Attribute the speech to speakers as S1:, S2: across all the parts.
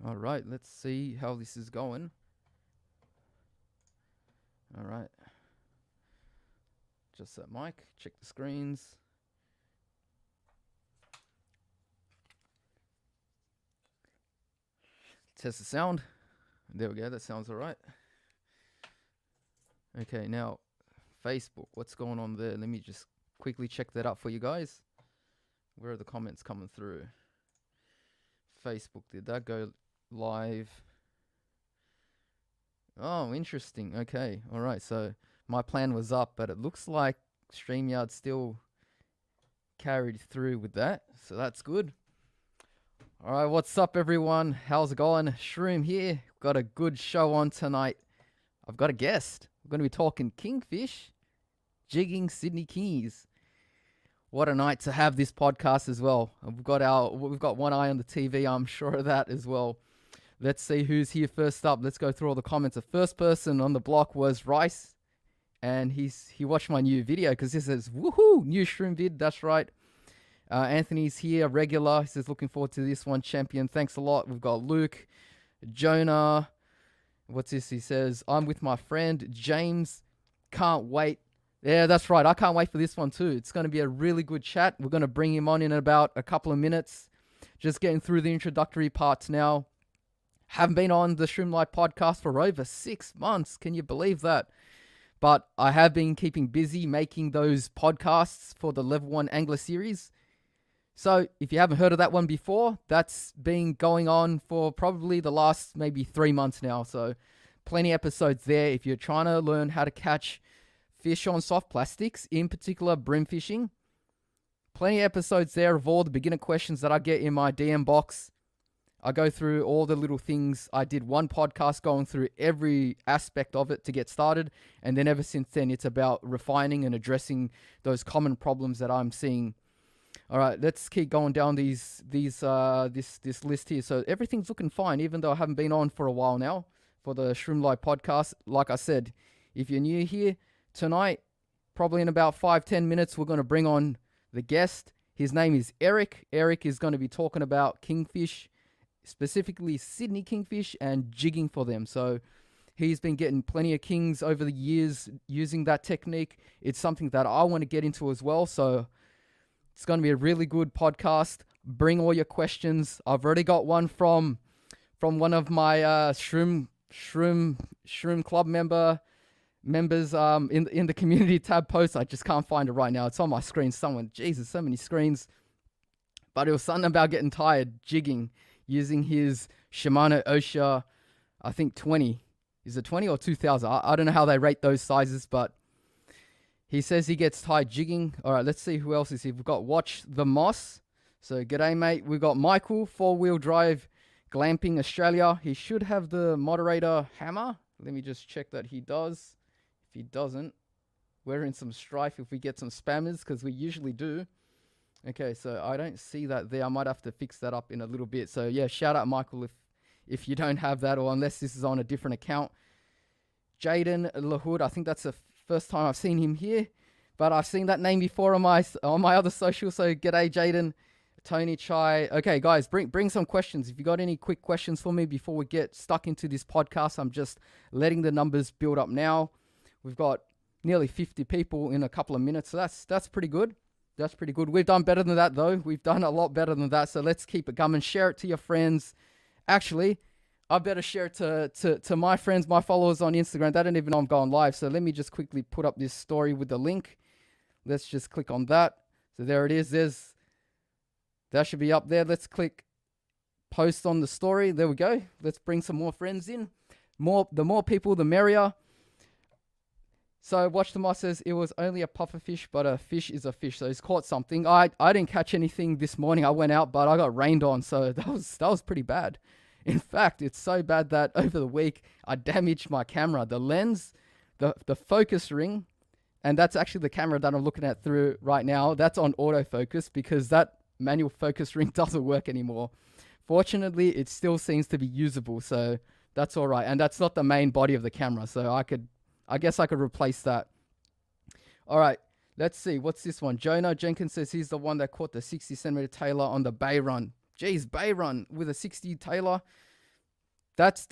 S1: All right, let's see how this is going. All right. Just that mic. Check the screens. Test the sound. There we go. That sounds all right. Okay, now Facebook. What's going on there? Let me just quickly check that up for you guys. Where are the comments coming through? Facebook, did that go live? Oh, interesting. Okay, all right. So my plan was up, but it looks like StreamYard still carried through with that. So that's good. All right, what's up, everyone? How's it going? Shroom here. Got a good show on tonight. I've got a guest. We're going to be talking kingfish, jigging Sydney Keys. What a night to have this podcast as well. We've got one eye on the TV. I'm sure of that as well. Let's see who's here first up. Let's go through all the comments. The first person on the block was Rice, and he watched my new video because this says woohoo, new Shroom vid. That's right. Anthony's here, regular. He says looking forward to this one, champion. Thanks a lot. We've got Luke, Jonah. What's this? He says I'm with my friend James. Can't wait. Yeah, that's right. I can't wait for this one too. It's going to be a really good chat. We're going to bring him on in about a couple of minutes. Just getting through the introductory parts now. Haven't been on the Shroom Light podcast for over 6 months. Can you believe that? But I have been keeping busy making those podcasts for the Level 1 Angler series. So if you haven't heard of that one before, that's been going on for probably the last maybe 3 months now. So plenty of episodes there. If you're trying to learn how to catch fish on soft plastics, in particular brim fishing, plenty of episodes there of all the beginner questions that I get in my DM box. I go through all the little things. I did one podcast going through every aspect of it to get started. And then ever since then, it's about refining and addressing those common problems that I'm seeing. All right, let's keep going down this list here. So everything's looking fine, even though I haven't been on for a while now for the Shroom Live podcast. Like I said, if you're new here, tonight, probably in about 5-10 minutes, we're going to bring on the guest. His name is Eric. Eric is going to be talking about kingfish, specifically Sydney kingfish, and jigging for them. So he's been getting plenty of kings over the years using that technique. It's something that I want to get into as well. So it's going to be a really good podcast. Bring all your questions. I've already got one from one of my Shroom Club members in the community tab post. I just can't find it right now. It's on my screen somewhere. Jesus, so many screens. But it was something about getting tired jigging using his Shimano Osha, I think 20. Is it 20 or 2000? I don't know how they rate those sizes, but he says he gets tired jigging. All right, let's see who else is here. We've got Watch the Moss. So g'day, mate. We've got Michael, 4-wheel drive, Glamping Australia. He should have the moderator hammer. Let me just check that he does. If he doesn't, we're in some strife if we get some spammers, because we usually do. Okay, so I don't see that there. I might have to fix that up in a little bit. So yeah, shout out Michael if you don't have that, or unless this is on a different account. Jaden Lahood, I think that's the first time I've seen him here, but I've seen that name before on my other socials. So g'day, Jaden. Tony Chai. Okay, guys, bring some questions. If you got any quick questions for me before we get stuck into this podcast, I'm just letting the numbers build up now. We've got nearly 50 people in a couple of minutes, so that's pretty good. That's pretty good. We've done better than that, though. We've done a lot better than that, so let's keep it coming. Share it to your friends. Actually, I better share it to my friends, my followers on Instagram. They don't even know I'm going live, so let me just quickly put up this story with the link. Let's just click on that. So there it is. That should be up there. Let's click post on the story. There we go. Let's bring some more friends in. The more people, the merrier. So Watch the Moss says it was only a puffer fish, but a fish is a fish. So he's caught something. I didn't catch anything this morning. I went out, but I got rained on, so that was pretty bad. In fact, it's so bad that over the week I damaged my camera, the lens, the focus ring, and that's actually the camera that I'm looking at through right now. That's on autofocus because that manual focus ring doesn't work anymore. Fortunately, it still seems to be usable, so that's all right. And that's not the main body of the camera, so I guess I could replace that. All right, let's see. What's this one? Jonah Jenkins says he's the one that caught the 60 centimeter tailor on the bay run. Geez, bay run with a 60 tailor. That's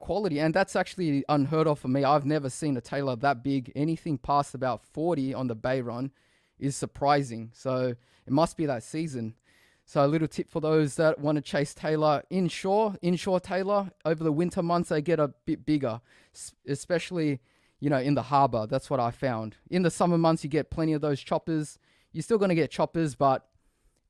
S1: quality, and that's actually unheard of for me. I've never seen a tailor that big. Anything past about 40 on the bay run is surprising. So it must be that season. So a little tip for those that want to chase tailor inshore tailor over the winter months, they get a bit bigger, especially in the harbor. That's what I found. In the summer months, you get plenty of those choppers. You're still going to get choppers, but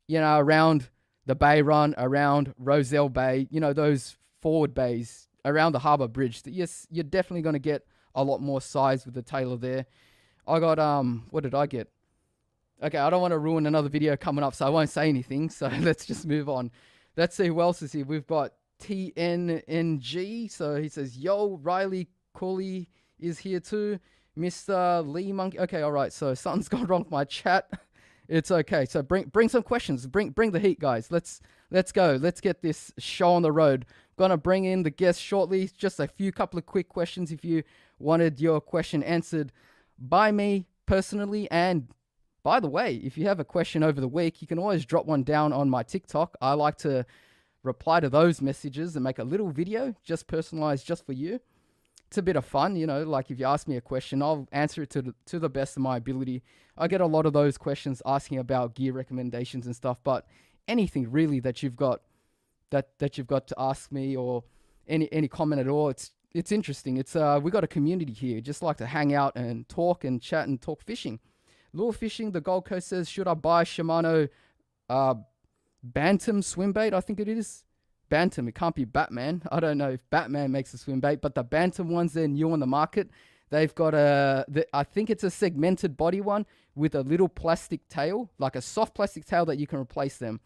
S1: around the bay run, around Roselle Bay, those forward bays around the harbor bridge, yes, you're definitely going to get a lot more size with the tailor there. I got what did I get? Okay, I don't want to ruin another video coming up, so I won't say anything. So let's just move on. Let's see who else is here. We've got TNNG. So he says, yo, Riley Cooley is here too. Mr. Lee Monkey. Okay, all right. So something's gone wrong with my chat. It's okay. So bring some questions. Bring the heat, guys. Let's go. Let's get this show on the road. Gonna bring in the guests shortly. Just a couple of quick questions if you wanted your question answered by me personally. And by the way, if you have a question over the week, you can always drop one down on my TikTok. I like to reply to those messages and make a little video just personalized just for you. It's a bit of fun, like if you ask me a question, I'll answer it to the best of my ability. I get a lot of those questions asking about gear recommendations and stuff, but anything really that you've got that you've got to ask me, or any comment at all, it's interesting. It's we got a community here, just like to hang out and talk and chat and talk fishing. Lure fishing, the Gold Coast says, should I buy Shimano Bantam swim bait? I think it is Bantam. It can't be Batman. I don't know if Batman makes a swim bait, but the Bantam ones, they're new on the market. They've got I think it's a segmented body one with a little plastic tail, like a soft plastic tail that you can replace them.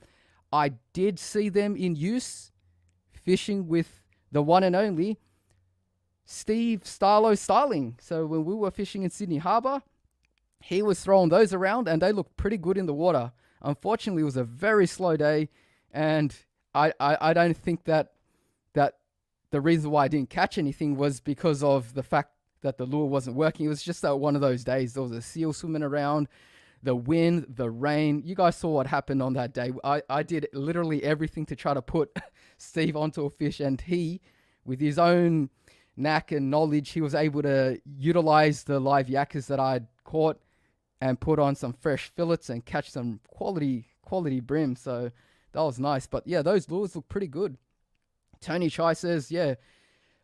S1: I did see them in use fishing with the one and only Steve Starling. So when we were fishing in Sydney Harbour, he was throwing those around and they looked pretty good in the water. Unfortunately, it was a very slow day, and I don't think that the reason why I didn't catch anything was because of the fact that the lure wasn't working. It was just one of those days. There was a seal swimming around, the wind, the rain. You guys saw what happened on that day. I did literally everything to try to put Steve onto a fish, and he, with his own knack and knowledge, he was able to utilize the live yakkers that I'd caught and put on some fresh fillets and catch some quality brim. So that was nice. But yeah, those lures look pretty good. Tony Chai says, yeah,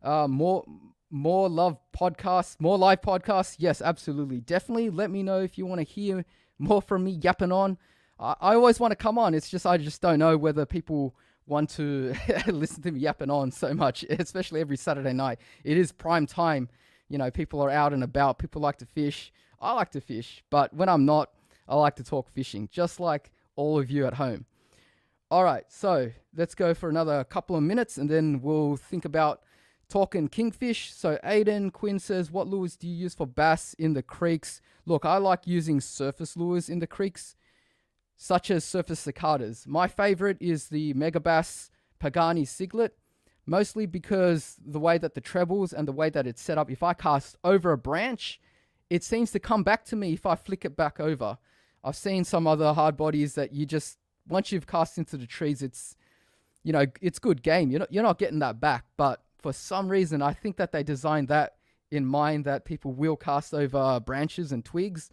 S1: more love podcasts, more live podcasts. Yes, absolutely. Definitely let me know if you want to hear more from me yapping on. I always want to come on. It's just, I just don't know whether people want to listen to me yapping on so much, especially every Saturday night. It is prime time. People are out and about. People like to fish. I like to fish, but when I'm not, I like to talk fishing, just like all of you at home. All right, so let's go for another couple of minutes, and then we'll think about talking kingfish. So Aiden Quinn says, what lures do you use for bass in the creeks? Look, I like using surface lures in the creeks, such as surface cicadas. My favorite is the Megabass Pagani Siglet, mostly because the way that the trebles and the way that it's set up, if I cast over a branch, it seems to come back to me if I flick it back over. I've seen some other hard bodies that you just, once you've cast into the trees, it's good game. You're not getting that back. But for some reason, I think that they designed that in mind, that people will cast over branches and twigs.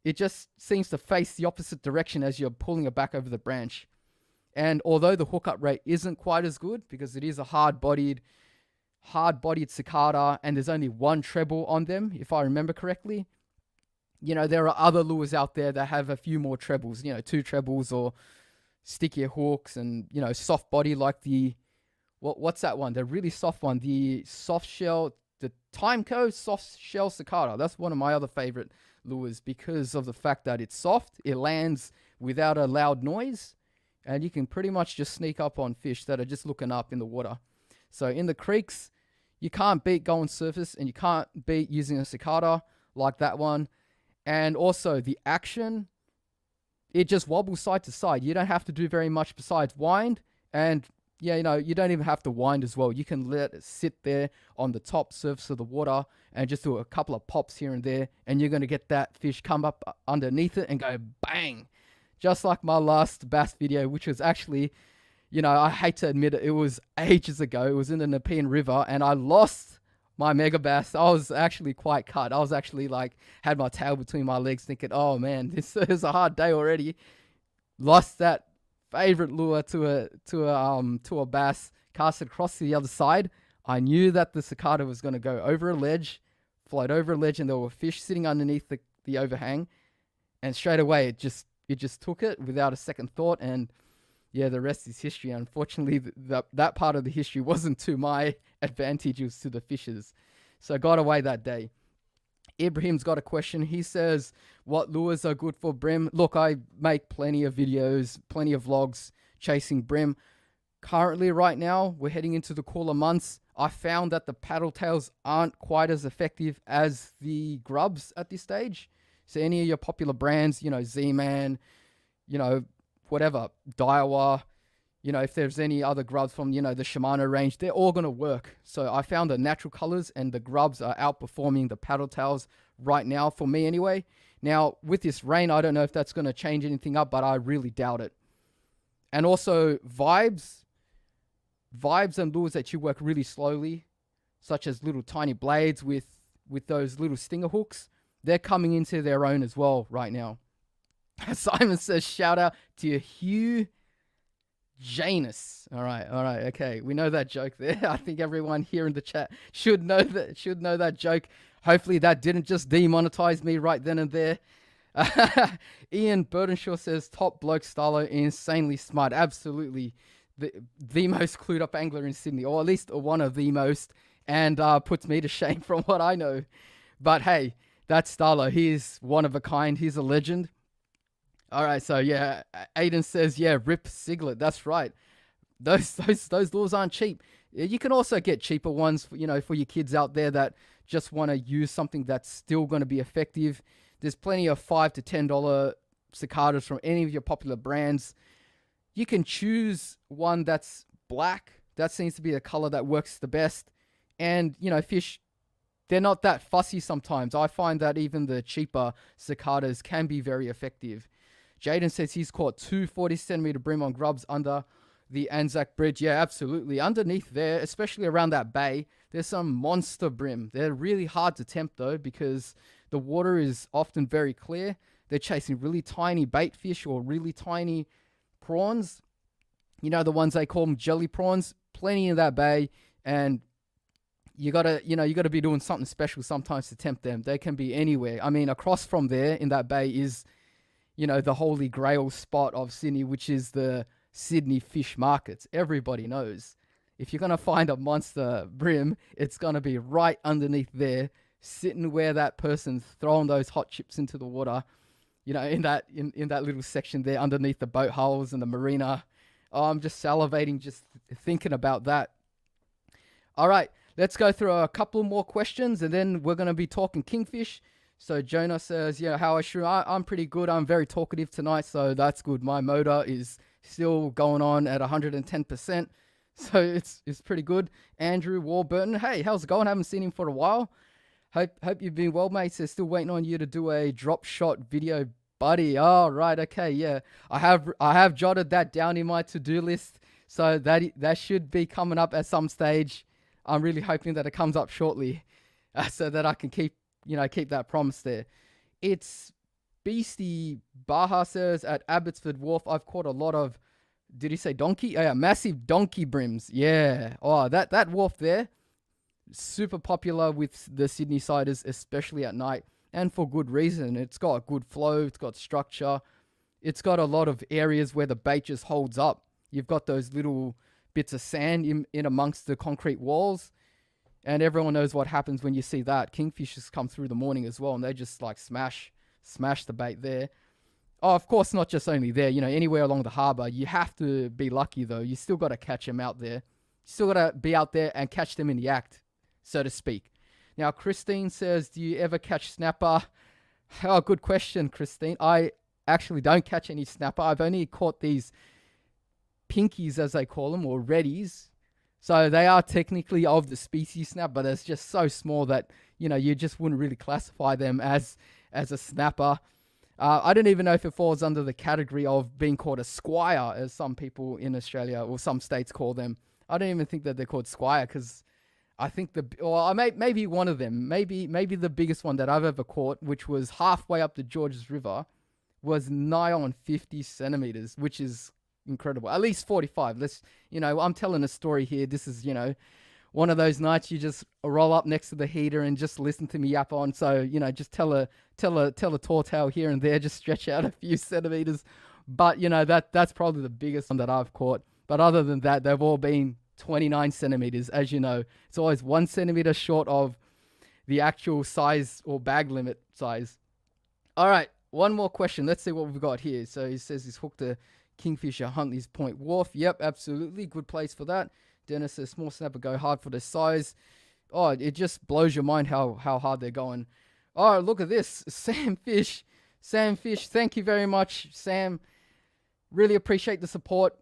S1: It just seems to face the opposite direction as you're pulling it back over the branch. And although the hookup rate isn't quite as good, because it is a hard-bodied cicada, and there's only one treble on them, if I remember correctly. There are other lures out there that have a few more trebles, 2 trebles or stickier hooks, and, soft body like the, what's that one? The really soft one, the soft shell, the Timeco soft shell cicada. That's one of my other favorite lures because of the fact that it's soft, it lands without a loud noise, and you can pretty much just sneak up on fish that are just looking up in the water. So in the creeks, you can't beat going surface, and you can't beat using a cicada like that one. And also the action, it just wobbles side to side. You don't have to do very much besides wind. And yeah, you don't even have to wind as well. You can let it sit there on the top surface of the water and just do a couple of pops here and there, and you're going to get that fish come up underneath it and go bang. Just like my last bass video, which was actually, you know, I hate to admit it, it was ages ago. It was in the Nepean River, and I lost my mega bass. I was actually quite cut. I was actually like, had my tail between my legs thinking, oh man, this is a hard day already. Lost that favorite lure to a bass, cast it across to the other side. I knew that the cicada was going to go over a ledge, float over a ledge, and there were fish sitting underneath the overhang. And straight away, it just took it without a second thought. And yeah, the rest is history. Unfortunately, that part of the history wasn't to my advantage. It was to the fish's. So I got away that day. Ibrahim's got a question. He says, what lures are good for brim? Look, I make plenty of videos, plenty of vlogs chasing brim. Currently, right now, we're heading into the cooler months. I found that the paddle tails aren't quite as effective as the grubs at this stage. So any of your popular brands, you know, Z-Man, you know, whatever, Daiwa, you know, if there's any other grubs from, you know, the Shimano range, they're all going to work. So I found the natural colors and the grubs are outperforming the paddle tails right now, for me anyway. Now, with this rain, I don't know if that's going to change anything up, but I really doubt it. And also vibes and lures that you work really slowly, such as little tiny blades with those little stinger hooks, they're coming into their own as well right now. Simon says, shout out to Hugh Janus. All right, okay. We know that joke there. I think everyone here in the chat should know that joke. Hopefully that didn't just demonetize me right then and there. Ian Burdenshaw says, top bloke stylo, insanely smart. Absolutely. The most clued up angler in Sydney, or at least one of the most, and puts me to shame from what I know. But hey, that's Starlo. He's one of a kind. He's a legend. All right, so yeah, Aiden says, yeah, rip Siglet. That's right. Those lures aren't cheap. You can also get cheaper ones, you know, for your kids out there that just want to use something that's still going to be effective. There's plenty of $5 to $10 cicadas from any of your popular brands. You can choose one that's black. That seems to be the color that works the best. And, you know, fish, they're not that fussy sometimes. I find that even the cheaper cicadas can be very effective. Jaden says he's caught 2 40-centimeter brim on grubs under the Anzac Bridge. Yeah, absolutely. Underneath there, especially around that bay, there's some monster brim. They're really hard to tempt, though, because the water is often very clear. They're chasing really tiny bait fish or really tiny prawns. You know, the ones they call them jelly prawns. Plenty in that bay, and you gotta be doing something special sometimes to tempt them. They can be anywhere. I mean, across from there in that bay is, you know, the holy grail spot of Sydney, which is the Sydney fish markets. Everybody knows. If you're going to find a monster brim, it's going to be right underneath there, sitting where that person's throwing those hot chips into the water, you know, in that little section there underneath the boat hulls and the marina. Oh, I'm just salivating just thinking about that. All right, let's go through a couple more questions, and then we're going to be talking kingfish. So Jonah says, yeah, how are you? I'm pretty good. I'm very talkative tonight, so that's good. My motor is still going on at 110%, so it's pretty good. Andrew Warburton, hey, how's it going? Haven't seen him for a while. Hope you've been well, mate. So still waiting on you to do a drop shot video, buddy. Oh, right, okay, yeah. I have jotted that down in my to-do list, so that should be coming up at some stage. I'm really hoping that it comes up shortly, so that I can keep that promise there. It's Beastie Baha says, at Abbotsford Wharf, I've caught a lot of, did he say donkey? Oh, yeah, massive donkey brims. Yeah. Oh, that wharf there, super popular with the Sydney siders, especially at night, and for good reason. It's got good flow, it's got structure, it's got a lot of areas where the bait just holds up. You've got those little bits of sand in amongst the concrete walls. And everyone knows what happens when you see that. Kingfishers come through the morning as well, and they just like smash the bait there. Oh, of course, not just only there. You know, anywhere along the harbour, you have to be lucky, though. You still got to catch them out there. You still got to be out there and catch them in the act, so to speak. Now, Christine says, do you ever catch snapper? Oh, good question, Christine. I actually don't catch any snapper. I've only caught these pinkies, as they call them, or reddies. So they are technically of the species snap, but it's just so small that, you know, you just wouldn't really classify them as a snapper. I don't even know if it falls under the category of being called a squire, as some people in Australia or some states call them. I don't even think that they're called squire because I think maybe one of them, maybe the biggest one that I've ever caught, which was halfway up the Georges River, was nigh on 50 centimeters, which is incredible. At least 45. I'm telling a story here. This is, one of those nights you just roll up next to the heater and just listen to me yap on. So, just tell a tall tale here and there, just stretch out a few centimeters. But, that's probably the biggest one that I've caught. But other than that, they've all been 29 centimeters. As you know, it's always 1 centimeter short of the actual size or bag limit size. All right, one more question. Let's see what we've got here. So he says he's hooked a kingfisher, Huntley's Point Wharf. Yep, absolutely. Good place for that. Dennis says small snapper go hard for the size. Oh, it just blows your mind how hard they're going. Oh, look at this. Sam Fish. Thank you very much, Sam. Really appreciate the support.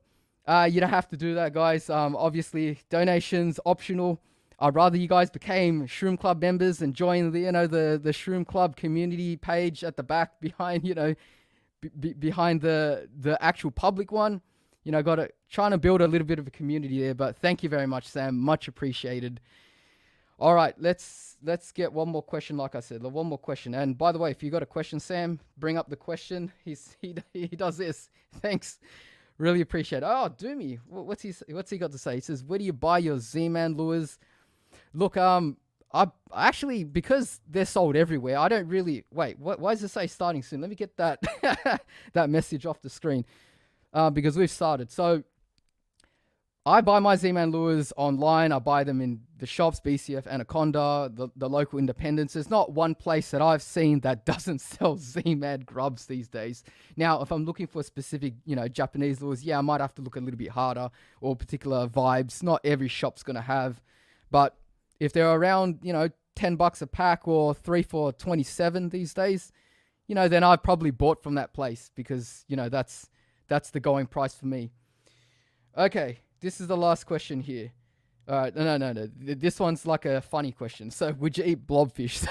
S1: You don't have to do that, guys. Obviously, donations optional. I'd rather you guys became Shroom Club members and join the Shroom Club community page at the back behind behind the actual public one. Trying to build a little bit of a community there. But thank you very much, Sam. Much appreciated. All right, let's get one more question. Like I said, one more question. And by the way, if you got a question, Sam, bring up the question. He does this. Thanks. Really appreciate it. Oh, Doomy, what's he got to say? He says, where do you buy your Z-Man lures? Look, I actually, because they're sold everywhere, I don't really, why does it say starting soon? Let me get that, that message off the screen, because we've started. So I buy my Z-Man lures online. I buy them in the shops, BCF, Anaconda, the local independents. There's not one place that I've seen that doesn't sell Z-Man grubs these days. Now, if I'm looking for specific, Japanese lures, yeah, I might have to look a little bit harder, or particular vibes. Not every shop's going to have. But if they're around, $10 a pack or 3 for 27 these days, then I've probably bought from that place because, that's the going price for me. Okay. This is the last question here. All right, no. This one's like a funny question. So, would you eat blobfish?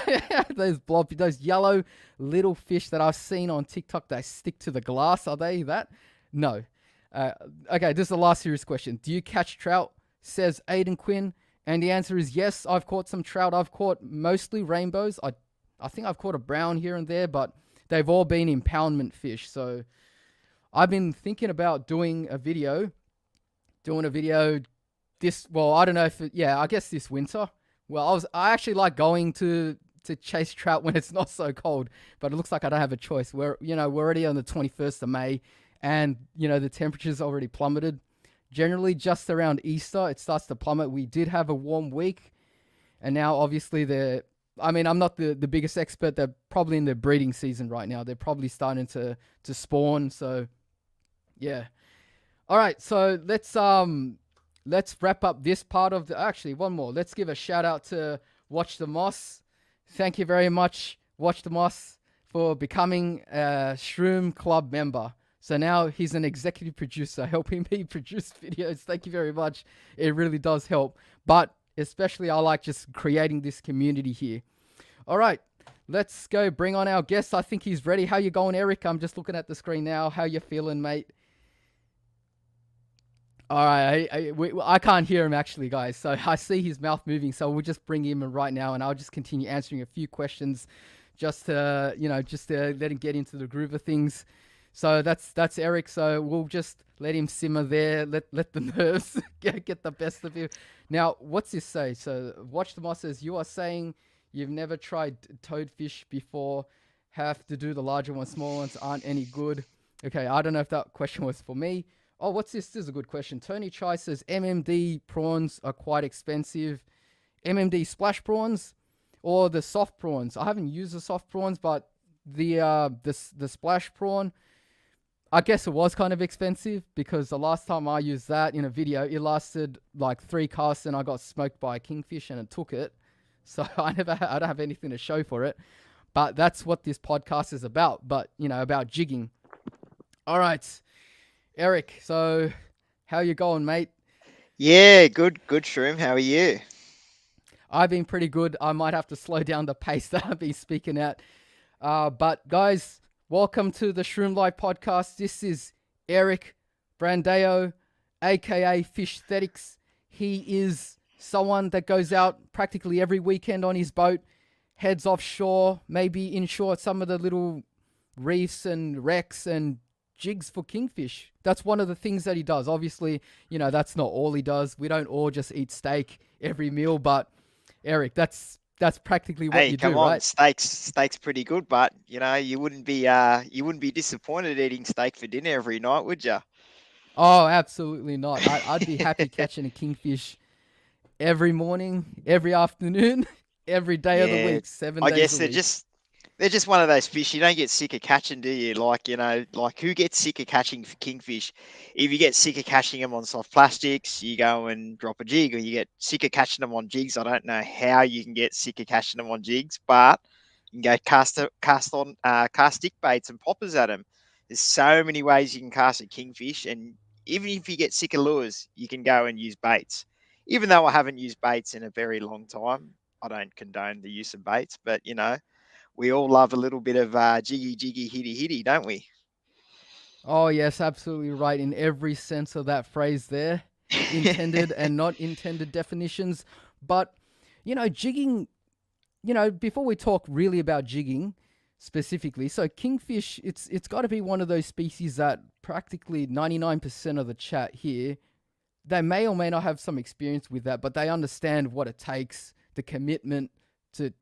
S1: Those yellow little fish that I've seen on TikTok that stick to the glass, are they that? No. Okay, this is the last serious question. Do you catch trout? Says Aiden Quinn. And the answer is yes, I've caught some trout. I've caught mostly rainbows. I think I've caught a brown here and there, but they've all been impoundment fish. So, I've been thinking about doing a video I don't know if I guess this winter. Well, I actually like going to chase trout when it's not so cold, but it looks like I don't have a choice. We're already on the 21st of May and the temperature's already plummeted. Generally just around Easter it starts to plummet. We did have a warm week and now obviously I'm not the biggest expert. They're probably in their breeding season right now. They're probably starting to spawn. So yeah. All right, so let's wrap up this part of actually one more. Let's give a shout out to Watch the Moss. Thank you very much, Watch the Moss, for becoming a Shroom Club member. So now he's an executive producer helping me produce videos. Thank you very much. It really does help. But especially I like just creating this community here. All right, let's go bring on our guest. I think he's ready. How you going, Eric? I'm just looking at the screen now. How you feeling, mate? All right, I can't hear him actually, guys. So I see his mouth moving. So we'll just bring him in right now, and I'll just continue answering a few questions, just to let him get into the groove of things. So that's Eric. So we'll just let him simmer there. Let the nerves get the best of you. Now, what's this say? So Watch the Moss says, you are saying you've never tried toadfish before. Have to do the larger ones. Small ones aren't any good. Okay, I don't know if that question was for me. Oh, what's this? This is a good question. Tony Chai says MMD prawns are quite expensive. MMD splash prawns or the soft prawns? I haven't used the soft prawns, but the splash prawn, I guess it was kind of expensive because the last time I used that in a video, it lasted like 3 casts and I got smoked by a kingfish and it took it. So I don't have anything to show for it. But that's what this podcast is about. But about jigging. All right. Eric, so how you going, mate?
S2: Yeah, good, Shroom. How are you?
S1: I've been pretty good. I might have to slow down the pace that I've been speaking at. But guys, Welcome to the Shroom Life podcast. This is Eric Brandeo, aka Fishsthetics. He is someone that goes out practically every weekend on his boat, heads offshore, maybe inshore at some of the little reefs and wrecks and jigs for kingfish. That's one of the things that he does. Obviously, that's not all he does. We don't all just eat steak every meal, but Eric, that's practically what
S2: Hey,
S1: you
S2: come
S1: do,
S2: on,
S1: right?
S2: steak's pretty good, but you wouldn't be disappointed eating steak for dinner every night, would you?
S1: Oh, absolutely not. I'd be happy catching a kingfish every morning, every afternoon, every day of the
S2: Yeah,
S1: week, seven
S2: I
S1: days
S2: guess
S1: a week.
S2: they're just one of those fish you don't get sick of catching, do you? Like who gets sick of catching kingfish? If you get sick of catching them on soft plastics, you go and drop a jig, or you get sick of catching them on jigs. I don't know how you can get sick of catching them on jigs, but you can go cast stick baits and poppers at them. There's so many ways you can cast a kingfish, and even if you get sick of lures, you can go and use baits. Even though I haven't used baits in a very long time, I don't condone the use of baits, but we all love a little bit of jiggy, jiggy, hitty, hitty, don't we?
S1: Oh, yes, absolutely right in every sense of that phrase there. Intended and not intended definitions. But, jigging, before we talk really about jigging specifically, so kingfish, it's got to be one of those species that practically 99% of the chat here, they may or may not have some experience with that, but they understand what it takes, the commitment to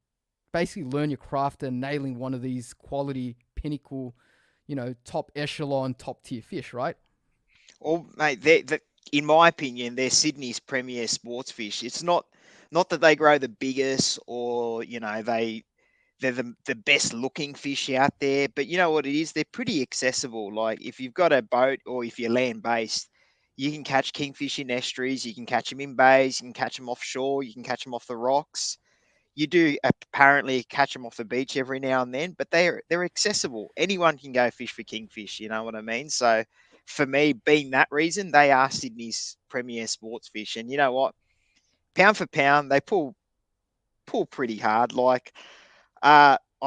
S1: basically learn your craft and nailing one of these quality pinnacle, top echelon, top tier fish, right?
S2: Well, mate, in my opinion, they're Sydney's premier sports fish. It's not that they grow the biggest, or they're the best looking fish out there, but you know what it is? They're pretty accessible. Like if you've got a boat or if you're land based, you can catch kingfish in estuaries, you can catch them in bays, you can catch them offshore, you can catch them off the rocks. You do apparently catch them off the beach every now and then, but they're accessible. Anyone can go fish for kingfish. You know what I mean? So, for me, being that reason, they are Sydney's premier sports fish. And you know what? Pound for pound, they pull pretty hard. I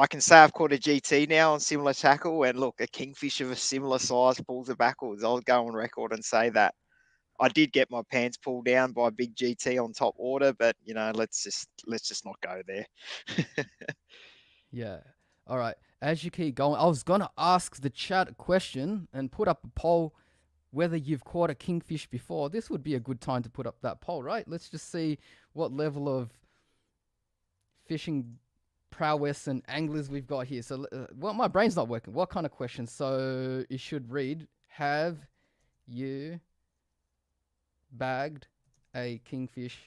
S2: can say I've caught a GT now on similar tackle, and look, a kingfish of a similar size pulls it backwards. I'll go on record and say that. I did get my pants pulled down by a big GT on top water, but let's just not go there.
S1: Yeah. All right. As you keep going, I was gonna ask the chat a question and put up a poll whether you've caught a kingfish before. This would be a good time to put up that poll, right? Let's just see what level of fishing prowess and anglers we've got here. So, well, my brain's not working. What kind of question? So it should read: have you bagged a kingfish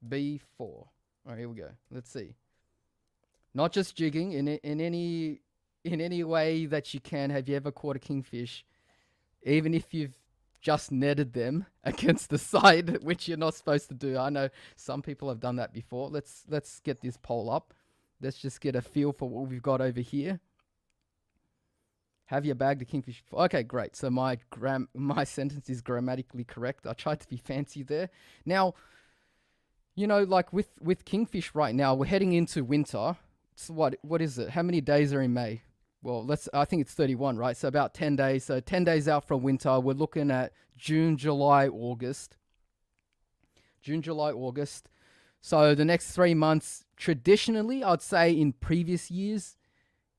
S1: before? All right, here we go. Let's see. Not just jigging in any way that you can. Have you ever caught a kingfish, even if you've just netted them against the side, which you're not supposed to do? I know some people have done that before. Let's get this poll up. Let's just get a feel for what we've got over here. Have you bagged a kingfish before? Okay, great. So my sentence is grammatically correct. I tried to be fancy there. Now, like with kingfish right now, we're heading into winter. So what is it? How many days are in May? Well, I think it's 31, right? So about 10 days. So 10 days out from winter, we're looking at June, July, August. June, July, August. So the next 3 months, traditionally, I'd say in previous years,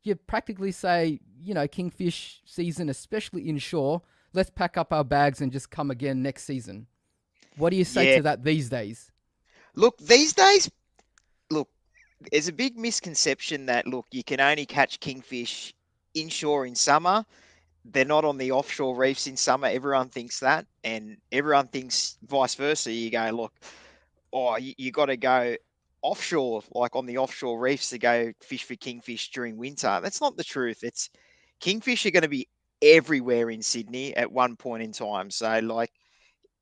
S1: you practically say, kingfish season, especially inshore, let's pack up our bags and just come again next season. What do you say
S2: Yeah,
S1: to that these days?
S2: look, these days, look, there's a big misconception that look, you can only catch kingfish inshore in summer. They're not on the offshore reefs in summer. Everyone thinks that, and everyone thinks vice versa. You go, look, oh, you got to go offshore, like on the offshore reefs, to go fish for kingfish during winter. That's not the truth. It's kingfish are going to be everywhere in Sydney at one point in time. So, like,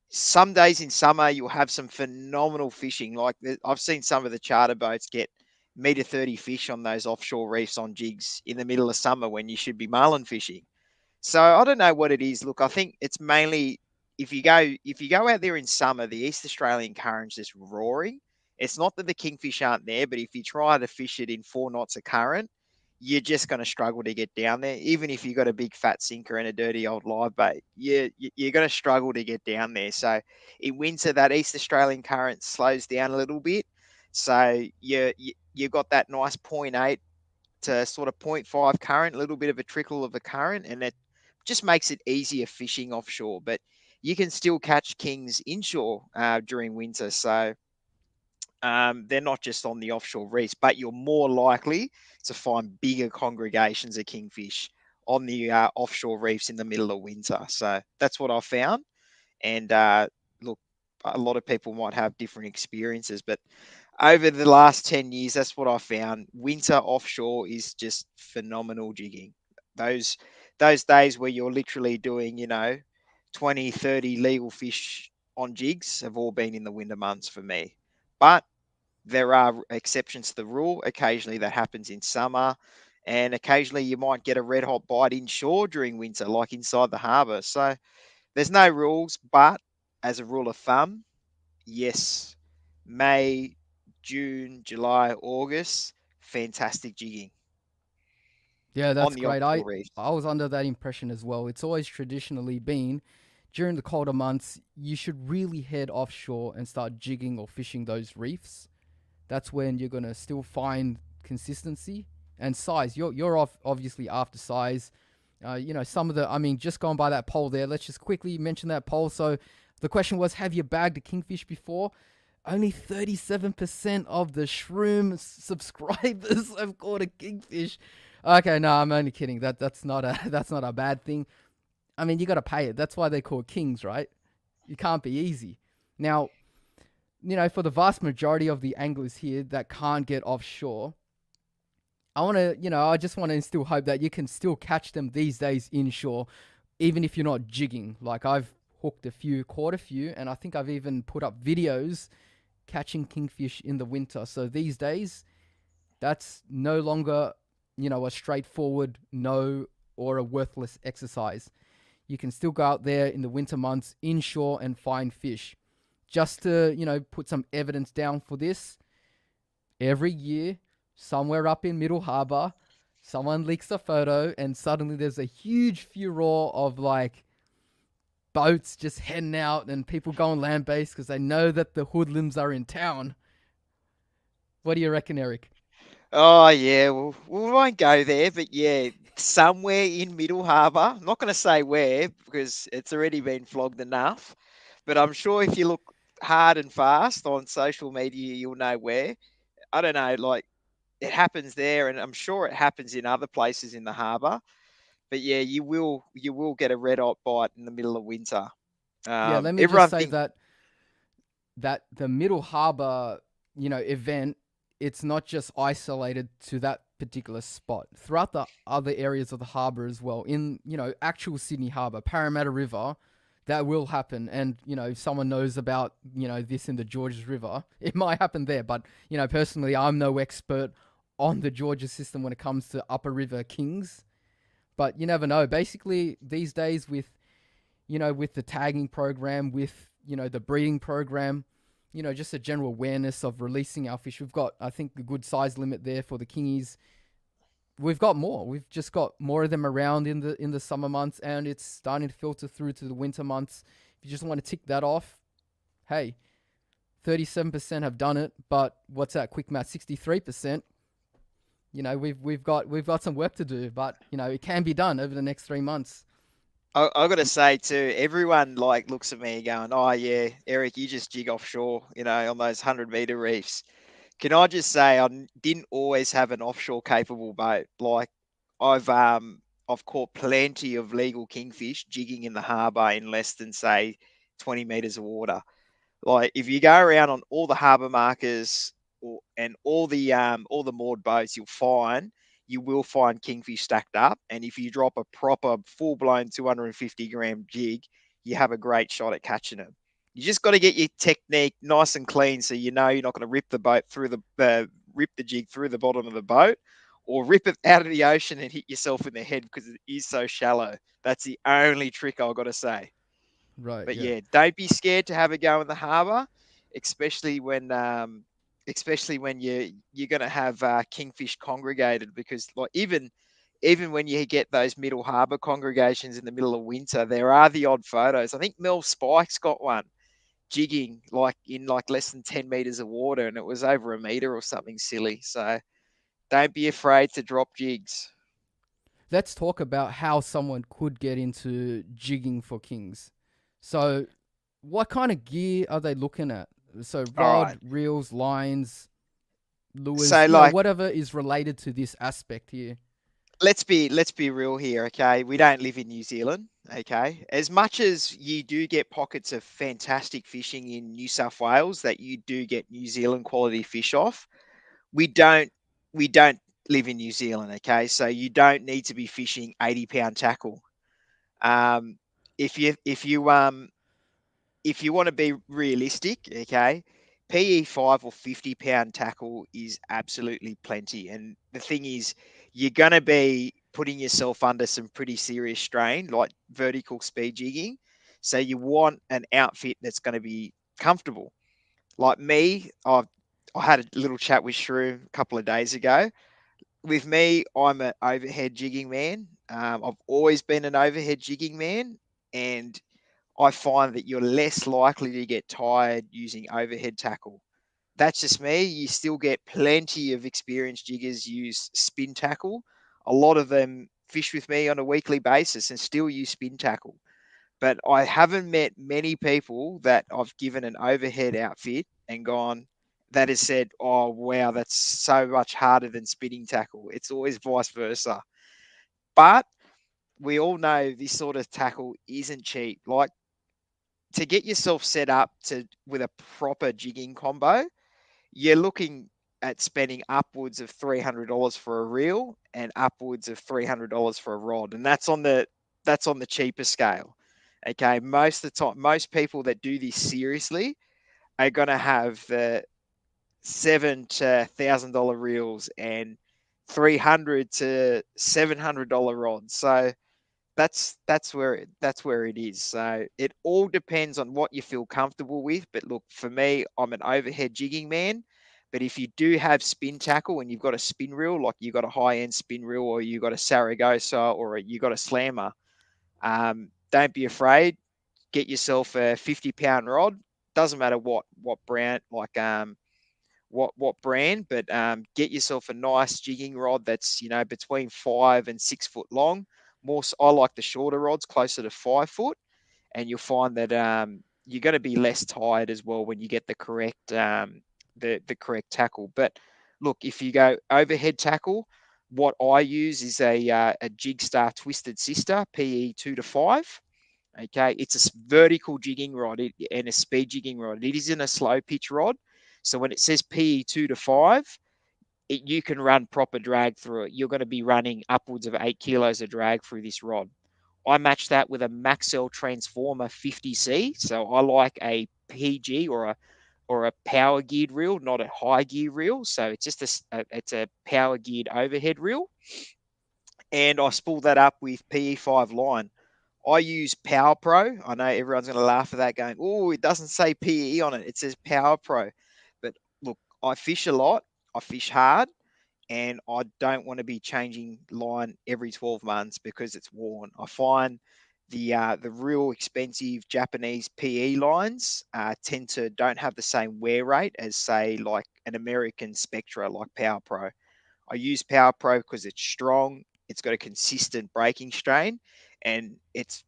S2: some days in summer, you'll have some phenomenal fishing. Like, I've seen some of the charter boats get meter 30 fish on those offshore reefs on jigs in the middle of summer when you should be marlin fishing. So I don't know what it is. Look, I think it's mainly if you go out there in summer, the East Australian current's just roaring. It's not that the kingfish aren't there, but if you try to fish it in 4 knots of current, you're just going to struggle to get down there. Even if you've got a big fat sinker and a dirty old live bait, you're going to struggle to get down there. So in winter, that East Australian current slows down a little bit. So you got that nice point 0.8 to sort of point 0.5 current, a little bit of a trickle of a current, and it just makes it easier fishing offshore. But you can still catch kings inshore during winter. So they're not just on the offshore reefs, but you're more likely to find bigger congregations of kingfish on the offshore reefs in the middle of winter. So that's what I found. And look, a lot of people might have different experiences, but over the last 10 years, that's what I found. Winter offshore is just phenomenal jigging. Those those days where you're literally doing, 20, 30 legal fish on jigs have all been in the winter months for me. But there are exceptions to the rule. Occasionally that happens in summer, and occasionally you might get a red hot bite inshore during winter, like inside the harbour. So there's no rules, but as a rule of thumb, yes, May, June, July, August, fantastic jigging
S1: Yeah,
S2: on
S1: that's
S2: the
S1: great.
S2: offshore reefs.
S1: I was under that impression as well. It's always traditionally been during the colder months, you should really head offshore and start jigging or fishing those reefs. That's when you're gonna still find consistency and size. You're off obviously after size. Some of the, I mean, just going by that poll there. Let's just quickly mention that poll. So the question was, have you bagged a kingfish before? Only 37% of the Shroom subscribers have caught a kingfish. Okay, no, I'm only kidding. That's not a that's not a bad thing. I mean, you got to pay it. That's why they're called kings, right? You can't be easy. Now, for the vast majority of the anglers here that can't get offshore, I just want to instill hope that you can still catch them these days inshore, even if you're not jigging. Like I've hooked a few, caught a few, and I think I've even put up videos catching kingfish in the winter. So these days, that's no longer, a straightforward no or a worthless exercise. You can still go out there in the winter months inshore and find fish. Just to, put some evidence down for this, every year, somewhere up in Middle Harbour, someone leaks a photo and suddenly there's a huge furore of like boats just heading out and people going land based because they know that the hoodlums are in town. What do you reckon, Eric?
S2: Oh yeah, well, we won't go there, but yeah, somewhere in Middle Harbour. I'm not going to say where because it's already been flogged enough, but I'm sure if you look hard and fast on social media, you'll know where. I don't know, like it happens there, and I'm sure it happens in other places in the harbour. But yeah, you will get a red hot bite in the middle of winter.
S1: Yeah, let me just
S2: Everyone
S1: say
S2: think,
S1: that the Middle Harbour, event, it's not just isolated to that particular spot. Throughout the other areas of the harbour as well, in actual Sydney Harbour, Parramatta River, that will happen. And if someone knows about this in the Georges River, it might happen there. But personally, I'm no expert on the Georges system when it comes to upper river kings. But you never know. Basically, these days with the tagging program, with the breeding program, just a general awareness of releasing our fish. We've got, I think, a good size limit there for the kingies. We've got more. We've just got more of them around in the summer months, and it's starting to filter through to the winter months. If you just want to tick that off, hey, 37% have done it, but what's that? Quick math, 63%. We've got some work to do, but it can be done over the next 3 months.
S2: I got to say too, everyone like looks at me going, "Oh yeah, Eric, you just jig offshore, on those 100-meter reefs." Can I just say didn't always have an offshore capable boat. Like I've caught plenty of legal kingfish jigging in the harbour in less than say 20 meters of water. Like if you go around on all the harbour markers and all the moored boats, you will find kingfish stacked up. And if you drop a proper full blown 250-gram jig, you have a great shot at catching them. You just got to get your technique nice and clean, so you know you're not going to rip the boat through rip the jig through the bottom of the boat, or rip it out of the ocean and hit yourself in the head because it is so shallow. That's the only trick I've got to say.
S1: Right.
S2: But
S1: Yeah.
S2: yeah, don't be scared to have a go in the harbour, especially when especially when you're going to have kingfish congregated, because like even when you get those middle harbour congregations in the middle of winter, there are the odd photos. I think Mel Spike's got one jigging like in like less than 10 meters of water, and it was over a meter or something silly. So don't be afraid to drop jigs.
S1: Let's talk about how someone could get into jigging for kings. So, what kind of gear are they looking at? So,
S2: All right.
S1: rod, reels, lines, lures,
S2: So like
S1: whatever is related to this aspect here.
S2: let's be real here, okay? We don't live in New Zealand, okay? As much as you do get pockets of fantastic fishing in New South Wales that you do get New Zealand quality fish off, we don't we don't live in New Zealand, okay? So you don't need to be fishing 80-pound tackle. Um, if you want to be realistic, okay, PE5 or 50-pound tackle is absolutely plenty. And the thing is, you're going to be putting yourself under some pretty serious strain, like vertical speed jigging. So you want an outfit that's going to be comfortable. Like me, I had a little chat with Shroom a couple of days ago. With me, I'm an overhead jigging man. I've always been an overhead jigging man, and I find that you're less likely to get tired using overhead tackle. That's just me. You still get plenty of experienced jiggers use spin tackle. A lot of them fish with me on a weekly basis and still use spin tackle. But I haven't met many people that I've given an overhead outfit and gone, that has said, oh, wow, that's so much harder than spinning tackle. It's always vice versa. But we all know this sort of tackle isn't cheap. Like, to get yourself set up to with a proper jigging combo, you're looking at spending upwards of $300 for a reel and upwards of $300 for a rod, and that's on the cheaper scale. Okay, most of the time, most people that do this seriously are going to have the $7 to $1,000 reels and $300 to $700 rods. So that's where it is. So it all depends on what you feel comfortable with. But look, for me, I'm an overhead jigging man. But if you do have spin tackle and you've got a spin reel, like you've got a high end spin reel, or you've got a Saragossa, or you've got a slammer, don't be afraid. Get yourself a 50-pound rod. Doesn't matter what brand, like what brand, but get yourself a nice jigging rod that's between 5 and 6 foot long. I like the shorter rods, closer to 5 foot, and you'll find that you're going to be less tired as well when you get the correct tackle. But look, if you go overhead tackle, what I use is a Jigstar Twisted Sister PE 2 to 5. Okay, it's a vertical jigging rod and a speed jigging rod. It isn't a slow pitch rod. So when it says PE 2 to 5, you can run proper drag through it. You're going to be running upwards of 8 kilos of drag through this rod. I match that with a Maxell Transformer 50C. So I like a PG or a power geared reel, not a high gear reel. So it's just it's a power geared overhead reel, and I spool that up with PE5 line. I use Power Pro. I know everyone's going to laugh at that, going, "Oh, it doesn't say PE on it. It says Power Pro." But look, I fish a lot. I fish hard, and I don't want to be changing line every 12 months because it's worn. I find the real expensive Japanese PE lines tend to don't have the same wear rate as, say, like an American Spectra like Power Pro. I use Power Pro because it's strong, it's got a consistent braking strain, and it's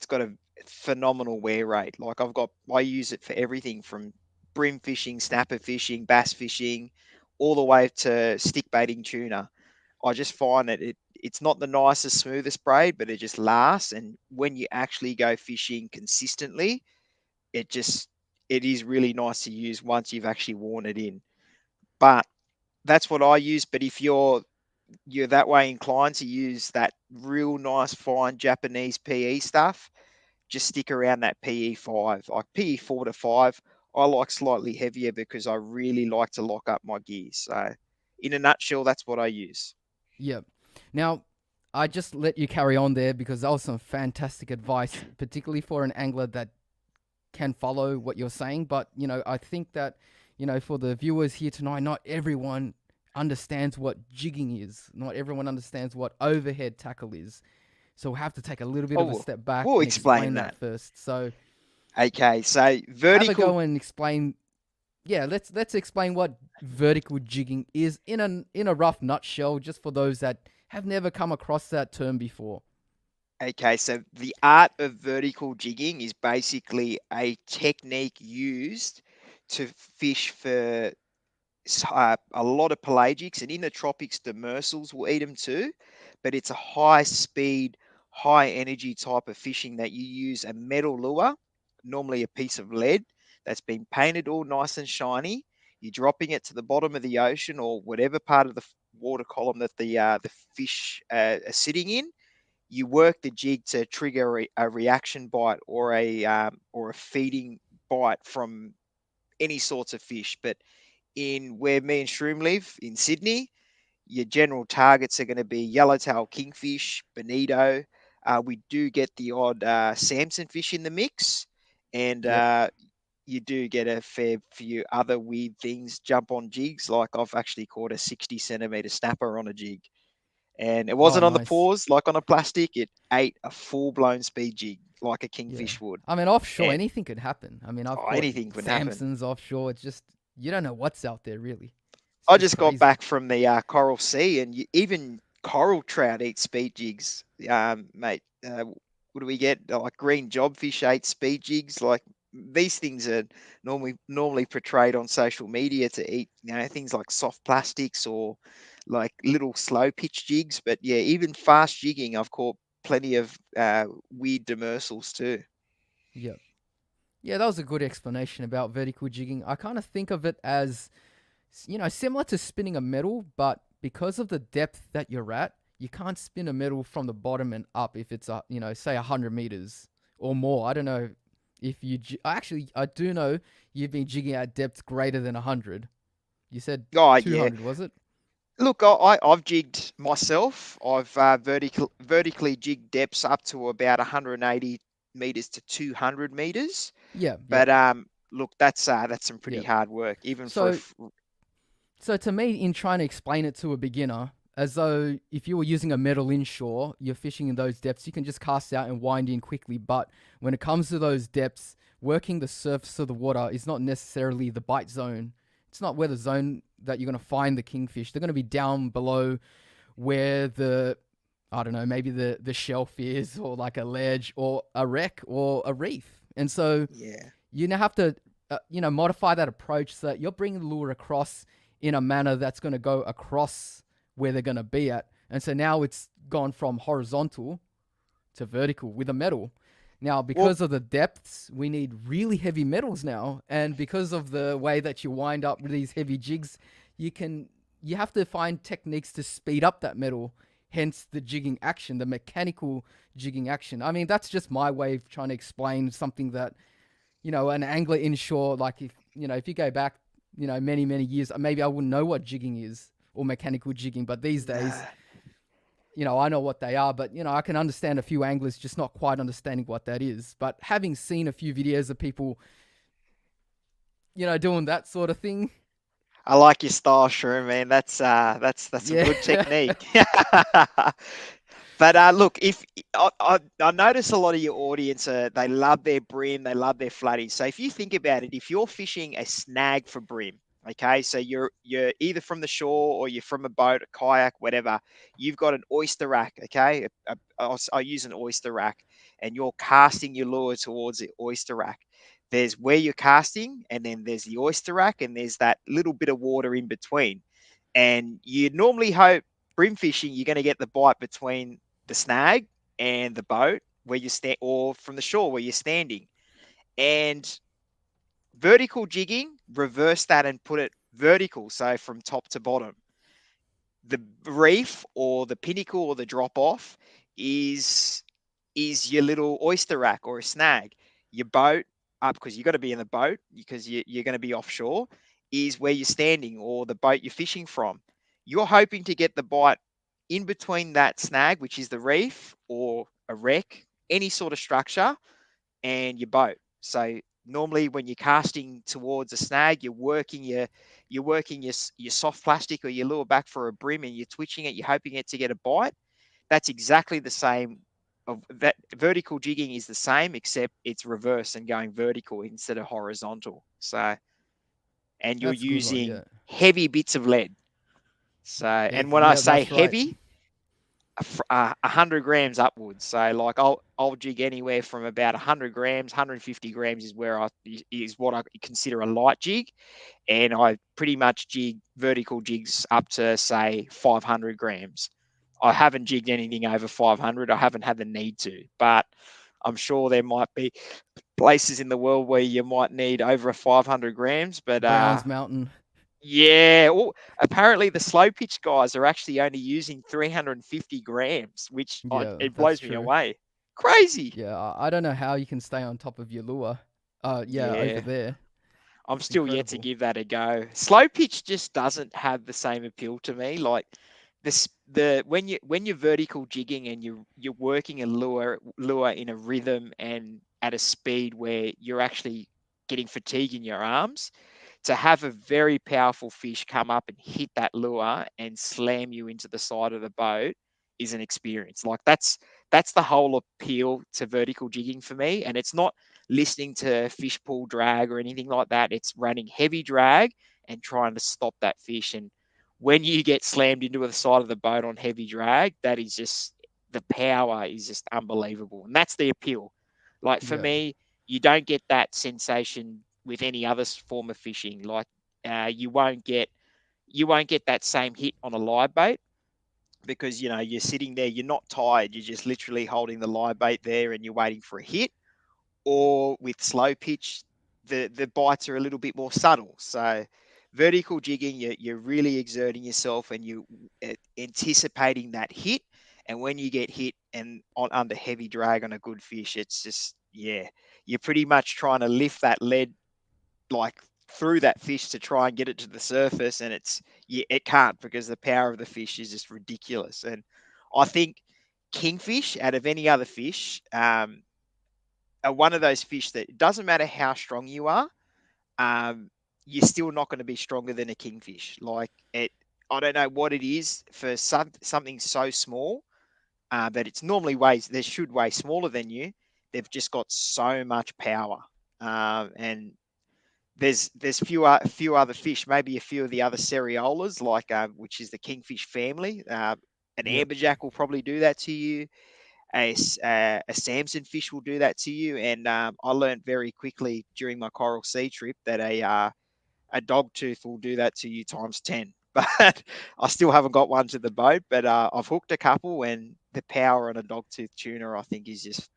S2: got a phenomenal wear rate. Like I use it for everything from brim fishing, snapper fishing, bass fishing, all the way to stick baiting tuna. I just find that it's not the nicest, smoothest braid, but it just lasts. And when you actually go fishing consistently, it just it is really nice to use once you've actually worn it in. But that's what I use. But if you're that way inclined to use that real nice fine Japanese PE stuff, just stick around that PE 5, like PE 4 to 5. I like slightly heavier because I really like to lock up my gears. So, in a nutshell, that's what I use.
S1: Yep. Now, I just let you carry on there because that was some fantastic advice, particularly for an angler that can follow what you're saying. But, I think that for the viewers here tonight, not everyone understands what jigging is. Not everyone understands what overhead tackle is. So we'll have to take a little bit of a
S2: Oh,
S1: step back
S2: we'll
S1: and
S2: explain
S1: explain that
S2: that.
S1: first. So
S2: Okay, so
S1: have a
S2: vertical.
S1: go and explain. Yeah, let's explain what vertical jigging is in a rough nutshell, just for those that have never come across that term before.
S2: Okay, so the art of vertical jigging is basically a technique used to fish for a lot of pelagics, and in the tropics, demersals will eat them too. But it's a high speed, high energy type of fishing that you use a metal lure, normally a piece of lead that's been painted all nice and shiny. You're dropping it to the bottom of the ocean or whatever part of the water column that the fish are sitting in. You work the jig to trigger a reaction bite or a feeding bite from any sorts of fish. But in where me and Shroom live in Sydney, your general targets are going to be yellowtail kingfish, bonito. We do get the odd Samson fish in the mix, and
S1: Yep.
S2: you do get a fair few other weird things jump on jigs. Like I've actually caught a 60 centimeter snapper on a jig, and it
S1: Oh,
S2: wasn't on the
S1: nice.
S2: paws like on a plastic. It ate a full blown speed jig like a
S1: Yeah.
S2: kingfish would,
S1: I mean, offshore,
S2: and
S1: anything could happen. I mean, I've caught
S2: anything can happen.
S1: Samsons offshore. It's just, you don't know what's out there, really.
S2: I
S1: It's
S2: just got
S1: crazy.
S2: back from the Coral Sea, and even coral trout eat speed jigs, mate. What do we get? Like green jobfish ate speed jigs. Like these things are normally portrayed on social media to eat, things like soft plastics or like little slow pitch jigs. But yeah, even fast jigging, I've caught plenty of weird demersals too.
S1: Yep. Yeah, that was a good explanation about vertical jigging. I kind of think of it as, similar to spinning a metal, but because of the depth that you're at, you can't spin a metal from the bottom and up if it's, say 100 meters or more. I don't know if you, actually, I do know you've been jigging at depths greater than 100. You said
S2: Oh yeah,
S1: 200, was it?
S2: look, I've jigged myself. I've vertically jigged depths up to about 180 meters to 200 meters.
S1: Yeah, yep,
S2: But look, that's some pretty
S1: yep.
S2: hard work, even for
S1: So So to me, in trying to explain it to a beginner, as though if you were using a metal inshore, you're fishing in those depths, you can just cast out and wind in quickly. But when it comes to those depths, working the surface of the water is not necessarily the bite zone. It's not where the zone that you're going to find the kingfish. They're going to be down below where I don't know, maybe the shelf is, or like a ledge or a wreck or a reef. And so
S2: yeah,
S1: you now have to modify that approach so that you're bringing the lure across in a manner that's going to go across where they're going to be at. And so now it's gone from horizontal to vertical with a metal. Now,
S2: well,
S1: because of the depths, we need really heavy metals now, and because of the way that you wind up with these heavy jigs, you have to find techniques to speed up that metal. Hence the jigging action, the mechanical jigging action. I mean, that's just my way of trying to explain something that an angler inshore, like if you go back, many, many years, maybe I wouldn't know what jigging is or mechanical jigging, but these days,
S2: nah.
S1: I know what they are, but, I can understand a few anglers just not quite understanding what that is. But having seen a few videos of people, doing that sort of thing,
S2: I like your style, Shrew, man. That's some
S1: yeah.
S2: good technique. But look, if I notice a lot of your audience, they love their brim, they love their flatties. So if you think about it, if you're fishing a snag for brim, okay, so you're either from the shore or you're from a boat, a kayak, whatever. You've got an oyster rack, okay. I'll use an oyster rack, and you're casting your lure towards the oyster rack. There's where you're casting, and then there's the oyster rack, and there's that little bit of water in between. And you normally hope brim fishing, you're going to get the bite between the snag and the boat where you stand, or from the shore where you're standing. And vertical jigging, reverse that and put it vertical, so from top to bottom. The reef or the pinnacle or the drop off is is your little oyster rack or a snag. Your boat up, because you've got to be in the boat because you're going to be offshore, is where you're standing or the boat you're fishing from. You're hoping to get the bite in between that snag, which is the reef or a wreck, any sort of structure, and your boat. So normally when you're casting towards a snag, you're working your soft plastic or your lure back for a brim, and you're twitching it, you're hoping it to get a bite. That's exactly the same. Of that vertical jigging is the same, except it's reverse and going vertical instead of horizontal. So, and you're
S1: That's a good one. Yeah.
S2: using heavy bits of lead. So, and when I
S1: Yeah,
S2: say
S1: that's right.
S2: heavy, 100 grams upwards. So like I'll jig anywhere from about 100 grams, 150 grams is what I consider a light jig, and I pretty much jig vertical jigs up to say 500 grams. I haven't jigged anything over 500. I haven't had the need to, but I'm sure there might be places in the world where you might need over a 500 grams. But
S1: Browns Mountain.
S2: yeah, well, apparently the slow pitch guys are actually only using 350 grams, which
S1: Yeah,
S2: it
S1: that's
S2: blows me
S1: true.
S2: away. Crazy.
S1: Yeah, I don't know how you can stay on top of your lure. Yeah, over
S2: Yeah,
S1: there.
S2: I'm
S1: It's
S2: still yet to
S1: incredible.
S2: give that a go. Slow pitch just doesn't have the same appeal to me. Like when you're vertical jigging and you're working a lure in a rhythm and at a speed where you're actually getting fatigue in your arms, to have a very powerful fish come up and hit that lure and slam you into the side of the boat is an experience. Like that's the whole appeal to vertical jigging for me. And it's not listening to fish pull drag or anything like that. It's running heavy drag and trying to stop that fish. And when you get slammed into the side of the boat on heavy drag, that is just the power is just unbelievable. And that's the appeal. Like for
S1: Yeah,
S2: me, you don't get that sensation with any other form of fishing. Like you won't get that same hit on a live bait because you're sitting there, you're not tired, you're just literally holding the live bait there and you're waiting for a hit. Or with slow pitch, the bites are a little bit more subtle. So vertical jigging, you're really exerting yourself and you anticipating that hit. And when you get hit and on under heavy drag on a good fish, it's just you're pretty much trying to lift that lead like through that fish to try and get it to the surface, and it can't because the power of the fish is just ridiculous. And I think kingfish, out of any other fish, are one of those fish that it doesn't matter how strong you are, um, you're still not going to be stronger than a kingfish. Like it, I don't know what it is for something so small, but it's normally weighs they should weigh smaller than you. They've just got so much power, and there's few other fish, maybe a few of the other seriolas, like which is the kingfish family. An
S1: yep.
S2: amberjack will probably do that to you. A Samson fish will do that to you. And I learned very quickly during my Coral Sea trip that a dogtooth will do that to you times 10. But I still haven't got one to the boat. But I've hooked a couple, and the power on a dogtooth tuna, I think, is just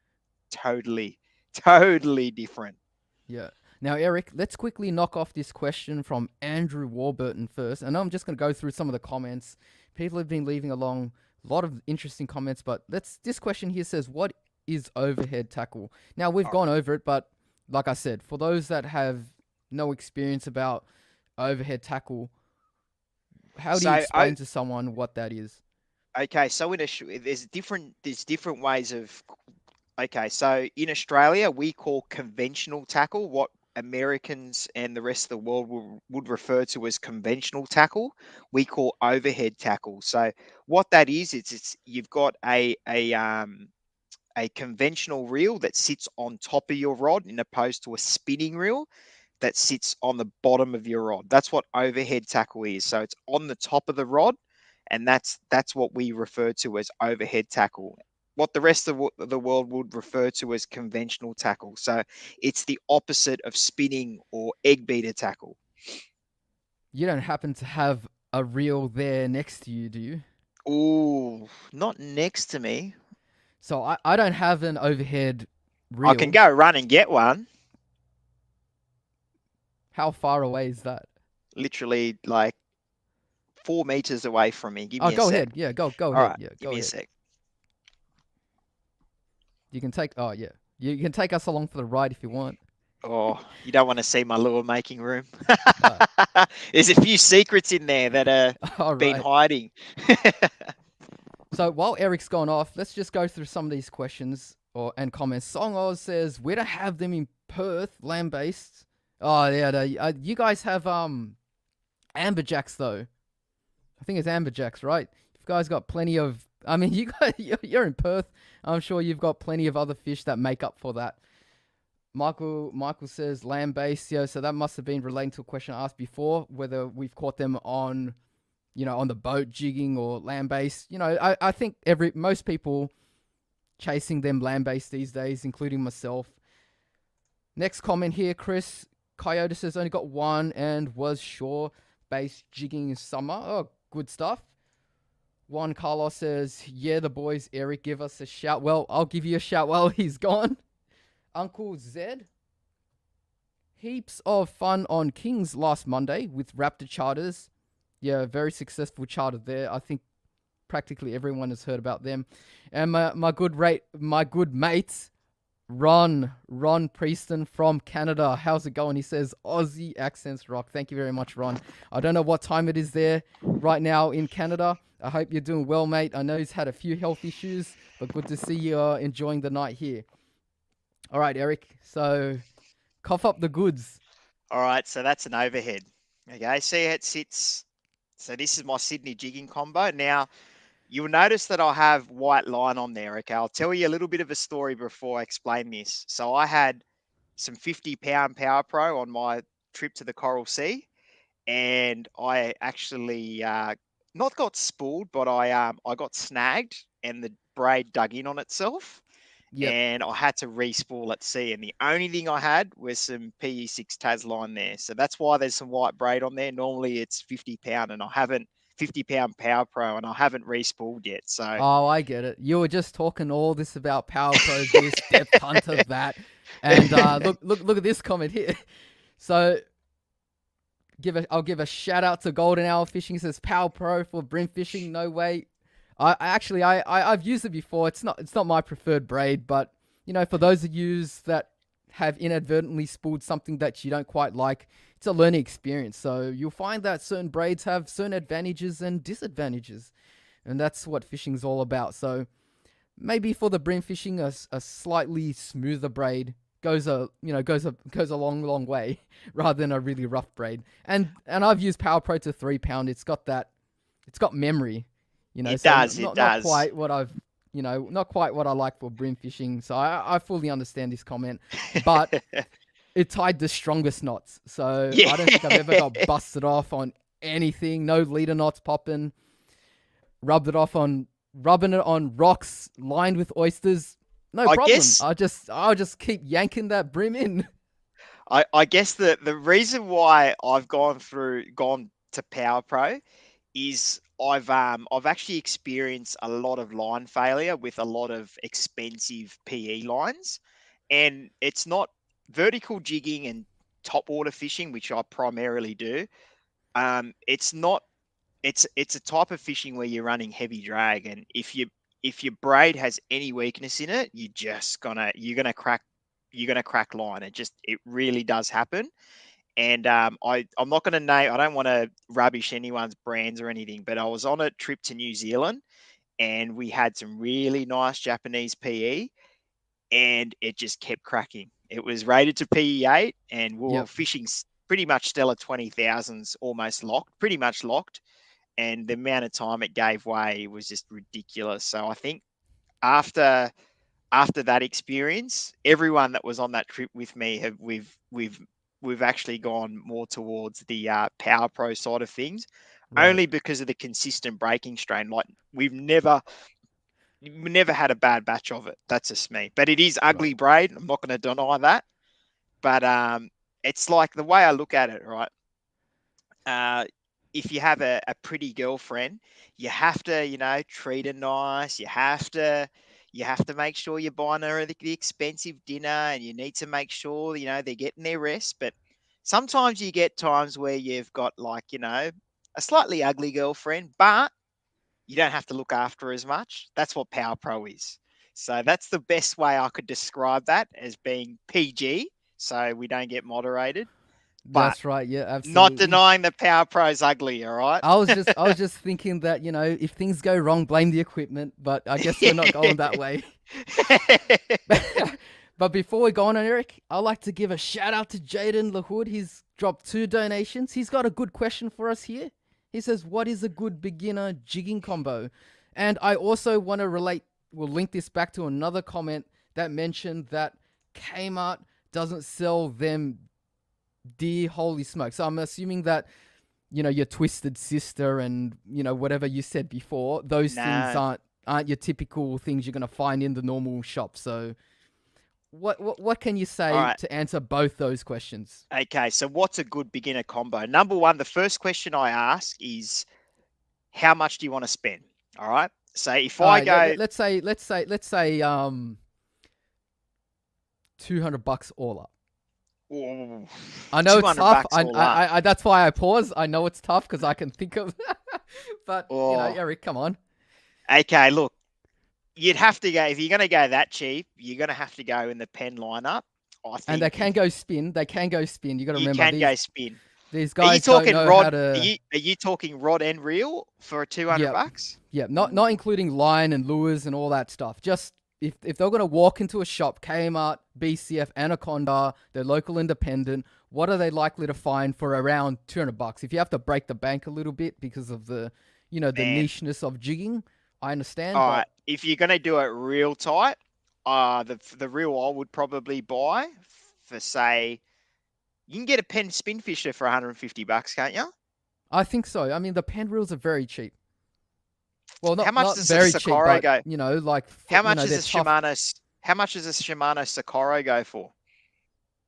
S2: totally, totally different.
S1: Yeah. Now, Eric, let's quickly knock off this question from Andrew Warburton first. And I'm just going to go through some of the comments. People have been leaving along a lot of interesting comments, but this question here says, what is overhead tackle? Now, we've gone over it, but like I said, for those that have no experience about overhead tackle, how do you
S2: So,
S1: explain to someone what that is?
S2: okay, so there's different ways of. Okay, so in Australia, we call conventional tackle what Americans and the rest of the world would refer to as conventional tackle. We call overhead tackle. So what that is, it's you've got a conventional reel that sits on top of your rod, in opposed to a spinning reel that sits on the bottom of your rod. That's what overhead tackle is. So it's on the top of the rod, and that's what we refer to as overhead tackle. What the rest of the world would refer to as conventional tackle. So it's the opposite of spinning or egg beater tackle.
S1: You don't happen to have a reel there next to you, do you?
S2: Ooh, not next to me.
S1: So I don't have an overhead
S2: I can
S1: reel.
S2: go run and get one.
S1: How far away is that?
S2: Literally like 4 meters away from me. Give
S1: Oh,
S2: me a
S1: go
S2: sec.
S1: ahead. Yeah, go
S2: All
S1: ahead.
S2: right,
S1: Yeah,
S2: give
S1: go
S2: me a
S1: ahead.
S2: sec.
S1: You can take. Oh, yeah. You can take us along for the ride if you want.
S2: Oh, you don't want to see my lure making room.
S1: Uh,
S2: There's a few secrets in there that are
S1: all
S2: been
S1: right.
S2: hiding.
S1: So while Eric's gone off, let's just go through some of these questions or and comments. Song Oz says we don't have them in Perth, land-based. Oh, yeah, you guys have amberjacks though. I think it's amberjacks, right? You guys got plenty of. I mean, you guys, you're in Perth. I'm sure you've got plenty of other fish that make up for that. Michael says land-based. Yeah, so that must have been relating to a question I asked before, whether we've caught them on, on the boat jigging or land-based. I think most people chasing them land-based these days, including myself. Next comment here, Chris. Coyote says only got one and was shore-based jigging in summer. Oh, good stuff. Juan Carlos says, yeah, the boys, Eric, give us a shout. Well, I'll give you a shout while he's gone. Uncle Zed. Heaps of fun on Kings last Monday with Raptor charters. Yeah, very successful charter there. I think practically everyone has heard about them. And my good mate, Ron Prieston from Canada. How's it going? He says, Aussie accents rock. Thank you very much, Ron. I don't know what time it is there right now in Canada. I hope you're doing well, mate. I know he's had a few health issues, but good to see you enjoying the night here. All right, Eric. So, cough up the goods.
S2: All right, so that's an overhead. Okay, see how it sits. So this is my Sydney jigging combo. Now, you'll notice that I have white line on there. Okay, I'll tell you a little bit of a story before I explain this. So I had some 50-pound Power Pro on my trip to the Coral Sea, and I actually not got spooled, but I got snagged, and the braid dug in on itself.
S1: Yep.
S2: And I had to re-spool at sea. And the only thing I had was some PE6 Tas line there. So that's why there's some white braid on there. Normally it's 50-pound, and I haven't 50-pound Power Pro, and I haven't re-spooled yet. So
S1: oh, I get it. You were just talking all this about Power Pro this, Depth Hunter that, and look at this comment here. So I'll give a shout out to Golden Hour Fishing. It says Power Pro for brim fishing. No way. I've used it before. It's not my preferred braid, but for those of you that have inadvertently spooled something that you don't quite like, it's a learning experience. So you'll find that certain braids have certain advantages and disadvantages, and that's what fishing's all about. So maybe for the brim fishing, a slightly smoother braid goes a long way rather than a really rough braid. And I've used Power Pro to 3-pound. It's got memory.
S2: It
S1: so
S2: does.
S1: Not quite what not quite what I like for brim fishing. So I fully understand this comment, but it tied the strongest knots. So
S2: Yeah.
S1: I don't think I've ever got busted off on anything. No leader knots popping. Rubbing it on rocks lined with oysters. No problem. I'll just keep yanking that brim in.
S2: I guess the reason why I've gone to Power Pro is I've actually experienced a lot of line failure with a lot of expensive PE lines, and it's not vertical jigging and top water fishing, which I primarily do. It's not. It's a type of fishing where you're running heavy drag, and if your braid has any weakness in it, you're gonna crack line. It really does happen. And I'm not going to name, I don't want to rubbish anyone's brands or anything, but I was on a trip to New Zealand, and we had some really nice Japanese PE, and it just kept cracking. It was rated to PE8, and we were fishing pretty much Stellar 20,000s, almost locked, pretty much locked. And the amount of time it gave way was just ridiculous. So I think after that experience, everyone that was on that trip with me we've actually gone more towards the Power Pro side of things,
S1: Right.
S2: only because of the consistent breaking strain. Like we've never had a bad batch of it. That's just me. But it is ugly braid. I'm not going to deny that. But it's like the way I look at it, right? If you have a pretty girlfriend, you have to, treat her nice. You have to make sure you're buying her the expensive dinner, and you need to make sure, they're getting their rest. But sometimes you get times where you've got a slightly ugly girlfriend, but you don't have to look after her as much. That's what Power Pro is. So that's the best way I could describe that, as being PG, so we don't get moderated.
S1: That's right. Yeah, absolutely.
S2: Not denying that Power Pro's ugly, all right?
S1: I was just thinking that, if things go wrong, blame the equipment, but I guess we're not going that way. But before we go on, Eric, I'd like to give a shout out to Jaden Lahood. He's dropped 2 donations. He's got a good question for us here. He says, "What is a good beginner jigging combo?" And I also want to we'll link this back to another comment that mentioned that Kmart doesn't sell them deer holy smoke. So I'm assuming that, your Twisted Sister and, whatever you said before, those things
S2: No.
S1: aren't your typical things you're going to find in the normal shop. So what can you
S2: All
S1: say
S2: right.
S1: to answer both those questions?
S2: Okay. So what's a good beginner combo? Number one, the first question I ask is, how much do you want to spend? All right. So if
S1: All
S2: I
S1: right,
S2: go,
S1: let's say $200 all up.
S2: ooh,
S1: I know it's
S2: 200
S1: tough.
S2: bucks all up.
S1: I that's why I pause. I know it's tough because I can think of, but
S2: Oh,
S1: Eric, come on.
S2: okay. Look, you'd have to go, if you're going to go that cheap, you're going to have to go in the pen lineup. I
S1: And they
S2: think
S1: can
S2: if
S1: go spin. They can go spin. You got to
S2: you
S1: remember
S2: can go spin.
S1: these
S2: Are you
S1: guys don't
S2: talking
S1: know how
S2: rod?
S1: to.
S2: Are you talking rod and reel for 200
S1: Yep,
S2: bucks?
S1: yep. Not
S2: Ooh,
S1: including line and lures and all that stuff. Just if they're gonna walk into a shop, Kmart, BCF, Anaconda, their local independent, what are they likely to find for around $200? If you have to break the bank a little bit because of the, the
S2: man.
S1: nicheness of jigging, I understand.
S2: All
S1: But
S2: right. If you're going to do it real tight, the reel I would probably buy for, say, you can get a pen spin fisher for 150 bucks, can't you?
S1: I think so. I mean, the pen reels are very cheap. Well,
S2: How much
S1: not
S2: does a
S1: very cheap,
S2: Socorro
S1: but
S2: go?
S1: like
S2: How much is
S1: they're
S2: a
S1: tough.
S2: Shimano? How much does a Shimano Socorro go for?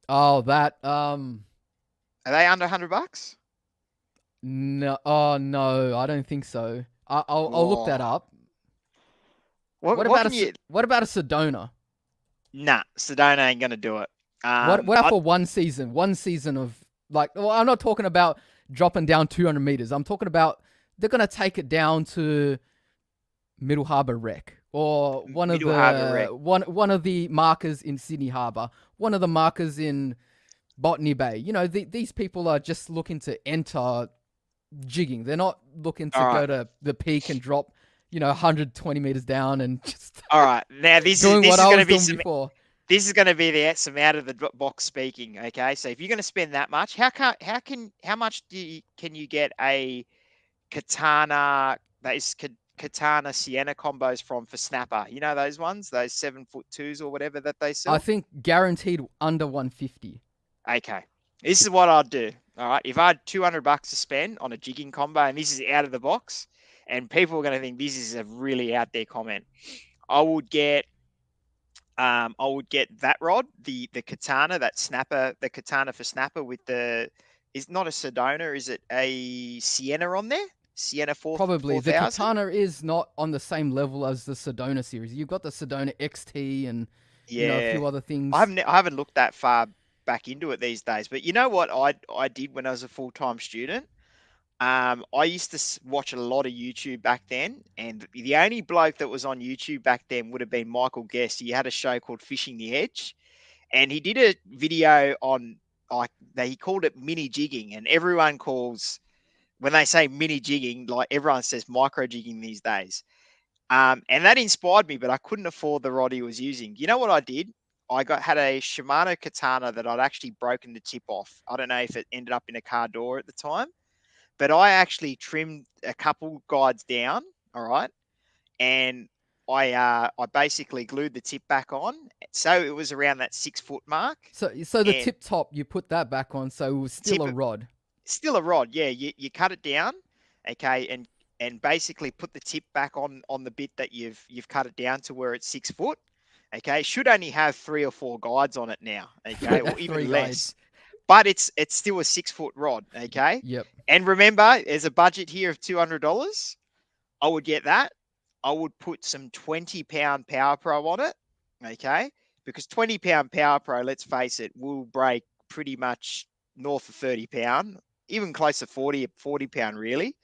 S1: Oh, that
S2: Are they under 100 bucks?
S1: no, oh no, I don't think so. I'll look that
S2: Oh,
S1: up.
S2: what can you?
S1: What about a Sedona?
S2: Nah, Sedona ain't gonna do it.
S1: What
S2: I
S1: for one season? One season of like, well, I'm not talking about dropping down 200 meters. I'm talking about they're gonna take it down to Middle Harbour Wreck or
S2: Middle Harbour Rec.
S1: one of the markers in Sydney Harbour, one of the markers in Botany Bay. These people are just looking to enter jigging. They're not looking to
S2: All right,
S1: go to the peak and drop, 120 meters down and just
S2: all right. Now this is
S1: doing
S2: this
S1: what
S2: is
S1: I
S2: gonna
S1: was
S2: be
S1: doing
S2: some
S1: before.
S2: this is gonna be some out of the box speaking. Okay, so if you're gonna spend that much, how much can you get a katana that is katana Sienna combos from for snapper? You know those ones, those 7'2" or whatever that they
S1: I
S2: sell.
S1: think guaranteed under 150.
S2: Okay, this is what I'd do. All right, if I had 200 bucks to spend on a jigging combo, and this is out of the box, and people are going to think this is a really out there comment, I would get that rod, the katana, that snapper, the katana for snapper with the, is not a Sedona, is it a Sienna on there? Sienna
S1: Probably the
S2: 4000?
S1: katana is not on the same level as the Sedona series. You've got the Sedona XT and a
S2: Yeah,
S1: few other things.
S2: I haven't looked that far back into it these days. But you know what I did when I was a full time student? I used to watch a lot of YouTube back then, and the only bloke that was on YouTube back then would have been Michael Guest. He had a show called Fishing the Edge, and he did a video on, like, he called it mini jigging, and everyone calls, when they say mini jigging, like everyone says micro jigging these days. And that inspired me, but I couldn't afford the rod he was using. You know what I did? Had a Shimano katana that I'd actually broken the tip off. I don't know if it ended up in a car door at the time, but I actually trimmed a couple guides down. All right, and I basically glued the tip back on, so it was around that 6 foot mark.
S1: So the
S2: And
S1: tip top you put that back on, so it was still
S2: tip
S1: a rod.
S2: still a rod, yeah. You cut it down, okay, and basically put the tip back on the bit that you've cut it down to where it's 6 foot. Okay, should only have 3 or 4 guides on it now, okay, or
S1: Three
S2: even
S1: guides.
S2: less. But it's still a 6 foot rod, okay.
S1: Yep.
S2: And remember, there's a budget here of $200. I would get that. I would put some 20-pound Power Pro on it, okay, because 20-pound Power Pro, let's face it, will break pretty much north of 30 pound, even close to 40 pound, really.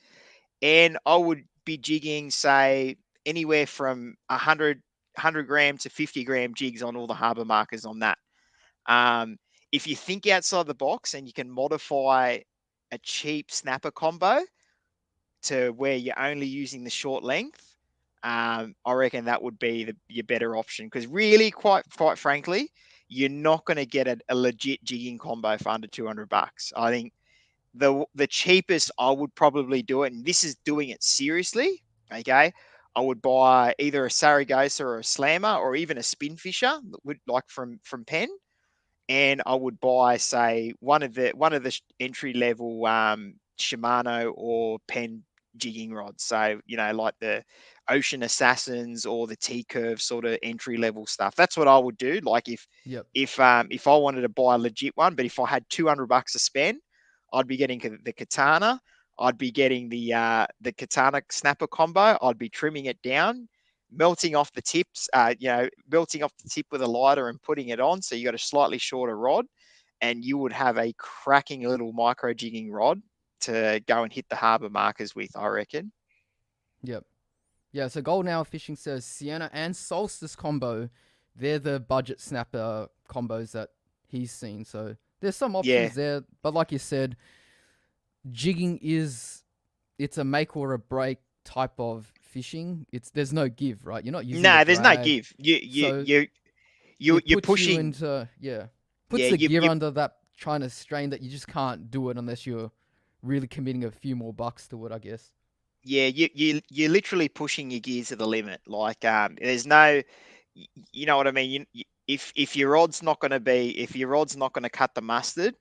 S2: And I would be jigging, say, anywhere from 100 gram to 50 gram jigs on all the harbor markers on that. Um, if you think outside the box and you can modify a cheap snapper combo to where you're only using the short length, I reckon that would be your better option. Because really, quite frankly, you're not going to get a legit jigging combo for under $200. I think the cheapest I would probably do it, and this is doing it seriously. Okay, I would buy either a Saragossa or a Slammer, or even a Spin Fisher, like from Penn, and I would buy, say, one of the entry level Shimano or Penn jigging rods. So like the Ocean Assassins or the T Curve sort of entry level stuff. That's what I would do. Like
S1: Yep.
S2: if I wanted to buy a legit one, but if I had $200 to spend, I'd be getting the Katana. I'd be getting the Katana snapper combo. I'd be trimming it down, melting off the tips, melting off the tip with a lighter and putting it on. So you got a slightly shorter rod, and you would have a cracking little micro jigging rod to go and hit the harbour markers with, I reckon.
S1: Yep. Yeah, so Golden Hour Fishing says Sienna and Solstice combo, they're the budget snapper combos that he's seen. So there's some
S2: Yeah.
S1: options there, but like you said, jigging it's a make or a break type of fishing. There's no give, right? You're not using the
S2: No, there's no
S1: drag,
S2: give. You you
S1: so
S2: you you
S1: it
S2: you're
S1: puts you
S2: pushing.
S1: into puts
S2: Yeah,
S1: the
S2: you
S1: gear
S2: you
S1: under that trying to strain that you just can't do it unless you're really committing a few more bucks to it, I guess.
S2: yeah, you're literally pushing your gears to the limit. Like there's no, you know what I mean. If your rod's not going to be, if your rod's not going to cut the mustard,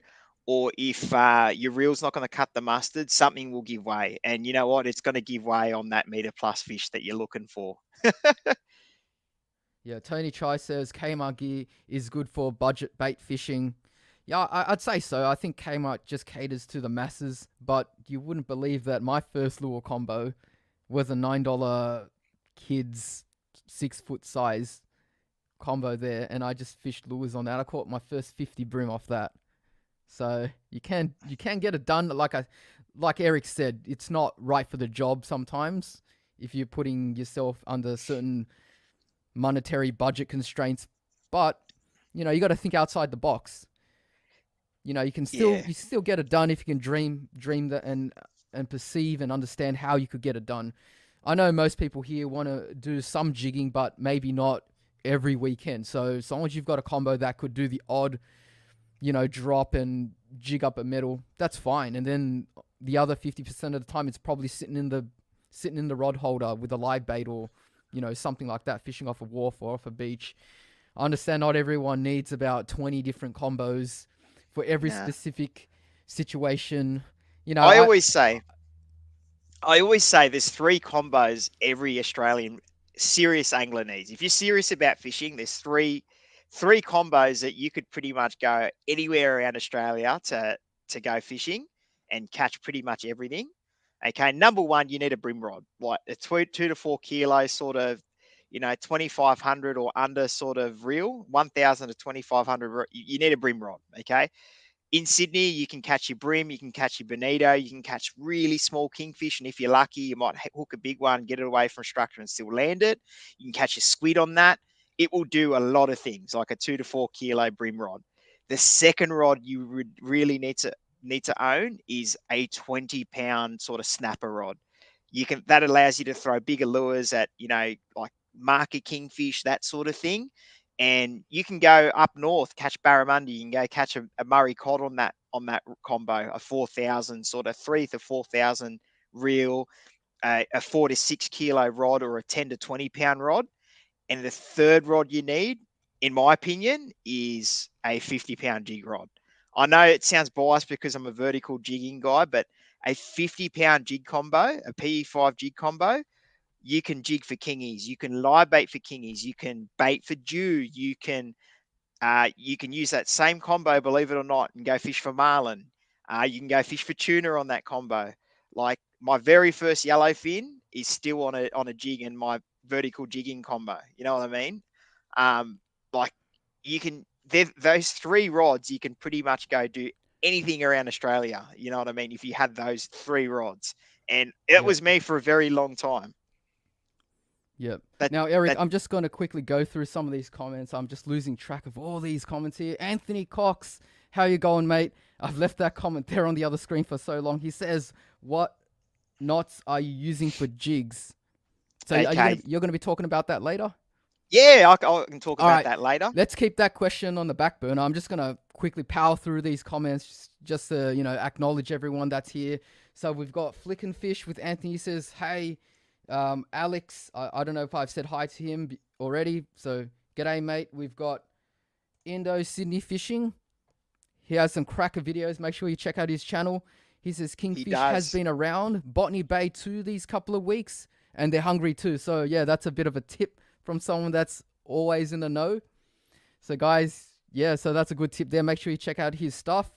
S2: or if your reel's not going to cut the mustard, something will give way. And you know what? It's going to give way on that meter plus fish that you're looking for.
S1: Yeah, Tony Chai says Kmart gear is good for budget bait fishing. Yeah, I'd say so. I think Kmart just caters to the masses, but you wouldn't believe that my first lure combo was a $9 kids 6 foot size combo there, and I just fished lures on that. I caught my first 50 brim off that. So you can get it done. Like Eric said, it's not right for the job sometimes if you're putting yourself under certain monetary budget constraints, but you got to think outside the box. You can still
S2: Yeah,
S1: you still get it done if you can dream that and perceive and understand how you could get it done. I know most people here want to do some jigging, but maybe not every weekend. So as long as you've got a combo that could do the odd, drop and jig up a medal, that's fine. And then the other 50% of the time, it's probably sitting in the rod holder with a live bait or something like that, fishing off a wharf or off a beach. I understand not everyone needs about 20 different combos for every
S2: nah.
S1: specific situation. You know,
S2: I
S1: I
S2: always say I always say there's three combos every Australian serious angler needs. If you're serious about fishing, there's three combos that you could pretty much go anywhere around Australia to go fishing and catch pretty much everything. Okay, number one, you need a brim rod, like a 2 to 4 kilo sort of, 2,500 or under sort of reel, 1,000 to 2,500. You need a brim rod. Okay, in Sydney, you can catch your brim, you can catch your bonito, you can catch really small kingfish, and if you're lucky, you might hook a big one, get it away from structure, and still land it. You can catch a squid on that. It will do a lot of things, like a 2 to 4 kilo brim rod. The second rod you would really need to own is a 20-pound sort of snapper rod. That allows you to throw bigger lures at like market kingfish, that sort of thing, and you can go up north, catch barramundi. You can go catch a Murray cod on that combo, a 4,000 sort of 3 to 4,000 reel, a 4 to 6 kilo rod, or a 10 to 20 pound rod. And the third rod you need, in my opinion, is a 50-pound jig rod. I know it sounds biased because I'm a vertical jigging guy, but a 50-pound jig combo, a PE5 jig combo, you can jig for kingies, you can live bait for kingies, you can bait for dew, you can use that same combo, believe it or not, and go fish for marlin. You can go fish for tuna on that combo. Like my very first yellowfin is still on a jig in my vertical jigging combo. You know what I mean? Like you can those three rods, you can pretty much go do anything around Australia. You know what I mean? If you had those three rods, and it
S1: Yep.
S2: was me for a very long time.
S1: Yep.
S2: That
S1: Now, Eric,
S2: that
S1: I'm just going to quickly go through some of these comments. I'm just losing track of all these comments here. Anthony Cox, how you going, mate? I've left that comment there on the other screen for so long. He says, "What knots are you using for jigs?" So are you
S2: okay.
S1: you're gonna be talking about that later?
S2: Yeah, I can talk
S1: All
S2: about
S1: right,
S2: that later.
S1: let's keep that question on the back burner. I'm just gonna quickly power through these comments just to acknowledge everyone that's here. So we've got Flick and Fish with Anthony. He says, "Hey, Alex, I don't know if I've said hi to him already. So g'day, mate. We've got Indo Sydney Fishing. He has some cracker videos. Make sure you check out his channel. He says
S2: He
S1: Kingfish has
S2: does.
S1: been around Botany Bay too these couple of weeks, and they're hungry too. So yeah, that's a bit of a tip from someone that's always in the know. So guys, yeah, so that's a good tip there. Make sure you check out his stuff.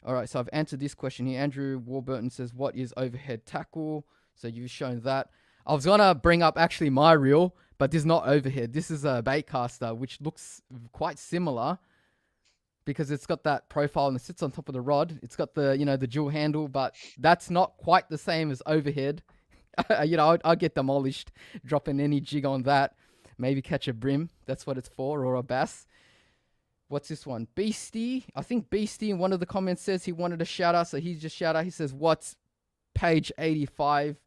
S1: All right, so I've answered this question here. Andrew Warburton says, "What is overhead tackle?" So you've shown that. I was gonna bring up actually my reel, but this is not overhead. This is a baitcaster, which looks quite similar because it's got that profile and it sits on top of the rod. It's got the the dual handle, but that's not quite the same as overhead. I'll get demolished dropping any jig on that. Maybe catch a brim. That's what it's for, or a bass. What's this one? Beastie. I think Beastie in one of the comments says he wanted a shout out, so he just shout out. He says, "What's page 85?"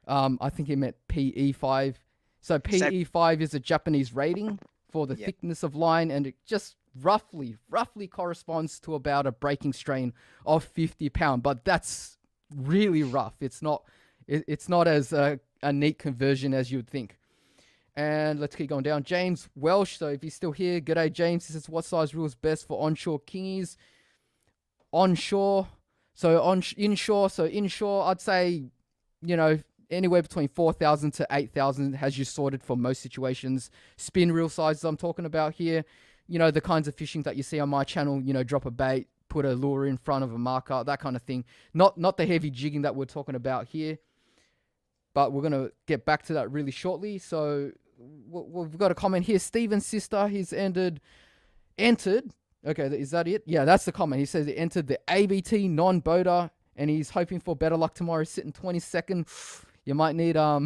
S1: I think he meant PE5. So PE5 is a Japanese rating for the thickness of line, and it just roughly corresponds to about a breaking strain of 50 pound. But that's really rough. It's not as a neat conversion as you'd think. And let's keep going down. James Welsh. So if he's still here, g'day, James. He says, "What size reel is best for onshore kingies?" Onshore. So inshore. So inshore, I'd say, anywhere between 4,000 to 8,000 has you sorted for most situations. Spin reel sizes I'm talking about here. The kinds of fishing that you see on my channel, drop a bait, put a lure in front of a marker, that kind of thing. Not the heavy jigging that we're talking about here. But we're going to get back to that really shortly. So we've got a comment here. Steven's sister, he's entered. Okay, is that it? Yeah, that's the comment. He says he entered the ABT non-boater, and he's hoping for better luck tomorrow. Sitting 22nd. You might need I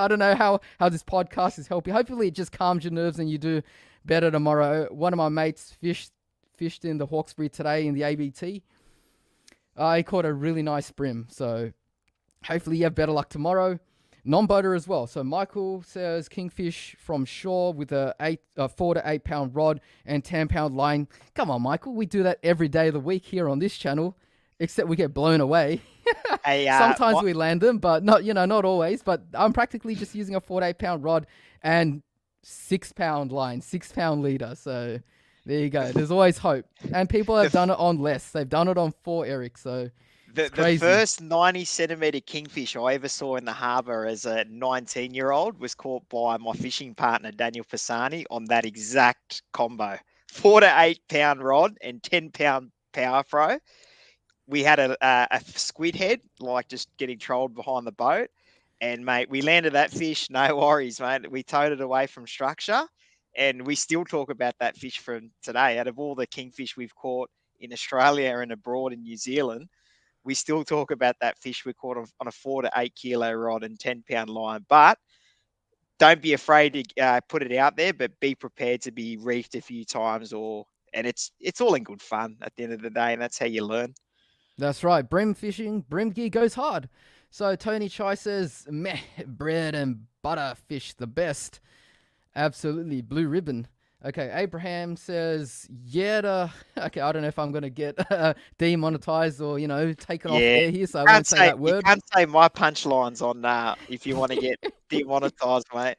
S1: don't know how this podcast is helping. Hopefully it just calms your nerves and you do better tomorrow. One of my mates fished in the Hawkesbury today in the ABT. He caught a really nice brim. So hopefully you have better luck tomorrow. Non-boater as well. So Michael says kingfish from shore with a 4 to 8 pound rod and 10 pound line. Come on, Michael. We do that every day of the week here on this channel, except we get blown away.
S2: Hey,
S1: Sometimes we land them, but not always. But I'm practically just using a 4 to 8 pound rod and 6 pound line, 6 pound leader. So there you go. There's always hope. And people have done it on less. They've done it on 4, Eric. So
S2: the first 90-centimeter kingfish I ever saw in the harbour as a 19-year-old was caught by my fishing partner, Daniel Pisani, on that exact combo. 4 to 8 pound rod and 10 pound power throw. We had a squid head, like just getting trolled behind the boat. And, mate, we landed that fish, no worries, mate. We towed it away from structure, and we still talk about that fish from today. Out of all the kingfish we've caught in Australia and abroad in New Zealand, we still talk about that fish we caught on a 4 to 8 kilo rod and 10 pound line. But don't be afraid to put it out there, but be prepared to be reefed a few times, and it's all in good fun at the end of the day, and that's how you learn.
S1: That's right. Brim fishing, brim gear goes hard. So Tony Chai says, meh, bread and butter fish the best. Absolutely. Blue ribbon. Okay, Abraham says, yeah, okay, I don't know if I'm going to get demonetized or, taken off air here, so I won't say that word.
S2: You can't say my punchlines on if you want to get demonetized, mate.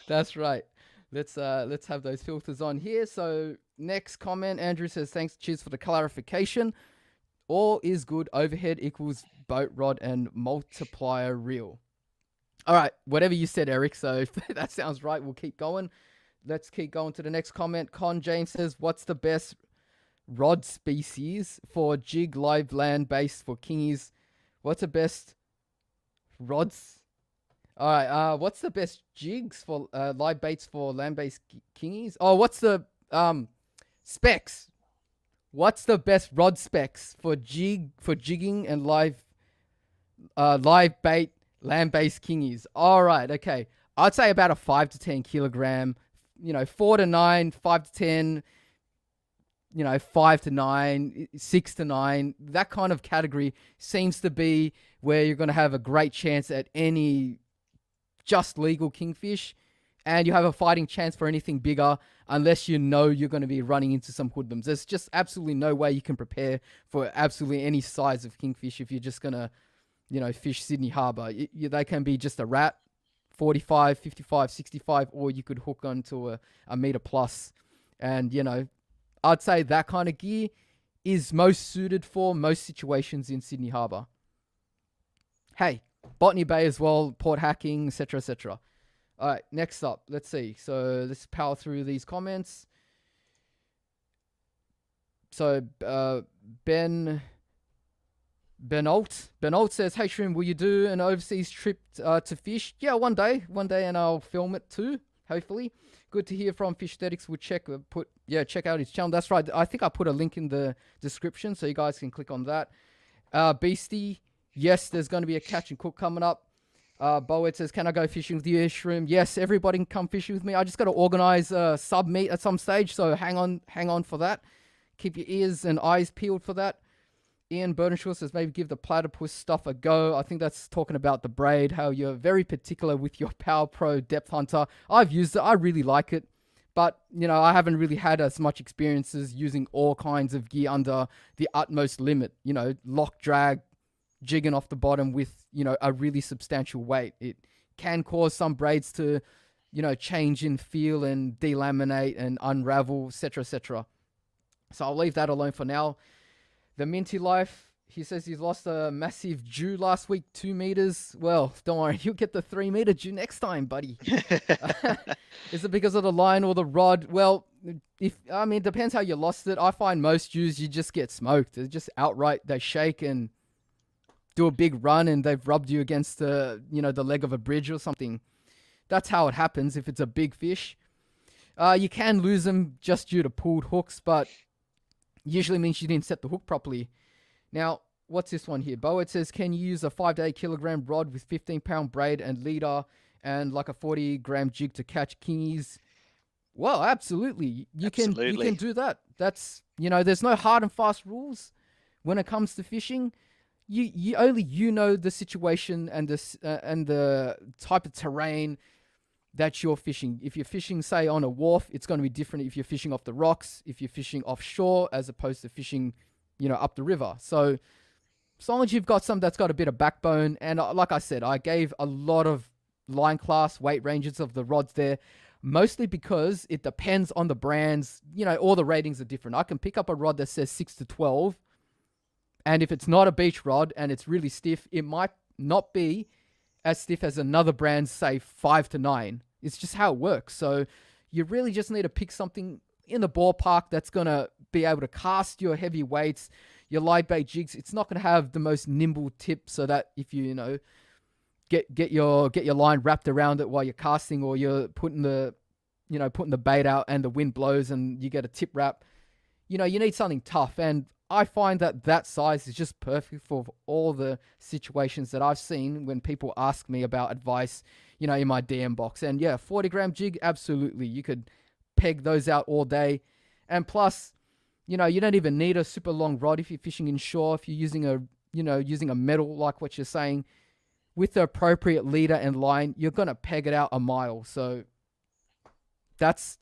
S1: That's right. Let's have those filters on here. So next comment, Andrew says, thanks, cheers for the clarification. All is good. Overhead equals boat rod and multiplier reel. All right, whatever you said, Eric. So if that sounds right, we'll keep going. Let's keep going to the next comment. Con James says, what's the best rod species for jig live land based for kingies? What's the best rods? All right, what's the best jigs for live baits for land based kingies? Oh, what's the specs? What's the best rod specs for jigging and live bait land based kingies? All right, okay. I'd say about a 5 to 10 kilogram. 4 to 9, 5 to 10, 5 to 9, 6 to 9. That kind of category seems to be where you're going to have a great chance at any just legal kingfish. and you have a fighting chance for anything bigger unless you know you're going to be running into some hoodlums. There's just absolutely no way you can prepare for absolutely any size of kingfish if you're just going to, fish Sydney Harbour. They can be just a rat, 45, 55, 65, or you could hook onto a meter plus. And, I'd say that kind of gear is most suited for most situations in Sydney Harbour. Hey, Botany Bay as well, port hacking, etc., etc. All right, next up, let's see. So let's power through these comments. So Ben Alt says, "Hey Shroom, will you do an overseas trip to fish?" Yeah, one day, and I'll film it too. Hopefully, good to hear from Fishsthetics. We'll check out his channel. That's right. I think I put a link in the description so you guys can click on that. Beastie, yes, there's going to be a catch and cook coming up. Boet says, "Can I go fishing with you, Shroom?" Yes, everybody can come fishing with me. I just got to organize a sub meet at some stage, so hang on for that. Keep your ears and eyes peeled for that. Ian Burdenshaw says, "Maybe give the platypus stuff a go." I think that's talking about the braid, how you're very particular with your Power Pro Depth Hunter. I've used it. I really like it. But, I haven't really had as much experiences using all kinds of gear under the utmost limit. Lock drag, jigging off the bottom with, a really substantial weight. It can cause some braids to, change in feel and delaminate and unravel, etc., etc. So I'll leave that alone for now. The Minty Life, he says he's lost a massive Jew last week, 2 meters. Well, don't worry, you'll get the 3 meter Jew next time, buddy. Is it because of the line or the rod? Well, it depends how you lost it. I find most Jews, you just get smoked. It's just outright, they shake and do a big run and they've rubbed you against the leg of a bridge or something. That's how it happens if it's a big fish. You can lose them just due to pulled hooks, but usually means you didn't set the hook properly. Now, what's this one here? Boet says, "Can you use a 5 to 8 kilogram rod with 15-pound braid and leader and like a 40-gram jig to catch kingies?" Well, absolutely. You can do that. That's, there's no hard and fast rules when it comes to fishing. You only know the situation and the type of terrain that you're fishing. If you're fishing, say, on a wharf, it's going to be different if you're fishing off the rocks, if you're fishing offshore, as opposed to fishing, up the river. So as long as you've got something that's got a bit of backbone, and like I said, I gave a lot of line class weight ranges of the rods there, mostly because it depends on the brands. All the ratings are different. I can pick up a rod that says 6 to 12, and if it's not a beach rod and it's really stiff, it might not be as stiff as another brand, say 5 to 9. It's just how it works. So you really just need to pick something in the ballpark that's going to be able to cast your heavy weights, your light bait jigs. It's not going to have the most nimble tip so that if you, get your line wrapped around it while you're casting, or you're putting the bait out and the wind blows and you get a tip wrap, you need something tough. And I find that size is just perfect for all the situations that I've seen when people ask me about advice, in my DM box. And yeah, 40-gram jig, absolutely. You could peg those out all day. And plus, you don't even need a super long rod if you're fishing inshore. If you're using a metal, like what you're saying, with the appropriate leader and line, you're going to peg it out a mile. So that's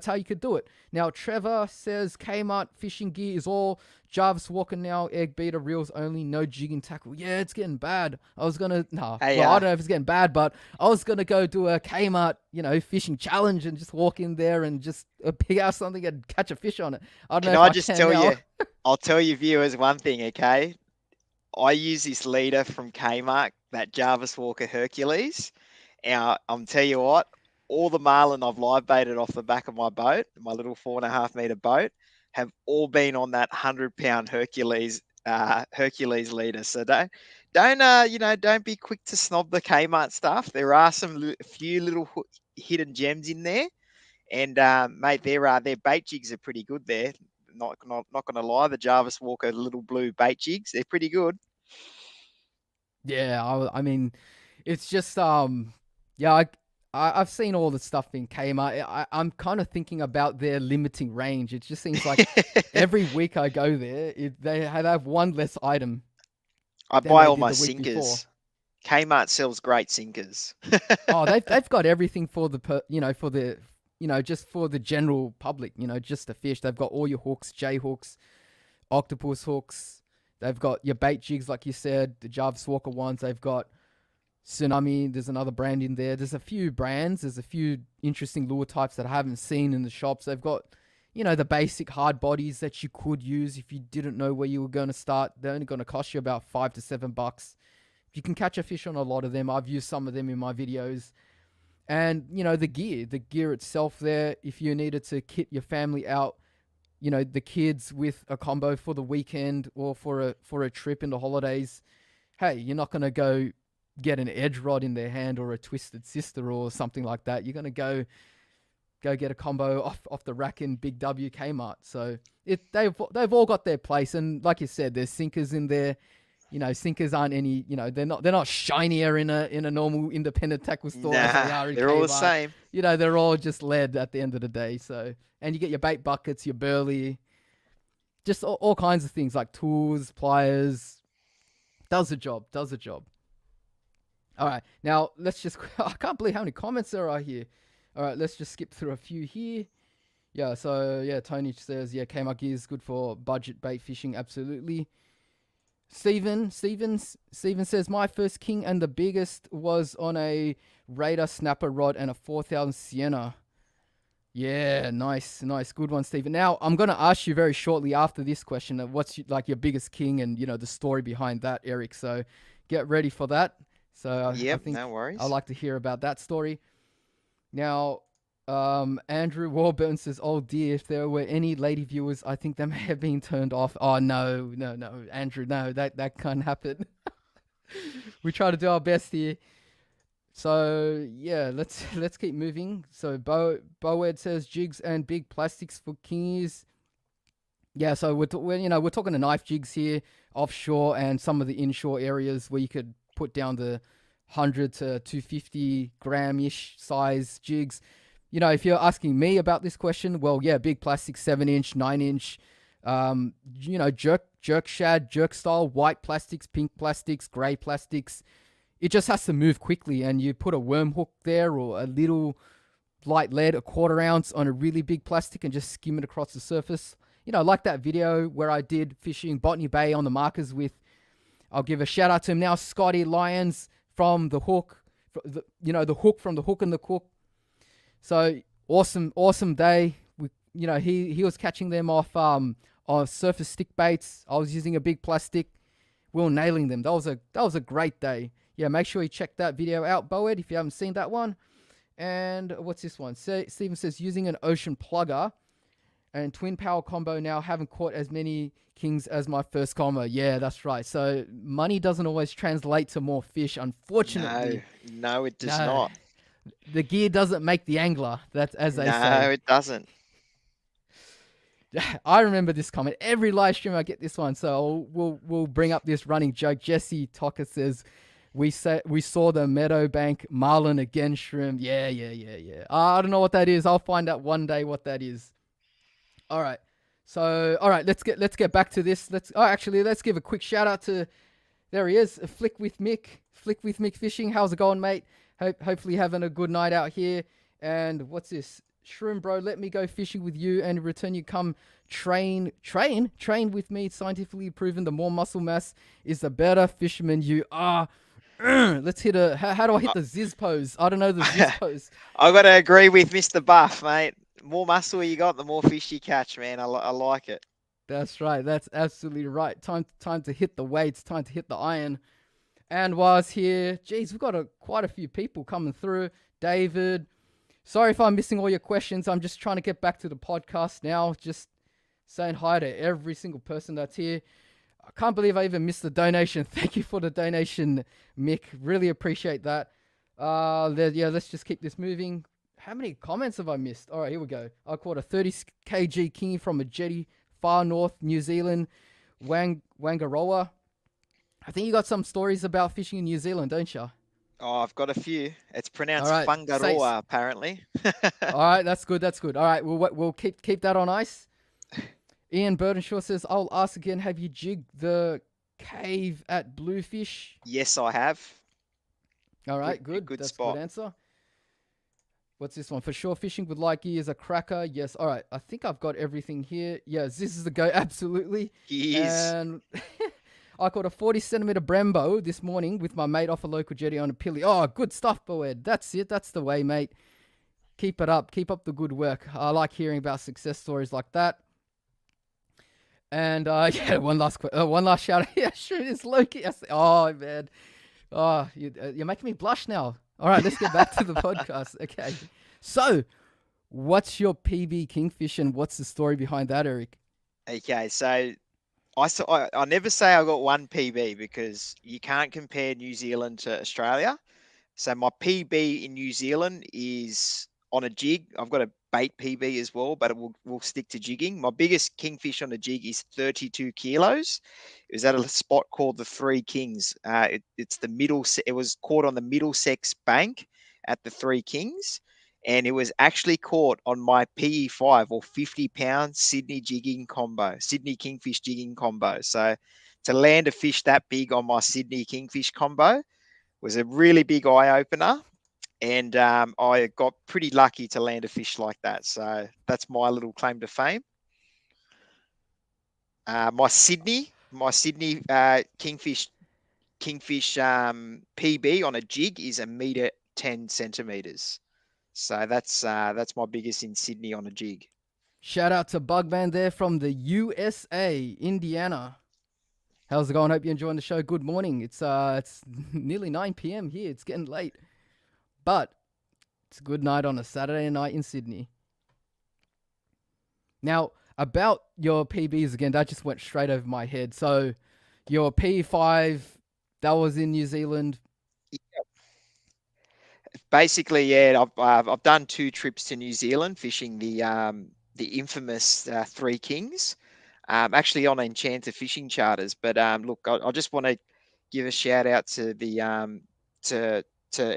S1: how you could do it. Now, Trevor says Kmart fishing gear is all Jarvis Walker now, egg beater, reels only, no jigging tackle. Yeah, it's getting bad. I was going to, I don't know if it's getting bad, but I was going to go do a Kmart, fishing challenge and just walk in there and just pick out something and catch a fish on it. I don't know if I can
S2: tell
S1: now.
S2: you, I'll tell you viewers one thing, okay? I use this leader from Kmart, that Jarvis Walker Hercules. Now, I'm tell you what, all the marlin I've live baited off the back of my boat, my little 4.5 meter boat, have all been on that 100-pound Hercules leader. So don't be quick to snob the Kmart stuff. There are a few little hidden gems in there, and mate, their bait jigs are pretty good there. Not going to lie, the Jarvis Walker little blue bait jigs, they're pretty good.
S1: Yeah, I mean, it's just I've seen all the stuff in Kmart. I'm kind of thinking about their limiting range. It just seems like every week I go there, they have one less item.
S2: I buy all my sinkers. Kmart sells great sinkers.
S1: Oh, they've got everything for just for the general public, just to fish. They've got all your hooks, J hooks, octopus hooks. They've got your bait jigs, like you said, the Jarvis Walker ones. They've got Tsunami. There's another brand in there. There's a few brands. There's a few interesting lure types that I haven't seen in the shops. They've got, the basic hard bodies that you could use if you didn't know where you were going to start. They're only going to cost you about $5 to $7. You can catch a fish on a lot of them. I've used some of them in my videos. And, the gear itself there, if you needed to kit your family out, the kids with a combo for the weekend or for a trip in the holidays, hey, you're not going to go get an edge rod in their hand or a Twisted Sister or something like that. You're going to go get a combo off the rack in Big W Kmart. So they've all got their place. And like you said, there's sinkers in there. Sinkers aren't any, they're not shinier in a normal independent tackle store as they are in
S2: they're all the
S1: Kmart.
S2: same.
S1: They're all just lead at the end of the day. So, and you get your bait buckets, your burley, just all kinds of things like tools, pliers. Does the job. All right, now let's just, I can't believe how many comments there are here. All right, let's just skip through a few here. Yeah, so yeah, Tony says, yeah, Kmart gear is good for budget bait fishing, absolutely. Steven says, my first king and the biggest was on a Raider snapper rod and a 4000 Sienna. Yeah, nice. Good one, Steven. Now, I'm going to ask you very shortly after this question, what's your biggest king and, the story behind that, Eric. So get ready for that. So
S2: yep,
S1: I think
S2: no worries.
S1: I'd like to hear about that story. Now, Andrew Warburton says, oh dear, if there were any lady viewers, I think they may have been turned off. Oh, no, Andrew, no, that can't happen. We try to do our best here. So, yeah, let's keep moving. So, Boed says, jigs and big plastics for kingies. Yeah, so we're talking the knife jigs here, offshore and some of the inshore areas where you could put down the 100 to 250 gram-ish size jigs. If you're asking me about this question, well, yeah, big plastic, 7-inch, 9-inch, jerk shad, jerk style, white plastics, pink plastics, gray plastics. It just has to move quickly, and you put a worm hook there or a little light lead, a 1/4 ounce on a really big plastic and just skim it across the surface. Like that video where I did fishing Botany Bay on the markers with, I'll give a shout out to him now, Scotty Lyons from the hook, the hook from the Hook and the Cook. So awesome day. He was catching them off on surface stick baits. I was using a big plastic. We were nailing them. That was a great day. Yeah, make sure you check that video out, Boed, if you haven't seen that one. And what's this one? Steven says, using an ocean plugger and twin power combo now, haven't caught as many kings as my first combo. Yeah, that's right. So money doesn't always translate to more fish, unfortunately.
S2: No, it does not.
S1: The gear doesn't make the angler. That's as they say.
S2: No, it doesn't.
S1: I remember this comment. Every live stream I get this one. So we'll bring up this running joke. Jesse Tocker says, we saw the Meadowbank Marlin again, Shroom. Yeah. I don't know what that is. I'll find out one day what that is. All right. So, all right, let's get back to this. Let's give a quick shout out to, there he is, Flick with Mick Fishing. How's it going, mate? Hopefully having a good night out here. And what's this? Shroom, bro, let me go fishing with you and in return you come train with me. It's scientifically proven the more muscle mass is the better fisherman you are. Let's hit how do I hit the Ziz pose? I don't know the Ziz pose.
S2: I got to agree with Mr. Buff, mate. More muscle you got, the more fish you catch, man. I like it.
S1: That's right. That's absolutely right. Time to hit the weights. Time to hit the iron. And whilst here, geez, we've got quite a few people coming through. David, sorry if I'm missing all your questions. I'm just trying to get back to the podcast now. Just saying hi to every single person that's here. I can't believe I even missed the donation. Thank you for the donation, Mick. Really appreciate that. Let's just keep this moving. How many comments have I missed? All right, here we go. I caught a 30 kg kingy from a jetty far north, New Zealand, Whangaroa. I think you got some stories about fishing in New Zealand, don't you?
S2: Oh, I've got a few. It's pronounced Whangaroa, apparently.
S1: All right, that's good. All right, we'll keep that on ice. Ian Burdenshaw says, I'll ask again, have you jigged the cave at Bluefish?
S2: Yes, I have.
S1: All
S2: Good,
S1: right, good.
S2: good
S1: That's a good
S2: spot.
S1: answer. What's this one? For sure, fishing with light gear is a cracker. Yes. All right. I think I've got everything here. Yes, this is the go. Absolutely.
S2: He is.
S1: And I caught a 40 centimeter Brembo this morning with my mate off a local jetty on a pilly. Oh, good stuff, Boed. That's it. That's the way, mate. Keep it up. Keep up the good work. I like hearing about success stories like that. And yeah, one last shout out. Yeah, sure, it's Loki. Oh man, you're making me blush now. All right, let's get back to the podcast. Okay, so what's your PB Kingfish and what's the story behind that, Eric?
S2: Okay, so I never say I got one PB because you can't compare New Zealand to Australia. So my PB in New Zealand is on a jig. I've got a bait PB as well, but we'll stick to jigging. My biggest kingfish on a jig is 32 kilos. It was at a spot called the Three Kings. It's the middle. It was caught on the Middlesex Bank at the Three Kings, and it was actually caught on my PE5 or 50-pound Sydney jigging combo, Sydney kingfish jigging combo. So to land a fish that big on my Sydney kingfish combo was a really big eye opener, and I got pretty lucky to land a fish like that. So that's my little claim to fame. My Sydney kingfish PB on a jig is 1 meter 10 centimeters. So that's my biggest in Sydney on a jig.
S1: Shout out to Bugman there from the USA, Indiana. How's it going? Hope you're enjoying the show. Good morning. It's nearly 9 p.m. here. It's getting late, but it's a good night on a Saturday night in Sydney. Now, about your PBs again, that just went straight over my head. So, your P5, that was in New Zealand.
S2: Basically, yeah, I've done 2 trips to New Zealand fishing the infamous Three Kings, actually on Enchanter fishing charters. But look, I just want to give a shout out to the to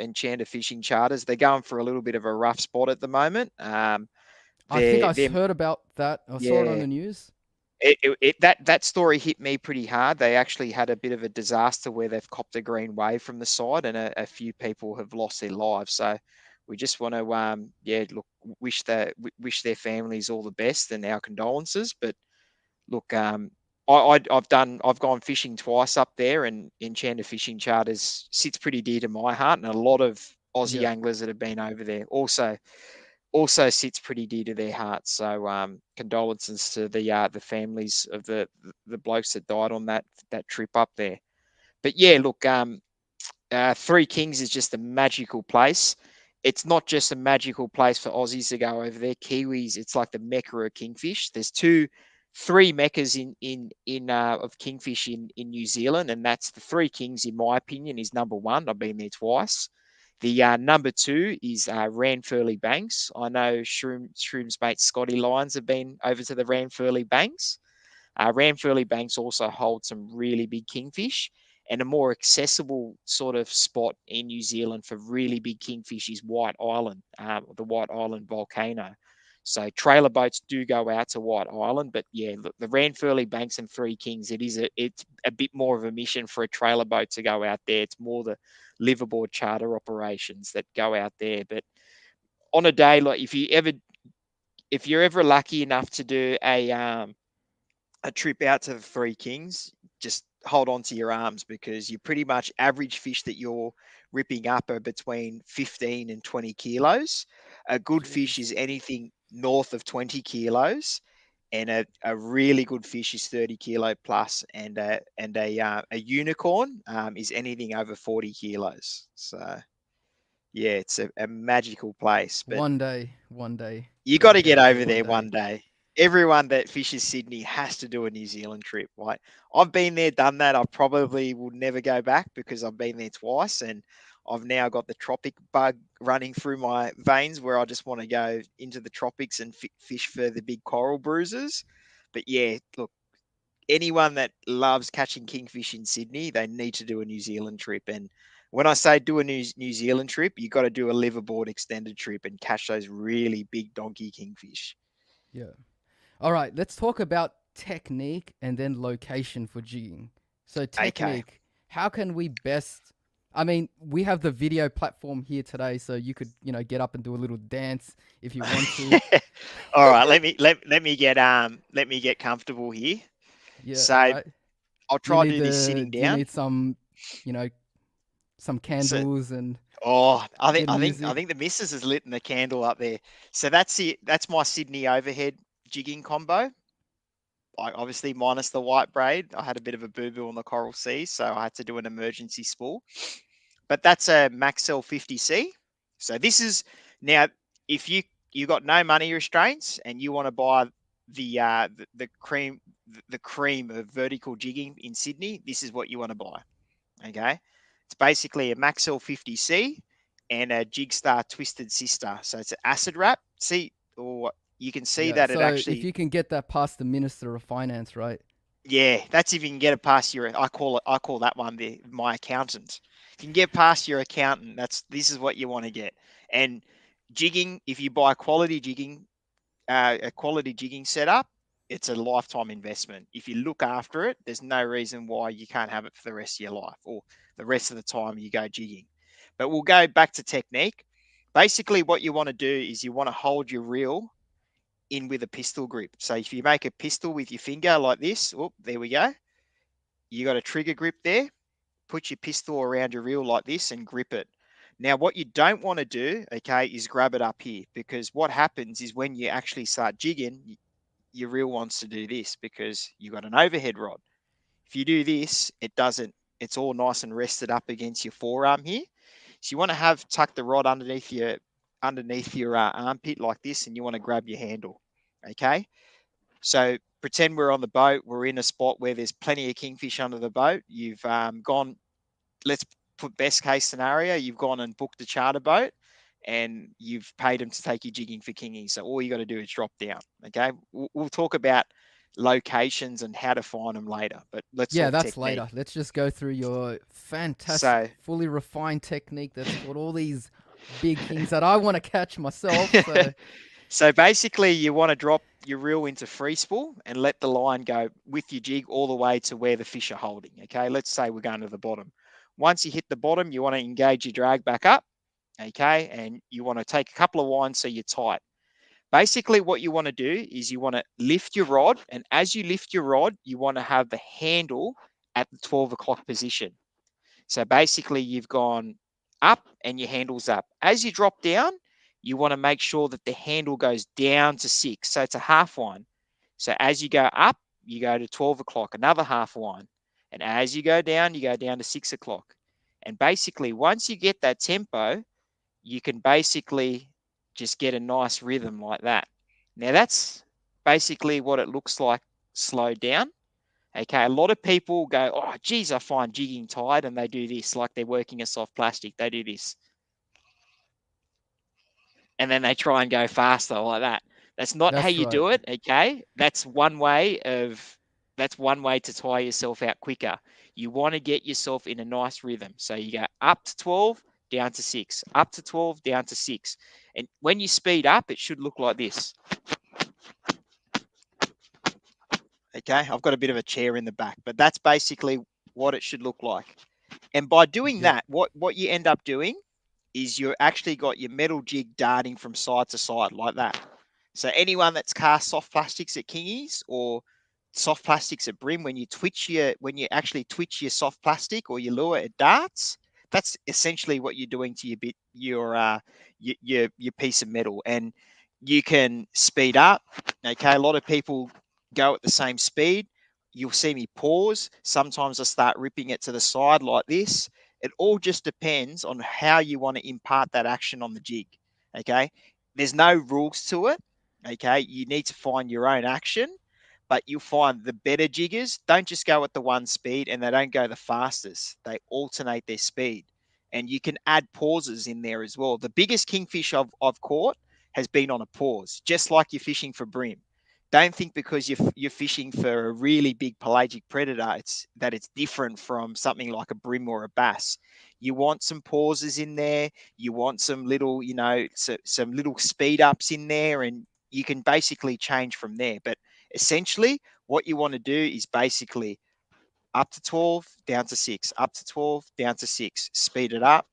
S2: Enchanter fishing charters. They're going for a little bit of a rough spot at the moment.
S1: I think I
S2: They're
S1: heard about that. I saw it on
S2: yeah.
S1: the news.
S2: That story hit me pretty hard. They actually had a bit of a disaster where they've copped a green wave from the side, and a few people have lost their lives. So we just want to, look, wish their families all the best and our condolences. But look, I've gone fishing twice up there, and Enchanted Fishing Charters sits pretty dear to my heart, and a lot of Aussie
S1: Yeah.
S2: anglers that have been over there also sits pretty dear to their hearts. So condolences to the families of the blokes that died on that trip up there. But yeah, look, Three Kings is just a magical place. It's not just a magical place for Aussies to go over there. Kiwis, it's like the mecca of kingfish. There's three meccas in of kingfish in New Zealand, and that's the Three Kings. In my opinion, is number one. I've been there twice. The number two is Ranfurly Banks. I know Shroom's mate Scotty Lyons have been over to the Ranfurly Banks. Ranfurly Banks also holds some really big kingfish, and a more accessible sort of spot in New Zealand for really big kingfish is White Island, the White Island volcano. So trailer boats do go out to White Island, but yeah, the Ranfurly Banks and Three Kings, it's a bit more of a mission for a trailer boat to go out there. It's more the liveaboard charter operations that go out there. But on a day like if you're ever lucky enough to do a trip out to the Three Kings, just hold on to your arms because you pretty much average fish that you're ripping up are between 15 and 20 kilos. A good fish
S1: Jeez.
S2: is anything north of 20 kilos, and a really good fish is 30 kilo plus, and a unicorn is anything over 40 kilos. So yeah, it's a magical place. But
S1: One day,
S2: you got
S1: gotta
S2: to
S1: get
S2: get
S1: over there
S2: over
S1: one
S2: there
S1: day.
S2: one day. Everyone that fishes Sydney has to do a New Zealand trip. Like I've been there, done that. I probably will never go back because I've been there twice, and I've now got the tropic bug running through my veins where I just want to go into the tropics and fish for the big coral bruisers. But yeah, look, anyone that loves catching kingfish in Sydney, they need to do a New Zealand trip. And when I say do a New Zealand trip, you got to do a liveaboard extended trip and catch those really big donkey kingfish.
S1: Yeah. All right, let's talk about technique and then location for jigging. So
S2: Okay.
S1: technique, how can we best I mean, we have the video platform here today, so you could, get up and do a little dance if you want to.
S2: All right, let me get comfortable here.
S1: Yeah, all
S2: So
S1: right.
S2: I'll
S1: Do you
S2: try to
S1: need
S2: do this
S1: the?
S2: sitting
S1: Do you
S2: down.
S1: need some, you know, some
S2: So
S1: candles and
S2: oh,
S1: good
S2: I
S1: music?
S2: think the missus has lit the candle up there. So that's it. That's my Sydney overhead jigging combo. I obviously minus the white braid. I had a bit of a boo boo on the coral sea, so I had to do an emergency spool. But that's a Maxell 50C. So this is now if you got no money restraints and you want to buy the cream of vertical jigging in Sydney, this is what you want to buy. Okay, it's basically a Maxell 50C and a Jigstar Twisted Sister. So it's an acid wrap. See, or you can see
S1: Yeah.
S2: that it
S1: So if
S2: actually,
S1: you can get that past the Minister of Finance, right?
S2: yeah, that's if you can get it past your. I call that one my accountant. If you can get past your accountant, this is what you want to get. And jigging, if you buy a quality jigging setup, it's a lifetime investment. If you look after it, there's no reason why you can't have it for the rest of your life or the rest of the time you go jigging. But we'll go back to technique. Basically, what you want to do is you want to hold your reel in with a pistol grip. So if you make a pistol with your finger like this, oh, there we go. You got a trigger grip there. Put your pistol around your reel like this and grip it. Now, what you don't want to do, okay, is grab it up here because what happens is when you actually start jigging, your reel wants to do this because you've got an overhead rod. If you do this, it doesn't, it's all nice and rested up against your forearm here. So you want to have tuck the rod underneath your armpit like this, and you want to grab your handle. Okay. So pretend we're on the boat. We're in a spot where there's plenty of kingfish under the boat. You've gone. Let's put best case scenario. You've gone and booked a charter boat, and you've paid them to take you jigging for kingies. So all you got to do is drop down. Okay. We'll talk about locations and how to find them later, but let's
S1: Yeah,
S2: talk
S1: that's
S2: technique.
S1: later. Let's just go through your fantastic,
S2: So
S1: fully refined technique that's caught all these big kings that I want to catch myself. So,
S2: So basically, you want to drop your reel into free spool and let the line go with your jig all the way to where the fish are holding. Okay, let's say we're going to the bottom. Once you hit the bottom, you want to engage your drag back up. Okay, and you want to take a couple of winds so you're tight. Basically, what you want to do is you want to lift your rod, and as you lift your rod, you want to have the handle at the 12 o'clock position. So basically, you've gone up and your handle's up. As you drop down, you want to make sure that the handle goes down to 6. So it's a half one. So as you go up, you go to 12 o'clock, another half one. And as you go down to 6 o'clock. And basically, once you get that tempo, you can basically just get a nice rhythm like that. Now, that's basically what it looks like slowed down. Okay, a lot of people go, oh, geez, I find jigging tired, and they do this like they're working a soft plastic. They do this, and then they try and go faster like that. That's not how
S1: that's
S2: you
S1: right.
S2: do it. Okay, that's one way to tire yourself out quicker. You want to get yourself in a nice rhythm. So you go up to 12, down to 6, up to 12, down to 6, and when you speed up, it should look like this. Okay, I've got a bit of a chair in the back, but that's basically what it should look like. And by doing
S1: Yep.
S2: that, what you end up doing is you actually got your metal jig darting from side to side like that. So anyone that's cast soft plastics at Kingies or soft plastics at Brim, when you actually twitch your soft plastic or your lure, it darts. That's essentially what you're doing to your piece of metal, and you can speed up. Okay, a lot of people go at the same speed. You'll see me pause. Sometimes I start ripping it to the side like this. It all just depends on how you want to impart that action on the jig. Okay. There's no rules to it. Okay. You need to find your own action, but you'll find the better jiggers don't just go at the one speed and they don't go the fastest. They alternate their speed. And you can add pauses in there as well. The biggest kingfish I've caught has been on a pause, just like you're fishing for brim. Don't think because you're fishing for a really big pelagic predator, it's different from something like a brim or a bass. You want some pauses in there. You want some little, some little speed ups in there, and you can basically change from there. But essentially, what you want to do is basically up to 12, down to 6, up to 12, down to 6. Speed it up,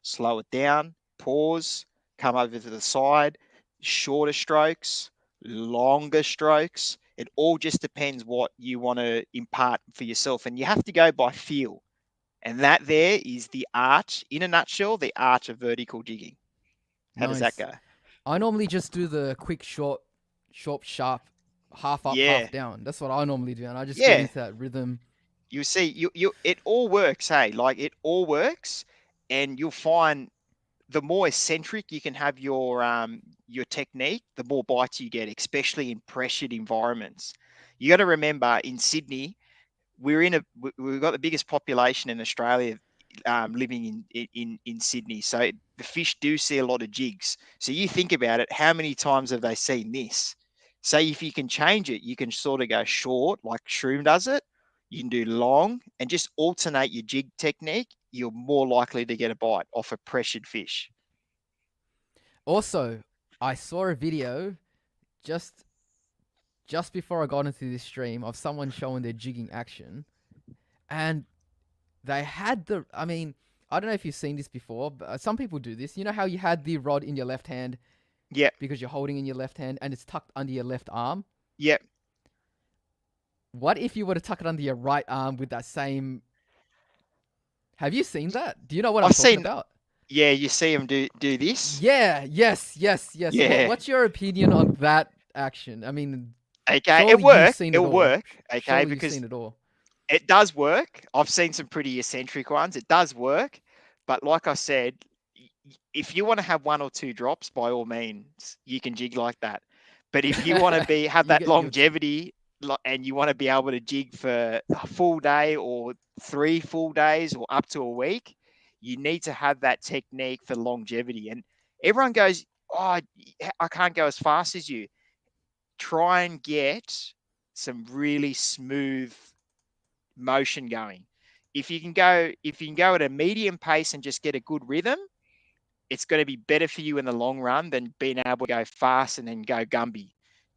S2: slow it down, pause, come over to the side, shorter strokes, longer strokes. It all just depends what you want to impart for yourself. And you have to go by feel. And that there is the art, in a nutshell, the art of vertical jigging. How does that
S1: Nice.
S2: go?
S1: I normally just do the quick, short, sharp, half up,
S2: Yeah.
S1: half down. That's what I normally do, and I just get
S2: Yeah.
S1: into that rhythm.
S2: You see, it all works, hey? Like it all works. And you'll find the more eccentric you can have your technique, the more bites you get, especially in pressured environments. You got to remember in Sydney, we've got the biggest population in Australia living in Sydney. So the fish do see a lot of jigs. So you think about it, how many times have they seen this? Say if you can change it, you can sort of go short like Shroom does it. You can do long and just alternate your jig technique. You're more likely to get a bite off a pressured fish.
S1: Also, I saw a video just just before I got into this stream of someone showing their jigging action, and they had the. I mean, I don't know if you've seen this before, but some people do this. You know how you had the rod in your left hand
S2: Yep,
S1: because you're holding in your left hand and it's tucked under your left arm.
S2: yep.
S1: What if you were to tuck it under your right arm with that same? Have you seen that? Do you know what I'm
S2: I've
S1: talking
S2: seen,
S1: about?
S2: yeah, you see them do this.
S1: Yeah, yes.
S2: Yeah.
S1: What's your opinion on that action? I mean,
S2: Okay,
S1: surely you've seen it
S2: it'll
S1: all.
S2: work. Okay,
S1: Surely you've
S2: because
S1: seen it all.
S2: it does work. I've seen some pretty eccentric ones. It does work. But like I said, if you want to have one or two drops, by all means, you can jig like that. But if you want to have
S1: you
S2: that
S1: get you.
S2: longevity and you want to be able to jig for a full day or 3 full days or up to a week, you need to have that technique for longevity. And everyone goes, "Oh, I can't go as fast as you." Try and get some really smooth motion going. If you can go at a medium pace and just get a good rhythm, it's going to be better for you in the long run than being able to go fast and then go Gumby.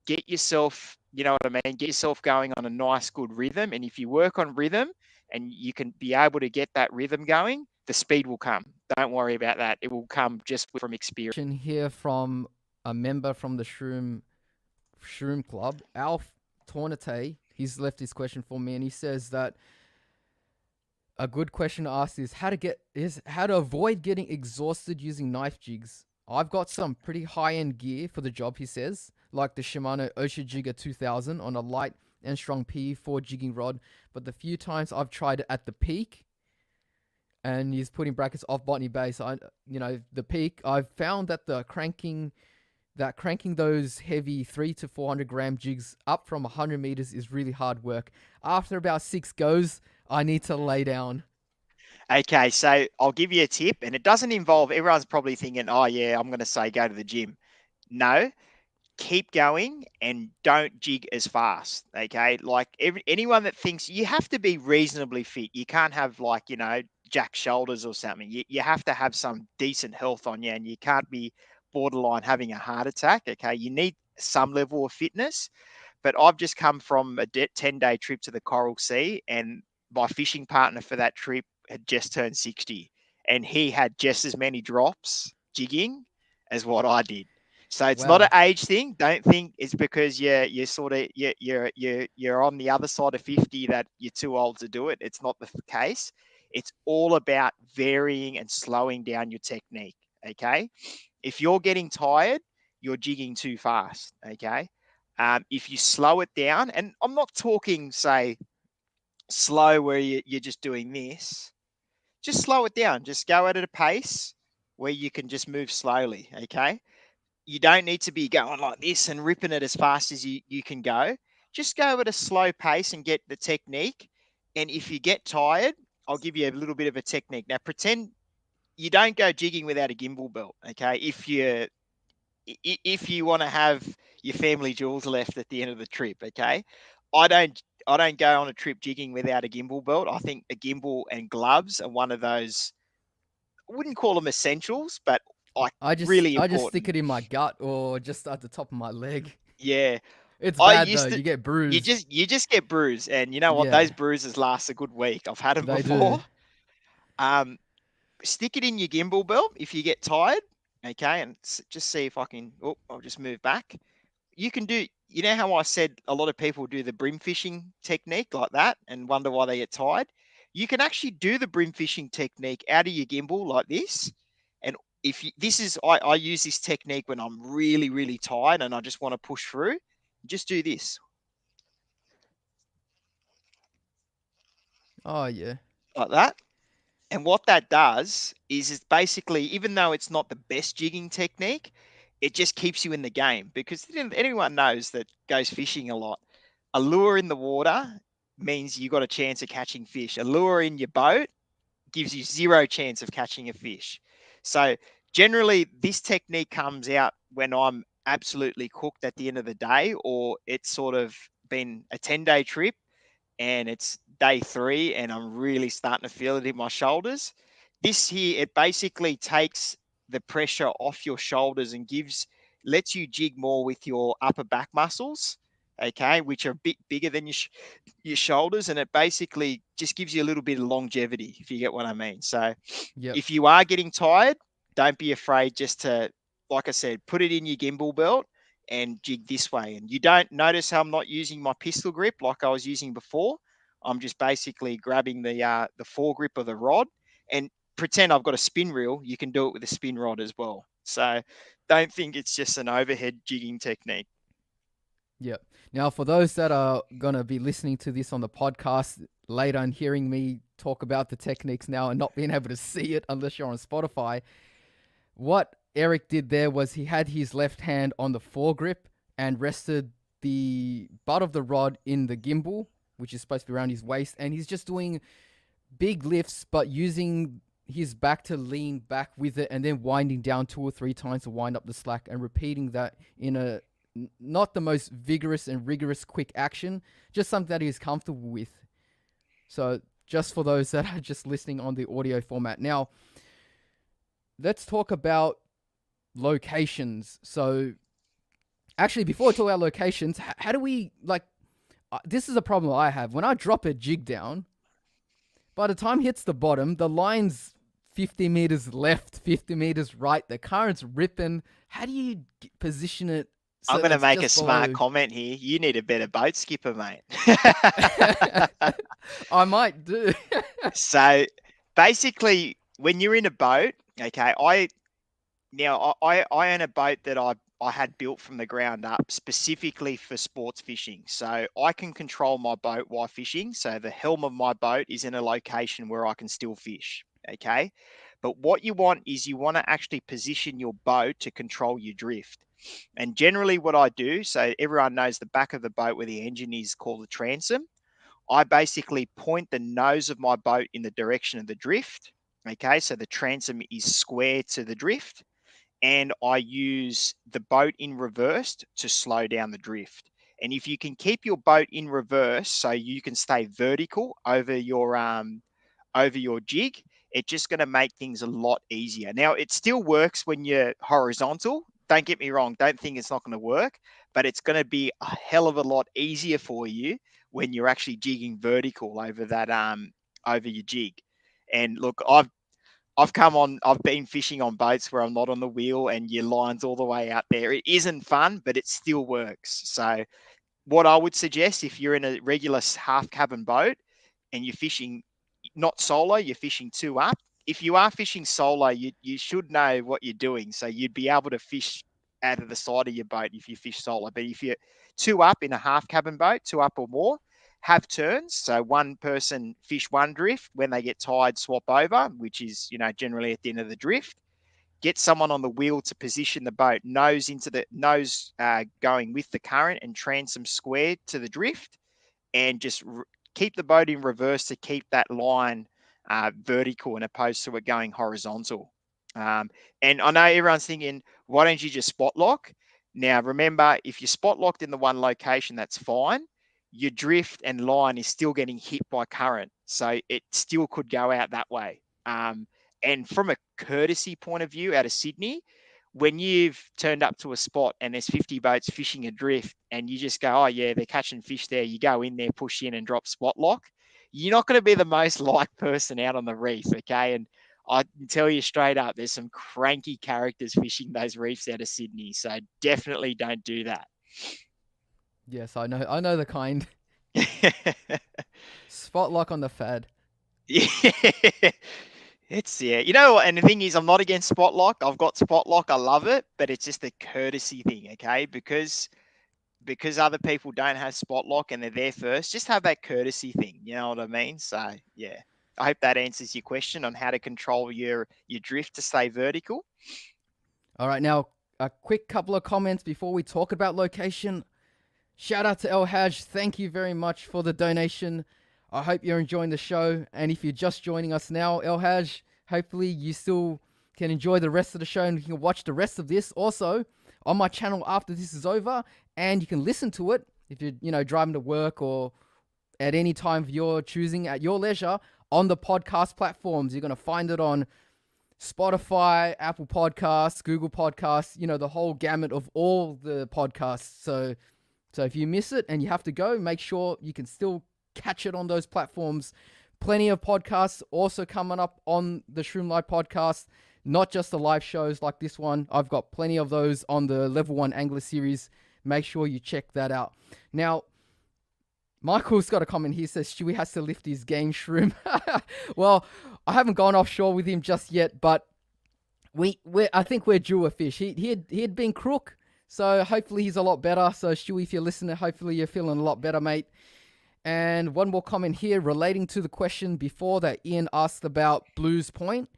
S2: Get yourself, you know what I mean? Get yourself going on a nice, good rhythm. And if you work on rhythm and you can be able to get that rhythm going, the speed will come. Don't worry about that. It will come just from experience.
S1: Here from a member from the Shroom Club, Alf Tornate. He's left his question for me, and he says that a good question to ask is how to avoid getting exhausted using knife jigs. I've got some pretty high end gear for the job, he says, like the Shimano Osha Jigger 2000 on a light and strong PE4 jigging rod. But the few times I've tried it at the peak, and he's putting brackets off Botany Bay, so the peak, I've found that cranking those heavy 300 to 400 gram jigs up from 100 meters is really hard work. After about 6 goes, I need to lay down.
S2: Okay, so I'll give you a tip, and it doesn't involve, everyone's probably thinking, oh, yeah, I'm going to say go to the gym. No, keep going and don't jig as fast. Okay, like anyone that thinks you have to be reasonably fit, you can't have like jack shoulders or something. You have to have some decent health on you, and you can't be borderline having a heart attack. Okay, you need some level of fitness. But I've just come from a 10-day trip to the Coral Sea, and my fishing partner for that trip had just turned 60, and he had just as many drops jigging as what I did. So it's not an
S1: Wow.
S2: age thing. Don't think it's because you're sort of you're on the other side of 50 that you're too old to do it. It's not the case. It's all about varying and slowing down your technique. Okay, if you're getting tired, you're jigging too fast. Okay, if you slow it down, and I'm not talking say slow where you're just doing this, just slow it down. Just go at a pace where you can just move slowly. Okay, you don't need to be going like this and ripping it as fast as you can go. Just go at a slow pace and get the technique. And if you get tired, I'll give you a little bit of a technique. Now, pretend you don't go jigging without a gimbal belt. Okay, if you want to have your family jewels left at the end of the trip. Okay, I don't go on a trip jigging without a gimbal belt. I think a gimbal and gloves are one of those. I wouldn't call them essentials, but like
S1: I just
S2: really
S1: I just stick
S2: important.
S1: it in my gut or just at the top of my leg.
S2: Yeah.
S1: It's
S2: I
S1: bad though.
S2: used to.
S1: You get
S2: You
S1: bruised.
S2: just get bruised, and you know what?
S1: Yeah,
S2: Those bruises last a good week. I've had them
S1: they do.
S2: before. Um, Stick it in your gimbal belt if you get tired. Okay, and just see if I can. Oh, I'll just move back. You can do. You know how I said a lot of people do the brim fishing technique like that and wonder why they get tired. You can actually do the brim fishing technique out of your gimbal like this. And if you, this is, I use this technique when I'm really, really tired and I just want to push through. Just do this
S1: Oh yeah.
S2: like that. And what that does is it's basically, even though it's not the best jigging technique, it just keeps you in the game because anyone knows that goes fishing a lot. A lure in the water means you got a chance of catching fish. A lure in your boat gives you zero chance of catching a fish. So generally, this technique comes out when I'm absolutely cooked at the end of the day, or it's sort of been a 10-day trip and it's day 3 and I'm really starting to feel it in my shoulders. This here, it basically takes the pressure off your shoulders and lets you jig more with your upper back muscles, okay, which are a bit bigger than your shoulders, and it basically just gives you a little bit of longevity, if you get what I mean. So
S1: Yep.
S2: if you are getting tired, don't be afraid just to, like I said, put it in your gimbal belt and jig this way. And you don't notice how I'm not using my pistol grip like I was using before. I'm just basically grabbing the foregrip of the rod and pretend I've got a spin reel. You can do it with a spin rod as well. So don't think it's just an overhead jigging technique.
S1: Yep. Now, for those that are gonna be listening to this on the podcast later and hearing me talk about the techniques now and not being able to see it unless you're on Spotify, what Eric did there was he had his left hand on the foregrip and rested the butt of the rod in the gimbal, which is supposed to be around his waist, and he's just doing big lifts, but using his back to lean back with it, and then winding down 2 or 3 times to wind up the slack, and repeating that in a not the most vigorous and rigorous quick action, just something that he's comfortable with. So, just for those that are just listening on the audio format. Now, let's talk about locations. So, actually, before we talk about locations, how do we like? This is a problem I have when I drop a jig down. By the time it hits the bottom, the line's 50 meters left, 50 meters right. The current's ripping. How do you position it
S2: I'm
S1: so
S2: going to
S1: that's
S2: make a
S1: just
S2: smart
S1: below?
S2: comment here. You need a better boat skipper, mate.
S1: I might do.
S2: So basically, when you're in a boat, okay, I own a boat that I had built from the ground up specifically for sports fishing. So I can control my boat while fishing. So the helm of my boat is in a location where I can still fish. Okay. But what you want is you want to actually position your boat to control your drift. And generally, what I do, so everyone knows the back of the boat where the engine is called the transom. I basically point the nose of my boat in the direction of the drift. Okay. So the transom is square to the drift, and I use the boat in reverse to slow down the drift. And if you can keep your boat in reverse so you can stay vertical over your jig, it's just going to make things a lot easier. Now, it still works when you're horizontal. Don't get me wrong, don't think it's not going to work, but it's going to be a hell of a lot easier for you when you're actually jigging vertical over your jig. And look, I've been fishing on boats where I'm not on the wheel and your line's all the way out there. It isn't fun, but it still works. So what I would suggest, if you're in a regular half cabin boat and you're fishing not solo, you're fishing two up. If you are fishing solo, you should know what you're doing. So you'd be able to fish out of the side of your boat if you fish solo. But if you're two up in a half cabin boat, two up or more, have turns. So one person fish one drift. When they get tired, swap over, which is, generally at the end of the drift. Get someone on the wheel to position the boat nose going with the current and transom square to the drift, and just keep the boat in reverse to keep that line vertical and opposed to it going horizontal. And I know everyone's thinking, why don't you just spot lock? Now, remember, if you're spot locked in the one location, that's fine. Your drift and line is still getting hit by current. So it still could go out that way. And from a courtesy point of view out of Sydney, when you've turned up to a spot and there's 50 boats fishing adrift and you just go, oh, yeah, they're catching fish there. You go in there, push in and drop spot lock. You're not going to be the most liked person out on the reef, okay? And I can tell you straight up, there's some cranky characters fishing those reefs out of Sydney. So definitely don't do that.
S1: Yes, I know. I know the kind. Spot lock on the fad.
S2: Yeah. It's you know, and the thing is, I'm not against spot lock. I've got spot lock. I love it, but it's just a courtesy thing, okay? Because other people don't have spot lock and they're there first, just have that courtesy thing. You know what I mean? So yeah, I hope that answers your question on how to control your drift to stay vertical.
S1: All right, now a quick couple of comments before we talk about location. Shout out to El Haj. Thank you very much for the donation. I hope you're enjoying the show. And if you're just joining us now, El Haj, hopefully you still can enjoy the rest of the show and you can watch the rest of this also on my channel after this is over. And you can listen to it if you're, driving to work or at any time of your choosing at your leisure on the podcast platforms. You're going to find it on Spotify, Apple Podcasts, Google Podcasts, the whole gamut of all the podcasts. So if you miss it and you have to go, make sure you can still catch it on those platforms. Plenty of podcasts also coming up on the Shroom Live podcast, not just the live shows like this one. I've got plenty of those on the Level 1 Angler series. Make sure you check that out. Now, Michael's got a comment here, says Stewie has to lift his game, Shroom. Well, I haven't gone offshore with him just yet, but I think we're due a fish. He had been crook, so hopefully he's a lot better. So Stewie, if you're listening, hopefully you're feeling a lot better, mate. And one more comment here relating to the question before that Ian asked about Blues Point.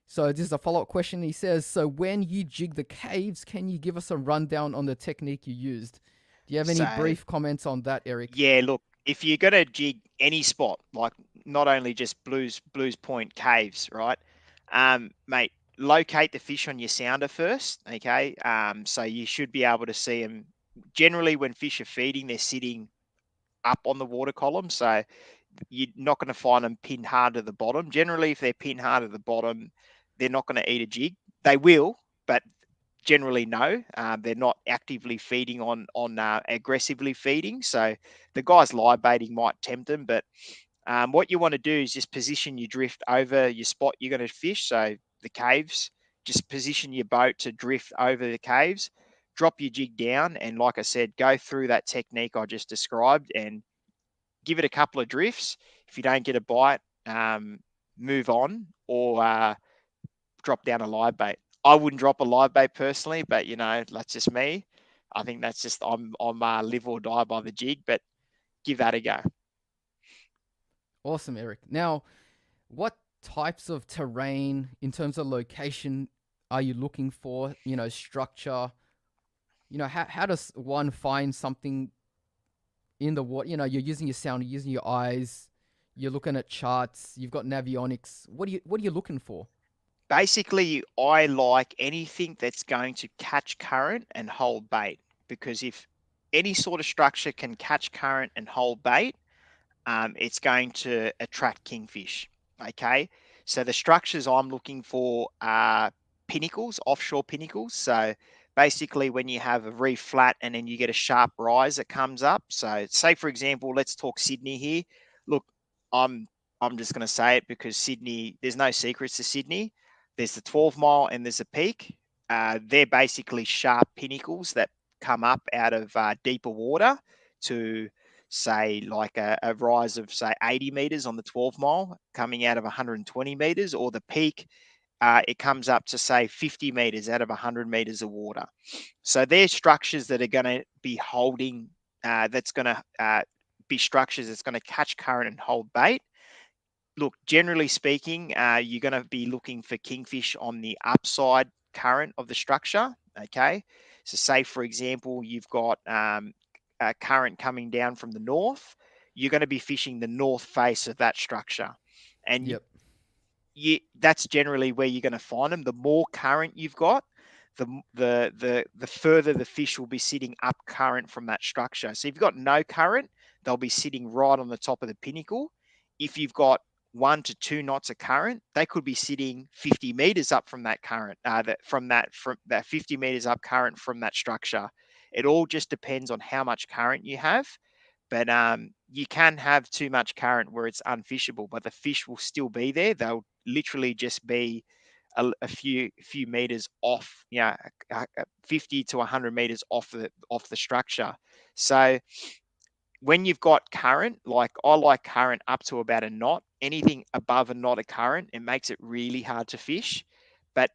S1: So this is a follow-up question. He says, so when you jig the caves, can you give us a rundown on the technique you used? Do you have any brief comments on that, Eric?
S2: Yeah, look, if you're going to jig any spot, like not only just Blues Point caves, right? Mate, locate the fish on your sounder first, okay? So you should be able to see them. Generally, when fish are feeding, they're sitting up on the water column, so you're not going to find them pinned hard to the bottom. Generally, if they're pinned hard to the bottom, they're not going to eat a jig. They will, but generally no. They're not actively feeding on aggressively feeding. So the guys live baiting might tempt them, but what you want to do is just position your drift over your spot you're going to fish. So the caves, just position your boat to drift over the caves, drop your jig down, and like I said, go through that technique I just described and give it a couple of drifts. If you don't get a bite, move on or drop down a live bait. I wouldn't drop a live bait personally, but that's just me. I think that's just I'm live or die by the jig, but give that a go.
S1: Awesome, Eric. Now, what types of terrain in terms of location are you looking for? Structure. How does one find something in the water? You're using your sound, you're using your eyes, you're looking at charts, you've got navionics. What are you looking for?
S2: Basically, I like anything that's going to catch current and hold bait, because if any sort of structure can catch current and hold bait, it's going to attract kingfish. Okay, so the structures I'm looking for are pinnacles, offshore pinnacles. So basically, when you have a reef flat and then you get a sharp rise that comes up. So, say for example, let's talk Sydney here. Look, I'm I'm just going to say it because Sydney, there's no secrets to Sydney. There's the 12 mile and there's a peak. They're basically sharp pinnacles that come up out of deeper water to say like a rise of say 80 meters on the 12 mile coming out of 120 meters, or the peak it comes up to say 50 meters out of 100 meters of water. So they're structures that are going to be holding that's going to be structures that's going to catch current and hold bait. Look, generally speaking, you're going to be looking for kingfish on the upside current of the structure. Okay, so say for example you've got a current coming down from the north, you're going to be fishing the north face of that structure, and
S1: Yep.
S2: that's generally where you're going to find them. The more current you've got, the further the fish will be sitting up current from that structure. So if you've got no current, they'll be sitting right on the top of the pinnacle. If you've got 1 to 2 knots of current, they could be sitting 50 meters up from that current, from that 50 meters up current from that structure. It all just depends on how much current you have. But you can have too much current where it's unfishable, but the fish will still be there. They'll literally just be a few meters off, 50 to 100 meters off the structure. So when you've got current, like I like current up to about a knot. Anything above a knot of current, it makes it really hard to fish. But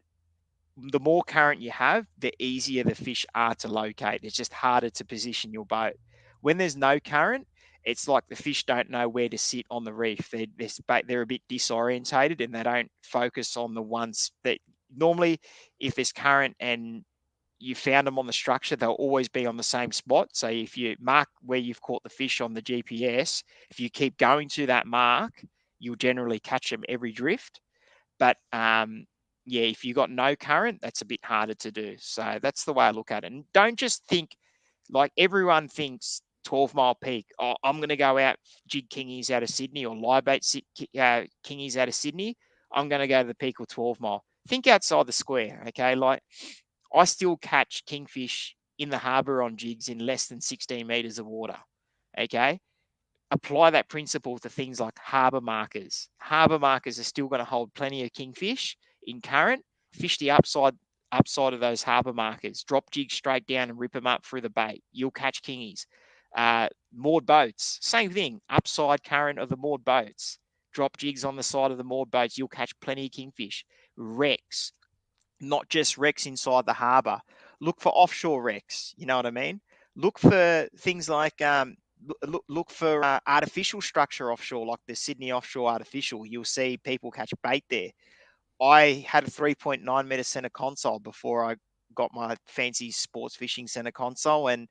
S2: the more current you have, the easier the fish are to locate. It's just harder to position your boat. When there's no current, it's like the fish don't know where to sit on the reef. They're a bit disorientated and they don't focus on the ones that normally, if there's current and you found them on the structure, they'll always be on the same spot. So if you mark where you've caught the fish on the GPS, if you keep going to that mark, you'll generally catch them every drift. But yeah, if you got no current, that's a bit harder to do. So that's the way I look at it. And don't just think like everyone thinks 12 Mile Peak. Oh, I'm going to go out jig kingies out of Sydney or live bait kingies out of Sydney. I'm going to go to the peak or 12 Mile. Think outside the square, okay? Like I still catch kingfish in the harbour on jigs in less than 16 meters of water, okay? Apply that principle to things like harbour markers. Harbour markers are still going to hold plenty of kingfish in current. Fish the upside of those harbour markers. Drop jigs straight down and rip them up through the bait. You'll catch kingies. Moored boats, same thing. Upside current of the moored boats. Drop jigs on the side of the moored boats. You'll catch plenty of kingfish. Wrecks, not just wrecks inside the harbour. Look for offshore wrecks. You know what I mean? Look for things like look for artificial structure offshore, like the Sydney offshore artificial. You'll see people catch bait there. I had a 3.9 meter center console before I got my fancy sports fishing center console, and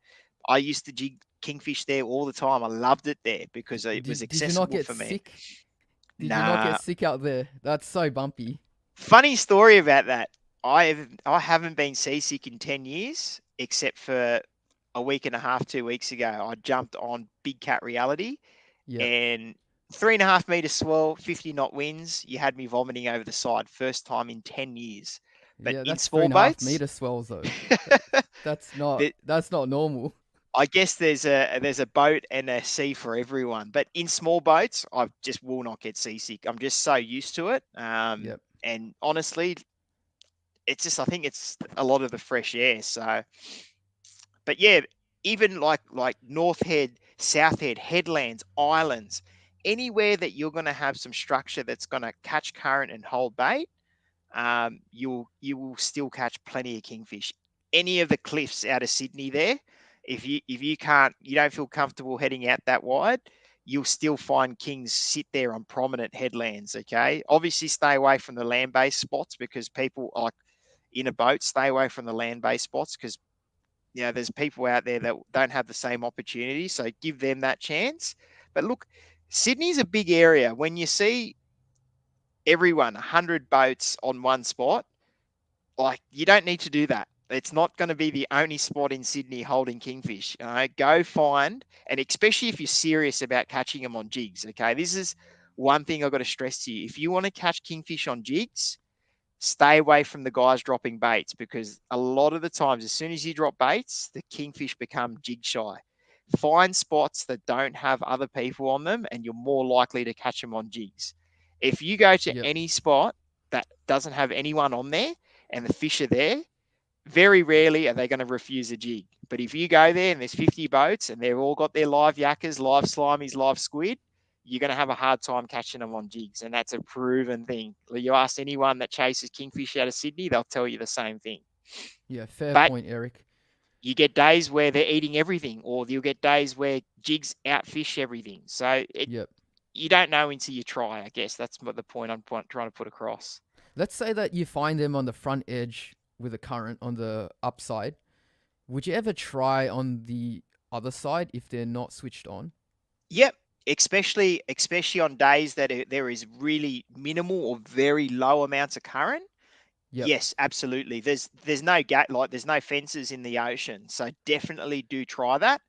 S2: I used to jig kingfish there all the time. I loved it there because it was
S1: Did you not
S2: accessible
S1: get
S2: for me.
S1: sick? Did you not get
S2: Nah,
S1: sick out there? That's so bumpy.
S2: funny story about that. I haven't been seasick in 10 years, except for a week and a half, 2 weeks ago. I jumped on Big Cat Reality
S1: Yep.
S2: and 3.5 meter swell, 50 knot winds. You had me vomiting over the side. First time in 10 years. But
S1: Yeah,
S2: in
S1: that's three
S2: small
S1: and a half
S2: boats,
S1: meter swells though. That,
S2: the-
S1: that's not normal.
S2: I guess there's a boat and a sea for everyone. But in small boats, I just will not get seasick. I'm just so used to it.
S1: Yep.
S2: And honestly, it's just I think it's a lot of the fresh air. So, but yeah, even like North Head, South Head, headlands, islands, anywhere that you're going to have some structure that's going to catch current and hold bait, you will still catch plenty of kingfish. Any of the cliffs out of Sydney there, if you don't feel comfortable heading out that wide, you'll still find kings sit there on prominent headlands. Okay, obviously stay away from the land-based spots because people like in a boat stay away from the land-based spots because there's people out there that don't have the same opportunity. So give them that chance. But look, Sydney's a big area. When you see everyone 100 boats on one spot, like you don't need to do that. It's not going to be the only spot in Sydney holding kingfish. Go find, and especially if you're serious about catching them on jigs. Okay, this is one thing I've got to stress to you. If you want to catch kingfish on jigs, stay away from the guys dropping baits because a lot of the times, as soon as you drop baits, the kingfish become jig shy. Find spots that don't have other people on them, and you're more likely to catch them on jigs. If you go to
S1: Yep.
S2: any spot that doesn't have anyone on there and the fish are there, very rarely are they going to refuse a jig. But if you go there and there's 50 boats and they've all got their live yakkers, live slimies, live squid, you're going to have a hard time catching them on jigs. And that's a proven thing. You ask anyone that chases kingfish out of Sydney, they'll tell you the same thing.
S1: Yeah, fair
S2: But
S1: point, Eric.
S2: you get days where they're eating everything, or you'll get days where jigs outfish everything. So
S1: Yep.
S2: you don't know until you try, I guess. That's what the point I'm trying to put across.
S1: Let's say that you find them on the front edge with a current on the upside. Would you ever try on the other side if they're not switched on?
S2: Yep, especially on days that there is really minimal or very low amounts of current.
S1: Yep.
S2: Yes, absolutely. There's no gate, like there's no fences in the ocean, so definitely do try that.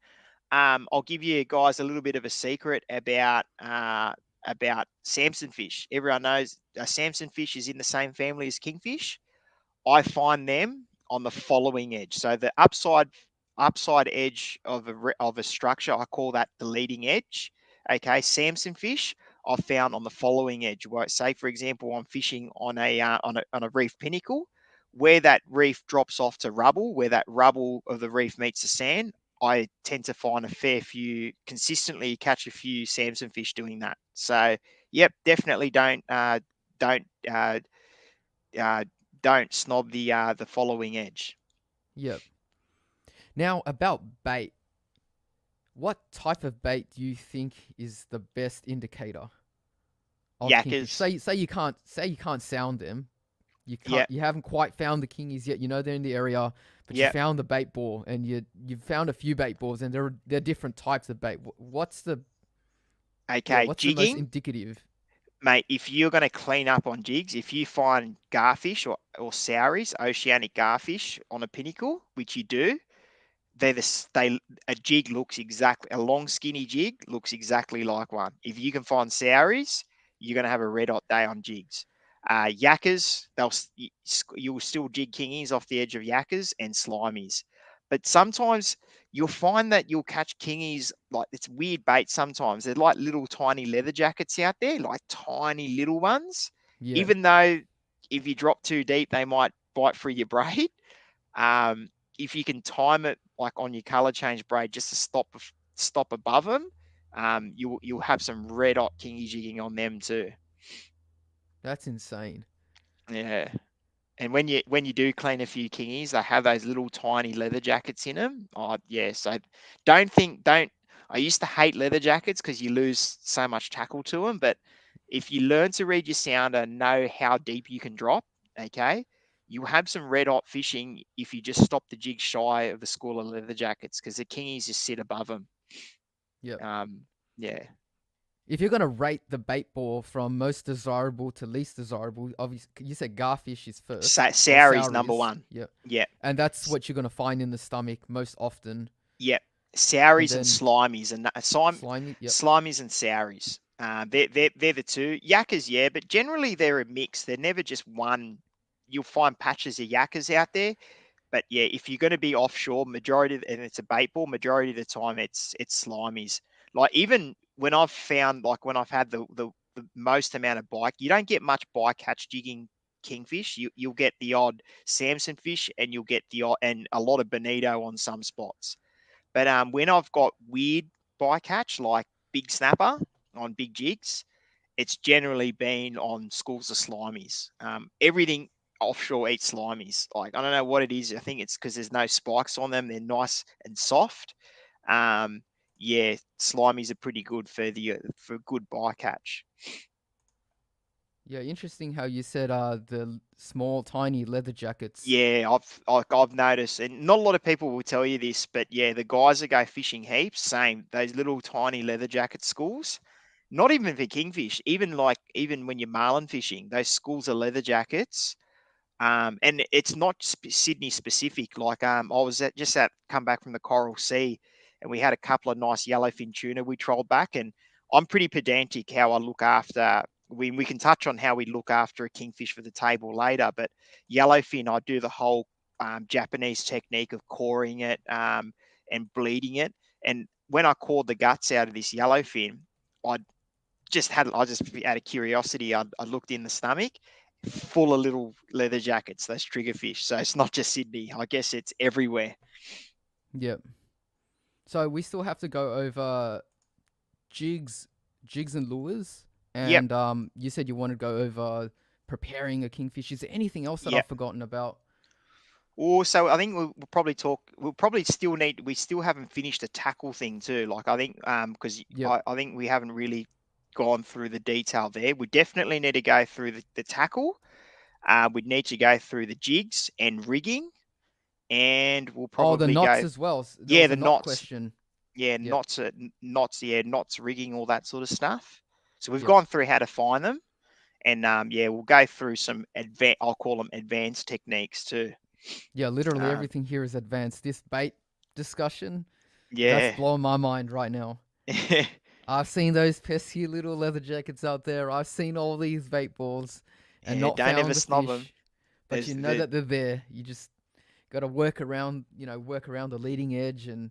S2: I'll give you guys a little bit of a secret about about Samson fish. Everyone knows a Samson fish is in the same family as kingfish. I find them on the following edge. So the upside edge of a structure, I call that the leading edge. Okay, Samson fish I found on the following edge. Where, say for example, I'm fishing on a reef pinnacle, where that reef drops off to rubble, where that rubble of the reef meets the sand. I tend to find a fair few consistently catch a few Samson fish doing that. So, yep, definitely don't uh, don't snob the following edge.
S1: Yep. Now about bait. What type of bait do you think is the best indicator of kingfish?
S2: Yakkers,
S1: Say you can't sound them.
S2: yep,
S1: You haven't quite found the kingies yet. You know they're in the area, but you
S2: yep.
S1: found the bait ball and you've found a few bait balls and they're different types of bait.
S2: Okay,
S1: What's the most
S2: jigging,
S1: indicative?
S2: mate. If you're going to clean up on jigs, if you find garfish or sauries, oceanic garfish on a pinnacle, which you do, they a jig looks exactly a long skinny jig looks exactly like one. If you can find sauries, you're going to have a red hot day on jigs. Yakkers, you'll still jig kingies off the edge of yakkers and slimies, but sometimes you'll find that you'll catch kingies like it's weird bait. Sometimes they're like little tiny leather jackets out there, like tiny little ones.
S1: Yeah,
S2: Even though if you drop too deep, they might bite through your braid. Um, if you can time it like on your color change braid just to stop above them, you'll have some red hot kingy jigging on them too.
S1: that's insane.
S2: Yeah. And when you do clean a few kingies, they have those little tiny leather jackets in them. Oh yeah, so don't. I used to hate leather jackets because you lose so much tackle to them. But if you learn to read your sounder, know how deep you can drop, okay, you have some red hot fishing if you just stop the jig shy of the school of leather jackets because the kingies just sit above them.
S1: Yep.
S2: Um, yeah,
S1: If you're gonna rate the bait ball from most desirable to least desirable, obviously you said garfish is first or
S2: Sourie's number
S1: souries.
S2: one.
S1: Yep.
S2: Yeah,
S1: And that's what you're gonna find in the stomach most often.
S2: Yep,
S1: And
S2: Souries and
S1: then
S2: Slimies, and
S1: slimy. Yep.
S2: Slimies and Souries. They're the two. Yakkers, yeah, but generally they're a mix. They're never just one. You'll find patches of yakkers out there, but yeah, if you're going to be offshore, and it's a bait ball, majority of the time it's slimies. Like even when I've found, like when I've had the most amount of bike, you don't get much bycatch jigging kingfish. You'll get the odd Samson fish, and you'll get the odd and a lot of bonito on some spots. But when I've got weird bycatch like big snapper on big jigs, it's generally been on schools of slimies. Everything offshore eats slimies. Like I don't know what it is. I think it's because there's no spikes on them. They're nice and soft. Um, yeah, slimies are pretty good for good bycatch.
S1: Yeah, interesting how you said the small tiny leather jackets.
S2: Yeah, I've noticed, and not a lot of people will tell you this, but yeah, the guys that go fishing heaps, same those little tiny leather jacket schools. Not even for kingfish, even when you're marlin fishing, those schools of leather jackets. And it's not Sydney specific. Like I was just at come back from the Coral Sea, and we had a couple of nice yellowfin tuna we trolled back. And I'm pretty pedantic how I look after. We can touch on how we look after a kingfish for the table later, but yellowfin, I do the whole Japanese technique of coring it and bleeding it. And when I cored the guts out of this yellowfin, I I just out of curiosity, I looked in the stomach, full of little leather jackets, those triggerfish. So it's not just Sydney. I guess it's everywhere.
S1: Yep. So we still have to go over jigs, jigs and lures.
S2: Yep.
S1: And you said you want to go over preparing a kingfish. Is there anything else that I've
S2: Yep.
S1: forgotten about?
S2: Also, I think we'll probably talk. We'll probably still need. We still haven't finished the tackle thing too. Like I think, because
S1: Yep.
S2: I think we haven't really gone through the detail there. We definitely need to go through the tackle. We'd need to go through the jigs and rigging, and we'll
S1: Oh, the
S2: probably
S1: knots
S2: go.
S1: as well. There
S2: Yeah,
S1: was
S2: the
S1: a knot
S2: knots.
S1: question.
S2: Yeah,
S1: Yep.
S2: knots, rigging, all that sort of stuff. So we've
S1: Yep.
S2: gone through how to find them, and yeah, we'll go through some I'll call them advanced techniques too.
S1: Yeah, literally
S2: Um,
S1: everything here is advanced. This bait discussion, that's
S2: yeah,
S1: blowing my mind right now. I've seen those pesky little leather jackets out there. I've seen all these bait balls and
S2: Yeah,
S1: not
S2: don't ever
S1: found the
S2: snob them.
S1: fish. But
S2: There's
S1: you know
S2: the
S1: that they're there. You just got to work around, work around the leading edge and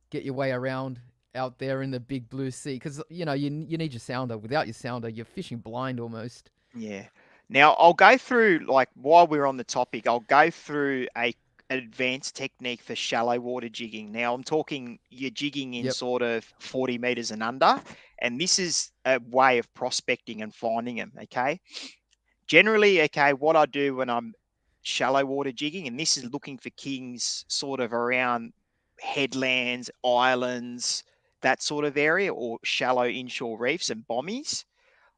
S1: get your way around out there in the big blue sea. Because you need your sounder. Without your sounder, you're fishing blind almost.
S2: Yeah. Now I'll go through, like, while we're on the topic, I'll go through an advanced technique for shallow water jigging. Now I'm talking you're jigging in
S1: Yep.
S2: sort of 40 meters and under, and this is a way of prospecting and finding them. Okay. Generally, okay, what I do when I'm shallow water jigging, and this is looking for kings sort of around headlands, islands, that sort of area, or shallow inshore reefs and bommies.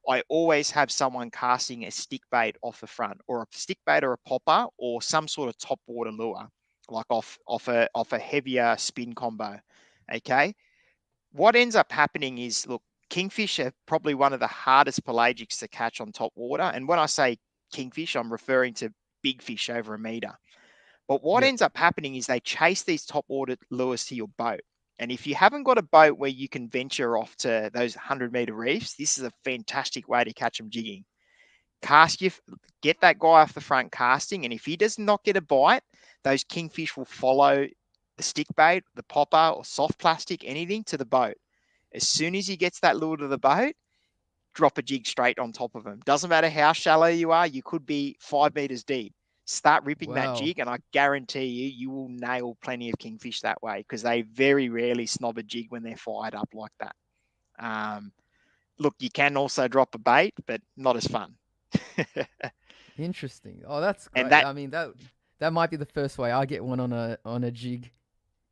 S2: I always have someone casting a stick bait off the front, or a stick bait or a popper, or some sort of top water lure, like off a heavier spin combo. Okay. What ends up happening is, look, kingfish are probably one of the hardest pelagics to catch on top water. And when I say kingfish, I'm referring to big fish over a meter. But what
S1: Yep.
S2: ends up happening is they chase these top water lures to your boat. And if you haven't got a boat where you can venture off to those 100-meter reefs, this is a fantastic way to catch them jigging. Cast your, get that guy off the front casting, and if he does not get a bite, those kingfish will follow the stick bait, the popper, or soft plastic, anything to the boat. As soon as he gets that lure to the boat, drop a jig straight on top of him. Doesn't matter how shallow you are, you could be 5 meters deep. Start ripping that
S1: Wow.
S2: jig, and I guarantee you will nail plenty of kingfish that way, because they very rarely snob a jig when they're fired up like that. Look, you can also drop a bait, but not as fun.
S1: Interesting. Oh, that's
S2: And
S1: great. I mean that might be the first way I get one on a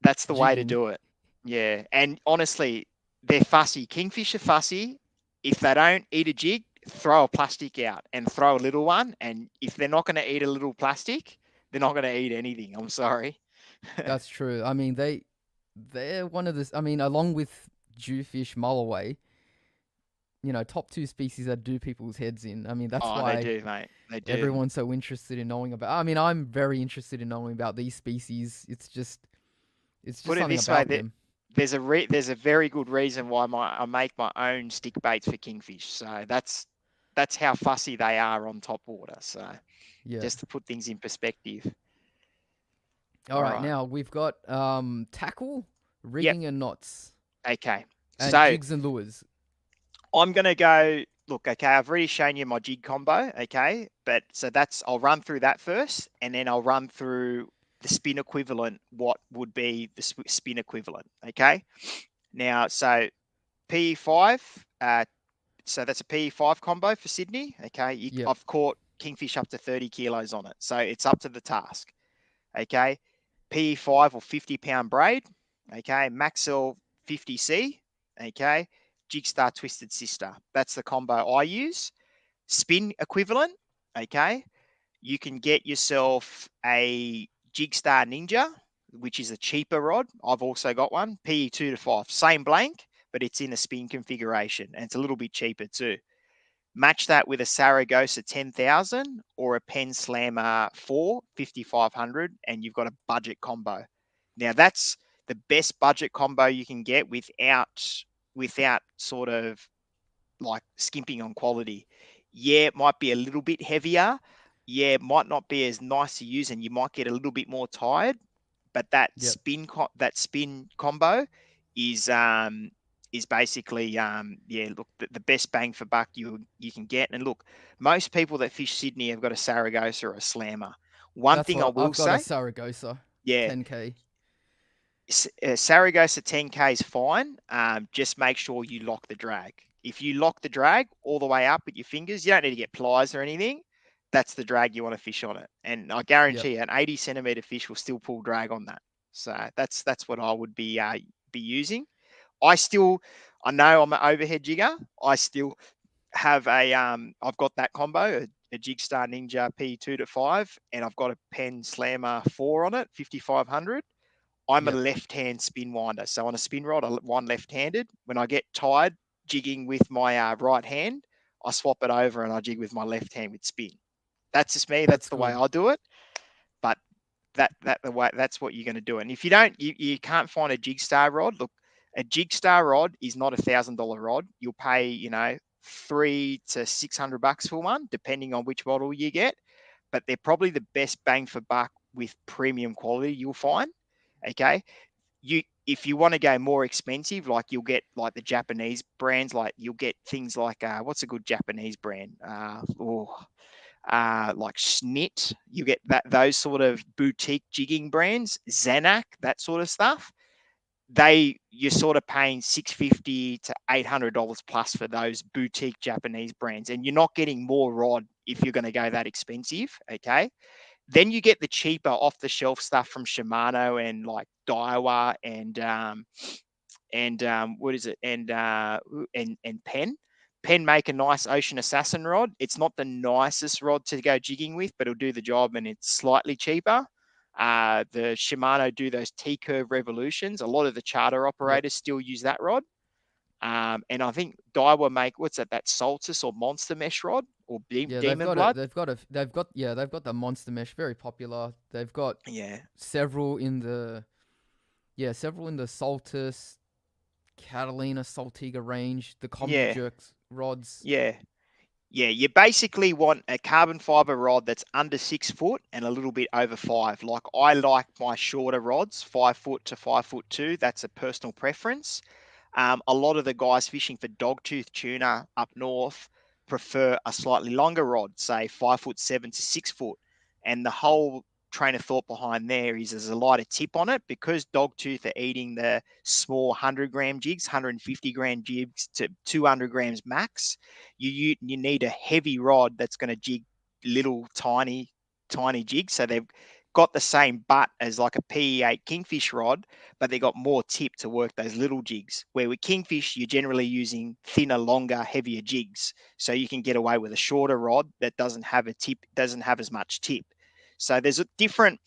S2: that's the way to
S1: jigging.
S2: do it. Yeah. And honestly, they're fussy. Kingfish are fussy. If they don't eat a jig, throw a plastic out and throw a little one. And if they're not going to eat a little plastic, they're not going to eat anything. I'm sorry.
S1: That's true. I mean they're one of the. I mean, along with jewfish, mulloway, top two species that do people's heads in. I mean, that's
S2: Oh, they
S1: why
S2: do, mate. They do.
S1: everyone's so interested in knowing about. I mean, I'm very interested in knowing about these species. It's just
S2: Put it
S1: something
S2: this way,
S1: about them.
S2: there's a very good reason why I make my own stick baits for kingfish. So that's how fussy they are on top water. So
S1: Yeah.
S2: just to put things in perspective.
S1: All
S2: All
S1: right,
S2: right.
S1: now we've got tackle,
S2: Yep.
S1: rigging and knots,
S2: Okay.
S1: and
S2: So
S1: jigs and lures.
S2: I'm going to go, look, okay, I've already shown you my jig combo, okay? But so I'll run through that first, and then I'll run through the spin equivalent, what would be the spin equivalent, okay? Now, so PE5, so that's a PE5 combo for Sydney, okay?
S1: Yep.
S2: I've caught kingfish up to 30 kilos on it, so it's up to the task, okay? PE5 or 50-pound braid, okay? Maxell 50C, okay? Jigstar Twisted Sister. That's the combo I use. Spin equivalent, okay? You can get yourself a Jigstar Ninja, which is a cheaper rod. I've also got one, PE2 to 5. Same blank, but it's in a spin configuration, and it's a little bit cheaper too. Match that with a Saragossa 10,000 or a Penn Slammer 4 5,500, and you've got a budget combo. Now that's the best budget combo you can get without sort of like skimping on quality. Yeah, it might be a little bit heavier. Yeah, it might not be as nice to use, and you might get a little bit more tired. But
S1: Yep.
S2: that spin combo is basically yeah, look, the best bang for buck you can get. And look, most people that fish Sydney have got a Saragossa or a Slammer. One
S1: That's
S2: thing I
S1: what
S2: will
S1: I've got a
S2: say,
S1: Saragossa,
S2: yeah,
S1: 10K.
S2: Saragossa 10K is fine. Just make sure you lock the drag. If you lock the drag all the way up with your fingers, you don't need to get pliers or anything. That's the drag you want to fish on it. And I
S1: Yep.
S2: guarantee you, an 80 centimeter fish will still pull drag on that. So that's what I would be using. I know I'm an overhead jigger. I still have I've got that combo, a Jigstar Ninja P2 to 5, and I've got a Penn Slammer 4 on it, 5,500. I'm a
S1: Yep.
S2: left-hand spin winder. So on a spin rod, I one left-handed. When I get tired jigging with my right hand, I swap it over and I jig with my left hand with spin. That's just me. That's
S1: That's
S2: the way
S1: good.
S2: I do it. But that's what you're going to do. And if you can't find a Jigstar rod, look, A Jigstar rod is not $1,000 rod. You'll pay, $300 to $600 for one, depending on which model you get. But they're probably the best bang for buck with premium quality you'll find. Okay. If you want to go more expensive, like you'll get like the Japanese brands, like you'll get things like what's a good Japanese brand? Like Snit. You get those sort of boutique jigging brands, Zanak, that sort of stuff. You're sort of paying $650 to $800 plus for those boutique Japanese brands, and you're not getting more rod if you're going to go that expensive. Okay, then you get the cheaper off the shelf stuff from Shimano and like Daiwa and what is it and Penn make a nice Ocean Assassin rod. It's not the nicest rod to go jigging with, but it'll do the job, and it's slightly cheaper. The Shimano do those T-curve revolutions. A lot of the charter
S1: Yep.
S2: operators still use that rod. And I think Daiwa make what's that Solstice or Monster Mesh rod or
S1: Yeah, they've
S2: Demon
S1: got it.
S2: Blood.
S1: They've got the monster mesh, very popular. They've got
S2: Yeah,
S1: several in the several in the Saltus, Catalina, Saltiga range. The Combi
S2: yeah,
S1: Jerks rods.
S2: yeah. Yeah, you basically want a carbon fiber rod that's under 6 foot and a little bit over five. Like I like my shorter rods, 5 foot to 5 foot two. That's a personal preference. A lot of the guys fishing for dogtooth tuna up north prefer a slightly longer rod, say 5'7" to 6 foot. And the whole train of thought behind there is there's a lighter tip on it because dogtooth are eating the small 100-gram jigs, 150-gram jigs to 200 grams max. You need a heavy rod that's going to jig little tiny jigs. So they've got the same butt as like a PE8 kingfish rod, but they got more tip to work those little jigs. Where with kingfish, you're generally using thinner, longer, heavier jigs, so you can get away with a shorter rod that doesn't have a tip, doesn't have as much tip. So there's a different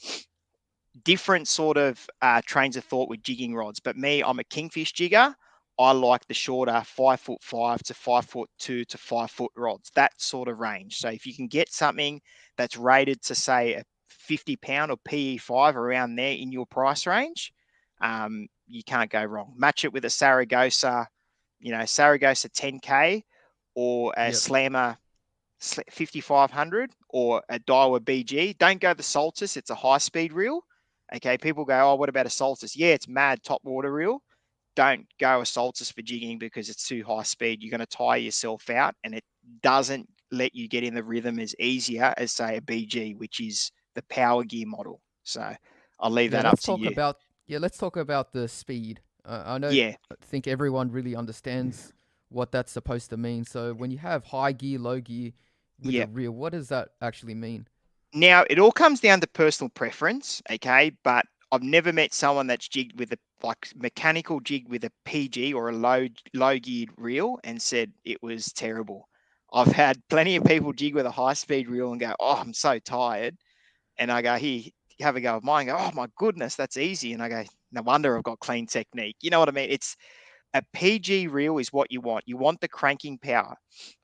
S2: sort of trains of thought with jigging rods. But me, I'm a kingfish jigger. I like the shorter 5'5" to 5'2" to 5 foot rods, that sort of range. So if you can get something that's rated to say a 50 pound or PE5 around there in your price range, you can't go wrong. Match it with a Saragossa 10K or a
S1: Yep.
S2: Slammer 5500 or a Daiwa BG. Don't go the Soltis. It's a high speed reel. Okay, people go, oh, what about a Soltis? Yeah, it's mad top water reel. Don't go a Soltis for jigging because it's too high speed. You're going to tire yourself out, and it doesn't let you get in the rhythm as easier as say a BG, which is the power gear model. So I'll leave
S1: Yeah,
S2: that up to you.
S1: let's talk about the speed. I don't
S2: Yeah,
S1: think everyone really understands what that's supposed to mean. So when you have high gear, low gear with
S2: yeah.
S1: a reel, what does that actually mean?
S2: Now it all comes down to personal preference, okay? But I've never met someone that's jigged with a like mechanical jig with a PG or a low geared reel and said it was terrible. I've had plenty of people jig with a high speed reel and go, "Oh, I'm so tired," and I go, "Here, have a go of mine." Go, "Oh my goodness, that's easy," and I go, "No wonder I've got clean technique." You know what I mean? It's a PG reel is what you want. You want the cranking power.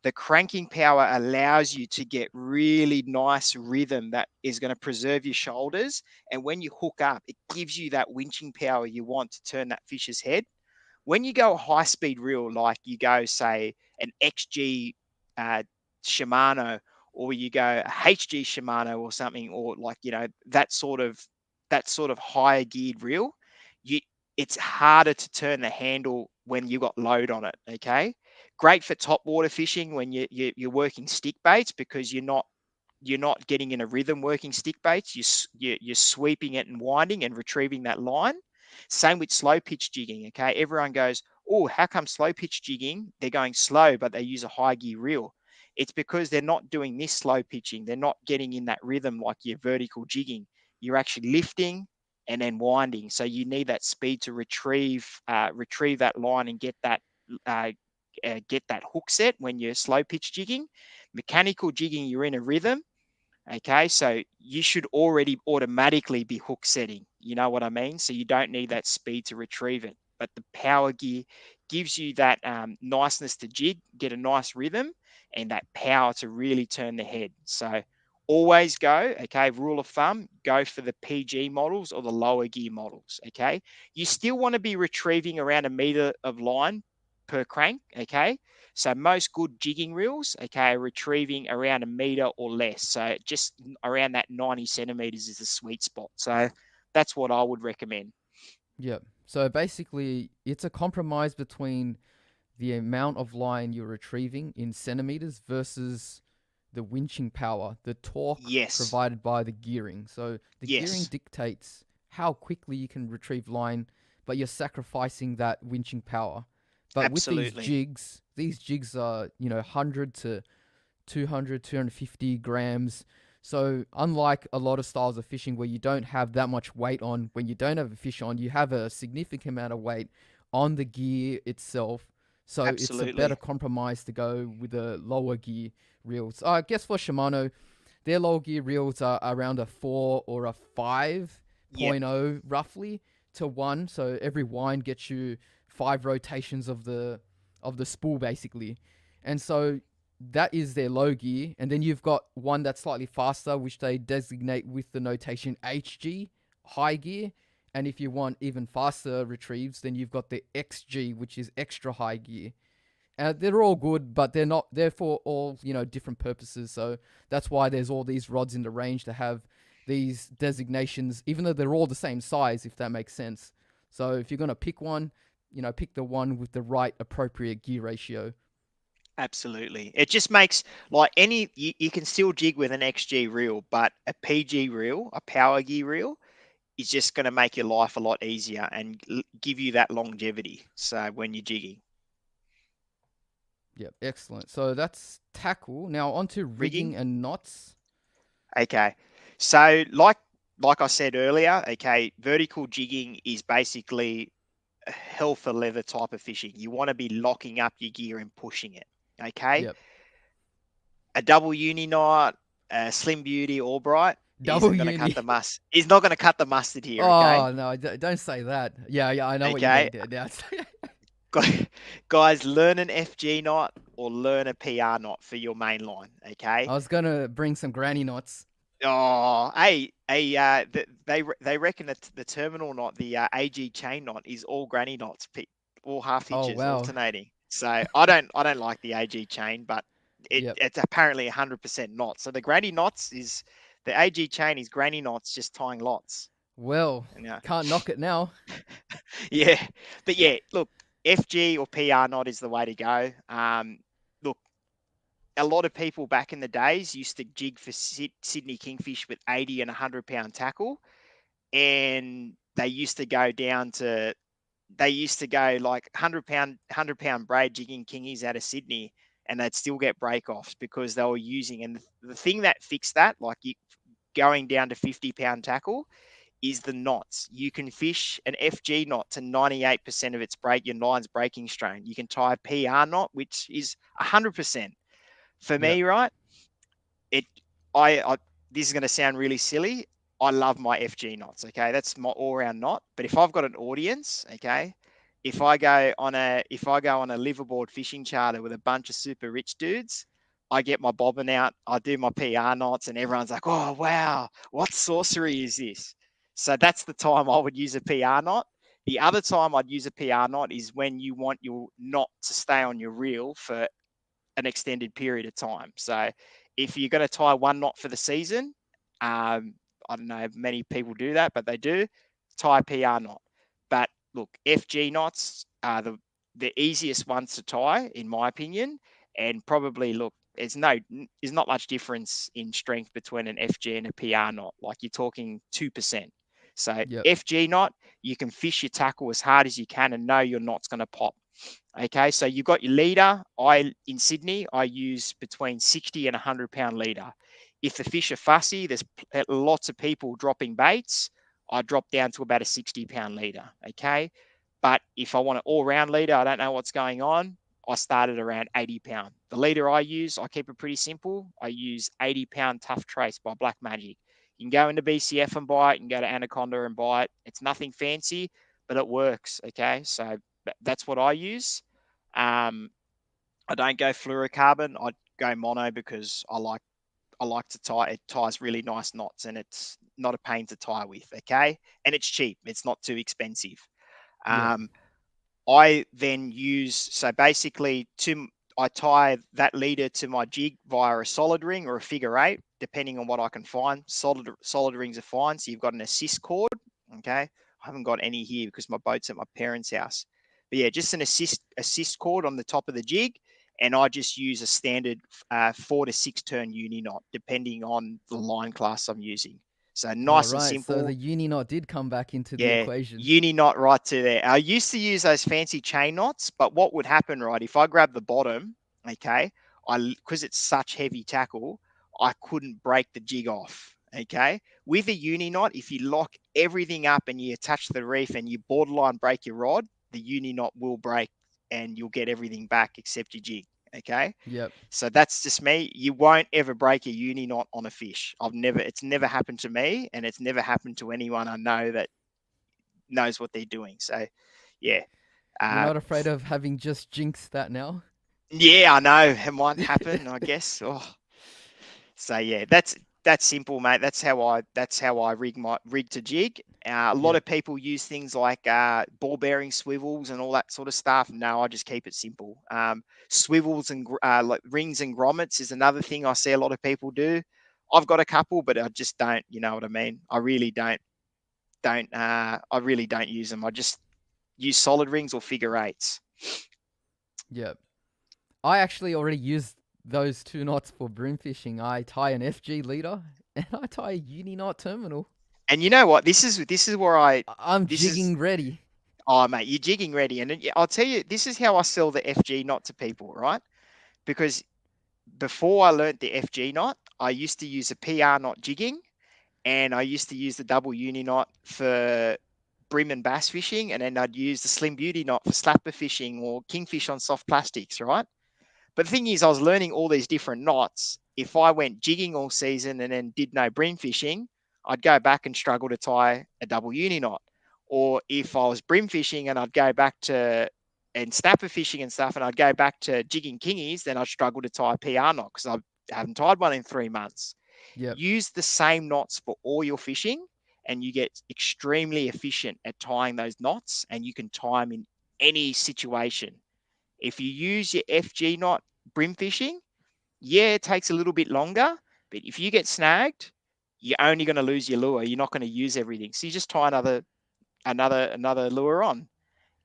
S2: The cranking power allows you to get really nice rhythm that is going to preserve your shoulders. And when you hook up, it gives you that winching power you want to turn that fish's head. When you go a high speed reel, like you go, say, an XG uh, Shimano, or you go a HG Shimano or something, or like, that sort of higher geared reel, you it's harder to turn the handle when you got load on it. Okay, great for top water fishing when you're working stick baits because you're not getting in a rhythm working stick baits. You're sweeping it and winding and retrieving that line. Same with slow pitch jigging. Okay, everyone goes, oh, how come slow pitch jigging? They're going slow, but they use a high gear reel. It's because they're not doing this slow pitching. They're not getting in that rhythm like your vertical jigging. You're actually lifting and then winding. So you need that speed to retrieve that line and uh, get that hook set when you're slow pitch jigging. Mechanical jigging, you're in a rhythm. Okay, so you should already automatically be hook setting. You know what I mean? So you don't need that speed to retrieve it. But the power gear gives you that niceness to jig, get a nice rhythm, and that power to really turn the head. So always go, okay, rule of thumb, go for the PG models or the lower gear models, okay? You still want to be retrieving around a meter of line per crank, okay? So most good jigging reels, okay, are retrieving around a meter or less. So just around that 90 centimeters is the sweet spot. So that's what I would recommend.
S1: Yep. So basically, it's a compromise between the amount of line you're retrieving in centimeters versus the winching power, the torque
S2: Yes,
S1: provided by the gearing. So the gearing
S2: yes,
S1: dictates how quickly you can retrieve line, but you're sacrificing that winching power. But with
S2: absolutely.
S1: these jigs are, 100 to 200, 250 grams. So, unlike a lot of styles of fishing where you don't have that much weight on, when you don't have a fish on, you have a significant amount of weight on the gear itself. So, it's a better
S2: Absolutely.
S1: compromise to go with a lower gear reels. I guess for Shimano, their lower gear reels are around a 4 or a
S2: Yep.
S1: 5.0 roughly to 1. So, every wind gets you 5 rotations of the spool basically. And so that is their low gear, and then you've got one that's slightly faster, which they designate with the notation HG, high gear. And if you want even faster retrieves, then you've got the XG, which is extra high gear. They're all good, but they're not. They're for all different purposes. So that's why there's all these rods in the range to have these designations, even though they're all the same size, if that makes sense. So if you're gonna pick one, pick the one with the right appropriate gear ratio.
S2: Absolutely. It just makes like you can still jig with an XG reel, but a PG reel, a power gear reel, is just going to make your life a lot easier and give you that longevity. So when you're jigging,
S1: Yep, excellent. So that's tackle. Now on to rigging
S2: rigging,
S1: and knots.
S2: okay. So like I said earlier, okay, vertical jigging is basically a hell for leather type of fishing. You want to be locking up your gear and pushing it. Okay,
S1: Yep,
S2: a double uni knot, a slim beauty, Albright
S1: double
S2: isn't going to cut
S1: uni.
S2: the must. He's not going to cut the mustard here. Okay,
S1: Oh no, don't say that. Yeah, yeah, I know what you
S2: okay,
S1: mean. Yeah,
S2: guys, learn an FG knot or learn a PR knot for your main line. Okay.
S1: I was gonna bring some granny knots.
S2: Oh, they reckon that the terminal knot, the AG chain knot, is all granny knots, all half
S1: Oh
S2: hitches
S1: wow.
S2: alternating. So I don't like the AG chain, but
S1: Yep.
S2: it's apparently 100% knot. So the granny knots is the AG chain is granny knots just tying lots.
S1: Well,
S2: And,
S1: can't knock it now.
S2: yeah, but yeah, look, FG or PR knot is the way to go. Look, a lot of people back in the days used to jig for Sydney kingfish with 80 and 100 pound tackle, and they used to go like 100 pound braid jigging kingies out of Sydney, and they'd still get break offs because they were using. And the thing that fixed that, like going down to 50 pound tackle, is the knots. You can fish an FG knot to 98% of its your line's breaking strain. You can tie a PR knot, which is 100%. For
S1: Yep.
S2: me, right? It, I this is going to sound really silly. I love my FG knots. Okay, that's my all-round knot. But if I've got an audience, okay, if I go on a liverboard fishing charter with a bunch of super rich dudes, I get my bobbin out, I do my PR knots, and everyone's like, "Oh wow, what sorcery is this?" So that's the time I would use a PR knot. The other time I'd use a PR knot is when you want your knot to stay on your reel for an extended period of time. So if you're going to tie one knot for the season, I don't know if many people do that, but they do tie a PR knot. But look, FG knots are the easiest ones to tie, in my opinion, and probably look. There's not much difference in strength between an FG and a PR knot. Like you're talking 2%. So
S1: Yep.
S2: FG knot, you can fish your tackle as hard as you can and know your knot's going to pop. Okay, so you've got your leader. In Sydney, I use between 60 and 100 pound leader. If the fish are fussy, there's lots of people dropping baits. I drop down to about a 60 pound leader. Okay, but if I want an all round leader, I don't know what's going on. I started around 80 pound. The leader I use, I keep it pretty simple. I use 80 pound Tough Trace by Black Magic. You can go into BCF and buy it. You can go to Anaconda and buy it. It's nothing fancy, but it works. Okay, so that's what I use. Um, I don't go fluorocarbon. I go mono because I like to tie. It ties really nice knots, and it's not a pain to tie with. Okay, and it's cheap. It's not too expensive.
S1: Yep.
S2: I then use, so basically I tie that leader to my jig via a solid ring or a figure eight, depending on what I can find. Solid rings are fine. So you've got an assist cord. Okay. I haven't got any here because my boat's at my parents' house. But yeah, just an assist cord on the top of the jig. And I just use a standard 4 to 6 turn uni knot, depending on the line class I'm using. So
S1: All
S2: nice and
S1: right. So
S2: simple.
S1: the uni knot did come back into the
S2: Yeah,
S1: equation.
S2: uni knot right to there. I used to use those fancy chain knots, but what would happen, right? If I grab the bottom, okay, because it's such heavy tackle, I couldn't break the jig off. Okay, with a uni knot, if you lock everything up and you attach the reef and you borderline break your rod, the uni knot will break and you'll get everything back except your jig. Okay,
S1: Yep.
S2: so that's just me. You won't ever break a uni knot on a fish. It's never happened to me, and it's never happened to anyone I know that knows what they're doing. So, yeah,
S1: You're
S2: uh,
S1: not afraid of having just jinxed that now?
S2: yeah, I know it might happen. I guess. Oh, so yeah, that's simple, mate. That's how I rig to jig. A lot
S1: Yep.
S2: of people use things like ball bearing swivels and all that sort of stuff. No, I just keep it simple. Swivels and like rings and grommets is another thing I see a lot of people do. I've got a couple, but I just don't. You know what I mean? I really don't. I really don't use them. I just use solid rings or figure eights.
S1: Yep. I actually already used those two knots for bream fishing. I tie an FG leader and I tie a uni knot terminal.
S2: And you know what? This is where I
S1: I'm
S2: this is
S1: jigging ready.
S2: oh mate, you're jigging ready, and I'll tell you this is how I sell the FG knot to people, right? Because before I learnt the FG knot, I used to use a PR knot jigging, and I used to use the double uni knot for brim and bass fishing, and then I'd use the slim beauty knot for slapper fishing or kingfish on soft plastics, right? But the thing is, I was learning all these different knots. If I went jigging all season and then did no bream fishing, I'd go back and struggle to tie a double uni knot. Or if I was bream fishing and I'd go back to and snapper fishing and stuff, and I'd go back to jigging kingies, then I'd struggle to tie a PR knot because I haven't tied one in 3 months.
S1: Yep.
S2: Use the same knots for all your fishing, and you get extremely efficient at tying those knots, and you can tie them in any situation. If you use your FG knot brim fishing, yeah, it takes a little bit longer, but if you get snagged, you're only going to lose your lure. You're not going to use everything. So you just tie another lure on.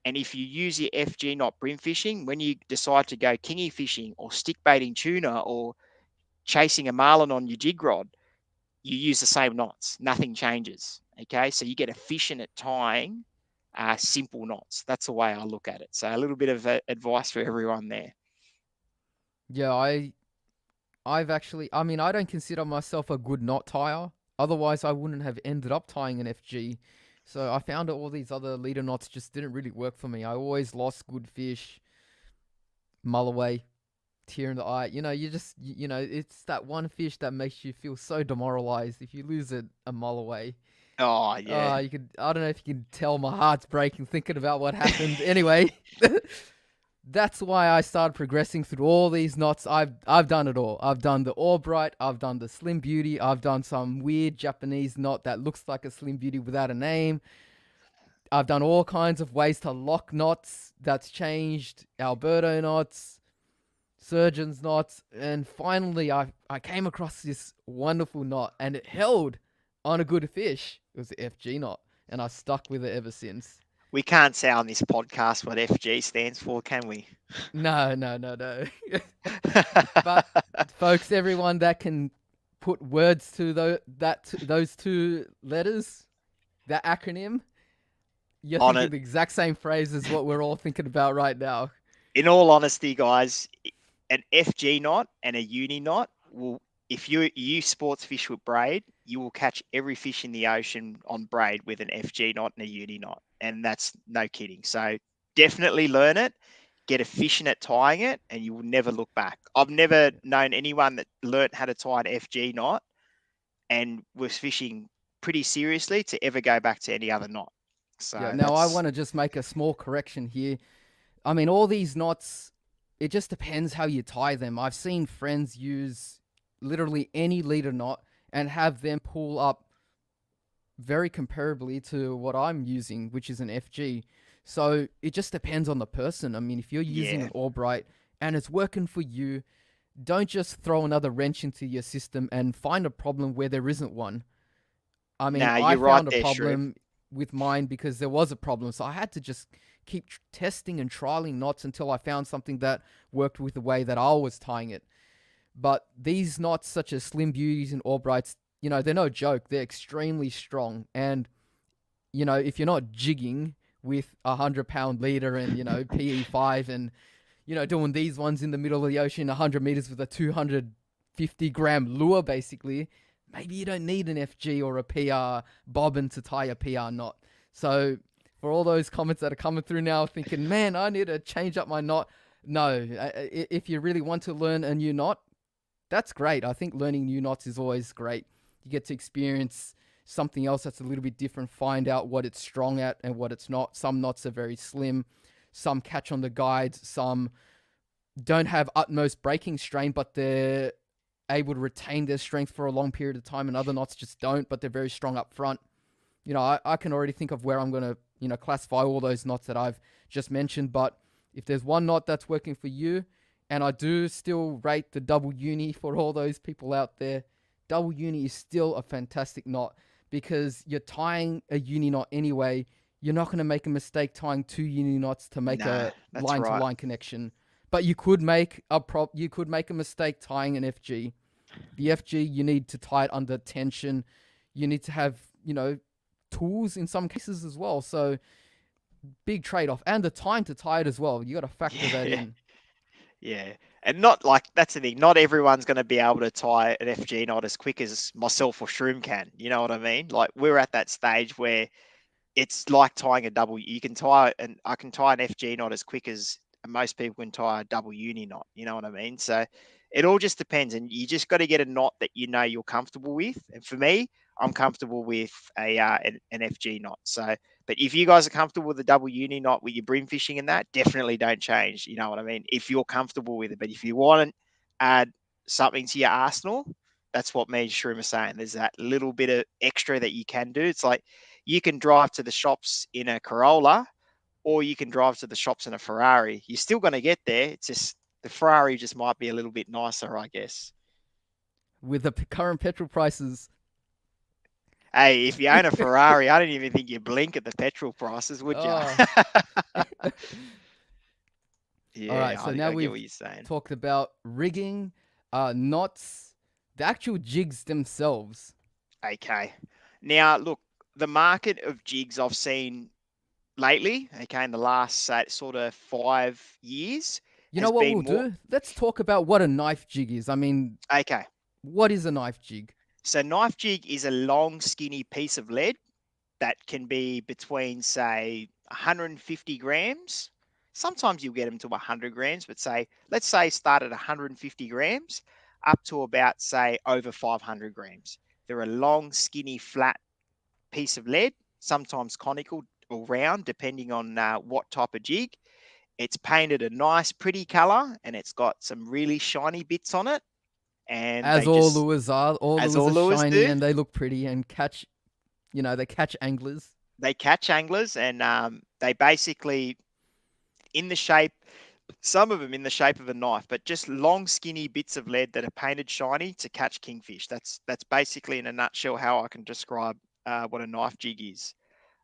S2: And if you use your FG knot brim fishing, when you decide to go kingy fishing or stick baiting tuna or chasing a marlin on your jig rod, you use the same knots. Nothing changes. Okay, so you get efficient at tying simple knots. That's the way I look at it. So a little bit of advice for everyone there.
S1: Yeah, I've actually I mean I don't consider myself a good knot tire. Otherwise I wouldn't have ended up tying an FG. So I found that all these other leader knots just didn't really work for me. I always lost good fish, mull away, tear in the eye. You know, you know, it's that one fish that makes you feel so demoralized if you lose a mull away.
S2: Oh yeah.
S1: You could. I don't know if you can tell my heart's breaking thinking about what happened. Anyway, that's why I started progressing through all these knots. I've done it all. I've done the Albright. I've done the Slim Beauty. I've done some weird Japanese knot that looks like a Slim Beauty without a name. I've done all kinds of ways to lock knots. That's changed. Alberto knots, surgeon's knots, and finally I came across this wonderful knot, and it held on a good fish. It was the FG knot, and I stuck with it ever since.
S2: We can't say on this podcast what FG stands for, can we?
S1: No, no, no, no. But folks, everyone that can put words to those two letters, that acronym, you're
S2: On
S1: thinking
S2: it.
S1: the exact same phrase as what we're all thinking about right now.
S2: In all honesty, guys, an FG knot and a uni knot will, if you sports fish with braid, you will catch every fish in the ocean on braid with an FG knot and a uni knot. And that's no kidding. So definitely learn it, get efficient at tying it, and you will never look back. I've never known anyone that learnt how to tie an FG knot and was fishing pretty seriously to ever go back to any other knot.
S1: Yeah,
S2: So
S1: now I
S2: that's
S1: want to just make a small correction here. I mean, all these knots, it just depends how you tie them. I've seen friends use literally any leader knot and have them pull up very comparably to what I'm using, which is an FG. So it just depends on the person. I mean, if you're using
S2: Yeah.
S1: an Albright and it's working for you, don't just throw another wrench into your system and find a problem where there isn't one. I mean,
S2: Nah,
S1: I
S2: you're right
S1: found a
S2: there, Shrew.
S1: problem with mine because there was a problem. So I had to just keep testing and trialing knots until I found something that worked with the way that I was tying it. But these knots, such as Slim Beauties and Albrights, they're no joke. They're extremely strong. And, if you're not jigging with a 100-pound leader and, PE5 and, doing these ones in the middle of the ocean, 100 meters with a 250-gram lure, basically, maybe you don't need an FG or a PR bobbin to tie a PR knot. So for all those comments that are coming through now thinking, man, I need to change up my knot. No, if you really want to learn a new knot, that's great. I think learning new knots is always great. You get to experience something else that's a little bit different, find out what it's strong at and what it's not. Some knots are very slim, some catch on the guides, some don't have utmost breaking strain, but they're able to retain their strength for a long period of time, and other knots just don't, but they're very strong up front. I can already think of where I'm going to, classify all those knots that I've just mentioned. But if there's one knot that's working for you, and I do still rate the double uni for all those people out there, double uni is still a fantastic knot because you're tying a uni knot anyway. You're not going to make a mistake tying two uni knots to make
S2: No,
S1: a
S2: that's
S1: line to
S2: right.
S1: line connection. But you could make a mistake tying an FG. The FG, you need to tie it under tension. You need to have, tools in some cases as well. So big trade off, and the time to tie it as well. You got to factor that
S2: Yeah.
S1: in.
S2: Yeah. And not like that's the thing. Not everyone's going to be able to tie an FG knot as quick as myself or Shroom can. You know what I mean? Like we're at that stage where it's like tying a double. You can tie, and I can tie an FG knot as quick as most people can tie a double uni knot. You know what I mean? So it all just depends, and you just got to get a knot that you know you're comfortable with. And for me, I'm comfortable with an FG knot. So, but if you guys are comfortable with a double uni knot with your brim fishing and that, definitely don't change. You know what I mean? If you're comfortable with it, but if you want to add something to your arsenal, that's what me and Shroom are saying. There's that little bit of extra that you can do. It's like you can drive to the shops in a Corolla or you can drive to the shops in a Ferrari. You're still going to get there. It's just the Ferrari just might be a little bit nicer, I guess.
S1: With the current petrol prices.
S2: Hey, if you own a Ferrari, I don't even think you blink at the petrol prices, would you?
S1: Oh. All right,
S2: Yeah,
S1: so now
S2: I get
S1: we've
S2: what you're saying.
S1: talked about rigging, knots, the actual jigs themselves.
S2: Okay. Now, look, the market of jigs I've seen lately, okay, in the last sort of 5 years,
S1: You know
S2: has
S1: what
S2: been
S1: we'll
S2: more.
S1: do? Let's talk about what a knife jig is. I mean,
S2: Okay.
S1: what is a knife jig?
S2: So, knife jig is a long, skinny piece of lead that can be between, say, 150 grams. Sometimes you'll get them to 100 grams, but let's say start at 150 grams up to about, say, over 500 grams. They're a long, skinny, flat piece of lead, sometimes conical or round, depending on what type of jig. It's painted a nice, pretty color, and it's got some really shiny bits on it. And
S1: As
S2: they
S1: all
S2: just,
S1: lures are, all
S2: as
S1: lures
S2: all
S1: are
S2: lures
S1: shiny
S2: do,
S1: and they look pretty and catch, they catch anglers.
S2: they catch anglers, and they basically in the shape, some of them in the shape of a knife, but just long, skinny bits of lead that are painted shiny to catch kingfish. That's basically in a nutshell how I can describe what a knife jig is.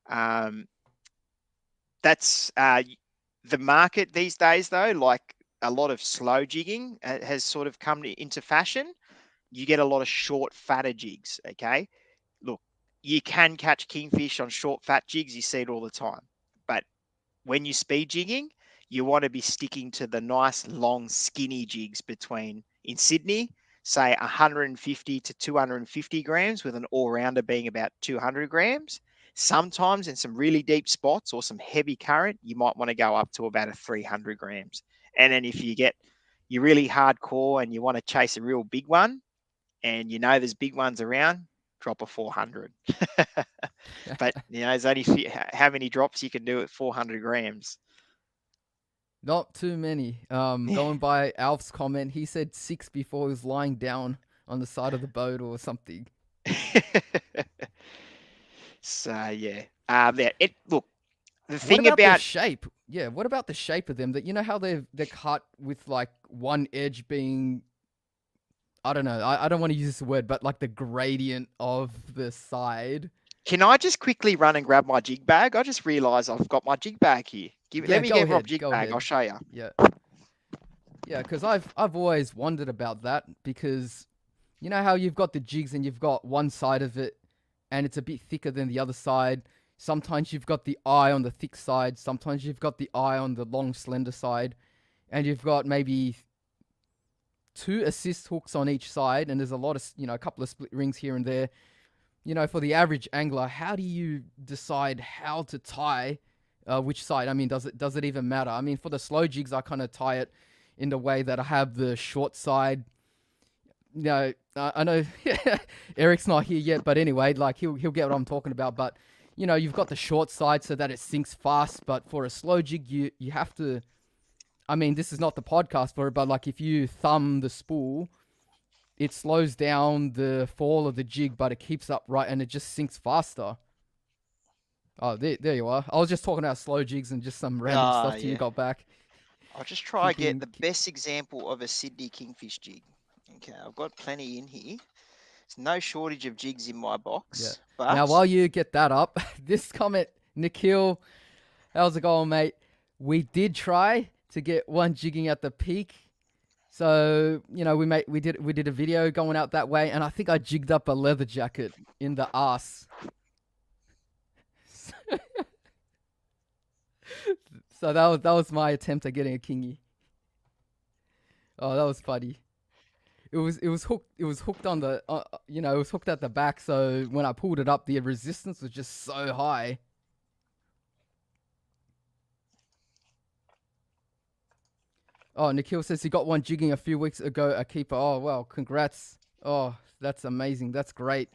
S2: Um, that's the market these days, though. Like a lot of slow jigging has sort of come into fashion. You get a lot of short, fatter jigs. Okay, look, you can catch kingfish on short, fat jigs. You see it all the time, but when you speed jigging, you want to be sticking to the nice long skinny jigs between in Sydney, say 150 to 250 grams, with an all-rounder being about 200 grams. Sometimes in some really deep spots or some heavy current, you might want to go up to about a 300 grams. And then if you're really hardcore and you want to chase a real big one, and you know there's big ones around, drop a 400. But there's only how many drops you can do at 400 grams.
S1: Not too many. Going by Alf's comment, he said 6 before he was lying down on the side of the boat or something.
S2: So yeah, it look the
S1: What
S2: thing
S1: about the
S2: about
S1: shape? Yeah, what about the shape of them? That you know how they're cut with like one edge being, I don't know. I don't want to use this word, but like the gradient of the side.
S2: can I just quickly run and grab my jig bag? I just realised I've got my jig bag here. Let
S1: Yeah,
S2: me
S1: go
S2: get Rob
S1: ahead.
S2: jig
S1: Go
S2: bag. I'll
S1: ahead.
S2: show you.
S1: Yeah. Yeah, because I've always wondered about that because you know how you've got the jigs and you've got one side of it and it's a bit thicker than the other side. Sometimes you've got the eye on the thick side. Sometimes you've got the eye on the long slender side, and you've got maybe two assist hooks on each side, and there's a lot of a couple of split rings here and there. For the average angler, how do you decide how to tie which side? I mean, does it even matter? I mean, for the slow jigs, I kind of tie it in the way that I have the short side. I know Eric's not here yet, but anyway, like he'll get what I'm talking about. But you've got the short side so that it sinks fast. But for a slow jig, you have to. I mean, this is not the podcast for it, but like if you thumb the spool, it slows down the fall of the jig, but it keeps up right and it just sinks faster. Oh, there you are. I was just talking about slow jigs and just some random
S2: Ah,
S1: stuff till you
S2: yeah.
S1: got back.
S2: I'll just try to get
S1: Thinking,
S2: the best example of a Sydney kingfish jig. Okay, I've got plenty in here. There's no shortage of jigs in my
S1: yeah.
S2: box,
S1: Now,
S2: but
S1: while you get that up, this comment, Nikhil, how's it going, mate? We did try to get one jigging at the peak. So, we did a video going out that way, and I think I jigged up a leather jacket in the ass. So that was my attempt at getting a kingy. Oh, that was funny. It was hooked on the it was hooked at the back. So when I pulled it up, the resistance was just so high. Oh, Nikhil says he got one jigging a few weeks ago. A keeper. Oh well, congrats. Oh, that's amazing. That's great.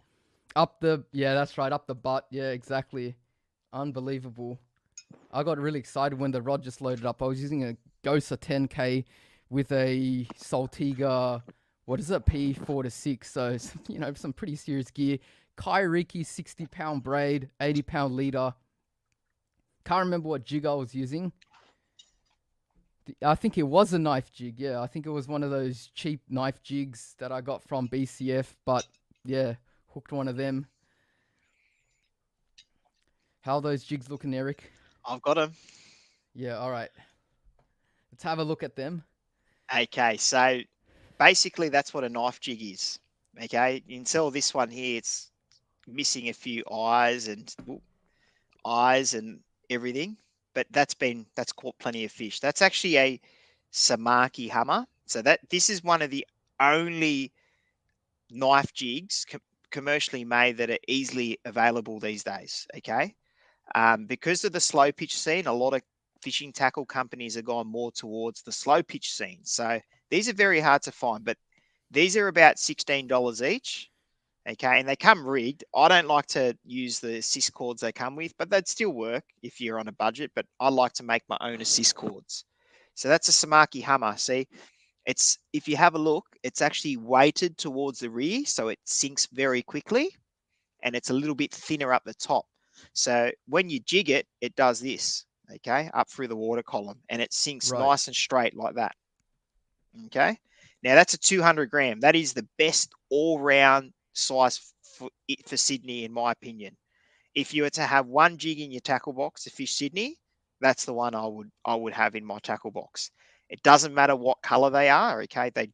S1: Yeah, that's right. Up the butt. Yeah, exactly. Unbelievable. I got really excited when the rod just loaded up. I was using a Gosa 10K with a Saltiga, what is it, P4 to 6. So, some pretty serious gear. Kairiki 60-pound braid, 80-pound leader. Can't remember what jig I was using. I think it was a knife jig. Yeah, I think it was one of those cheap knife jigs that I got from BCF. But yeah, hooked one of them. How are those jigs looking, Eric?
S2: I've got them.
S1: Yeah, all right. Let's have a look at them.
S2: Okay, so basically that's what a knife jig is. Okay, until this one here, it's missing a few eyes and everything, but that's caught plenty of fish. That's actually a Samaki hammer. So this is one of the only knife jigs commercially made that are easily available these days. Okay, because of the slow pitch scene, a lot of fishing tackle companies have gone more towards the slow pitch scene. So these are very hard to find, but these are about $16 each. Okay, and they come rigged. I don't like to use the assist cords they come with, but they'd still work if you're on a budget. But I like to make my own assist cords. So that's a Samaki hammer. See, it's if you have a look, it's actually weighted towards the rear, so it sinks very quickly, and it's a little bit thinner up the top. So when you jig it, it does this, okay, up through the water column, and it sinks
S1: Right.
S2: nice and straight like that. Okay. Now that's a 200 gram. That is the best all round size for Sydney, in my opinion. If you were to have one jig in your tackle box to fish Sydney, that's the one I would have in my tackle box. It doesn't matter what color they are. Okay. They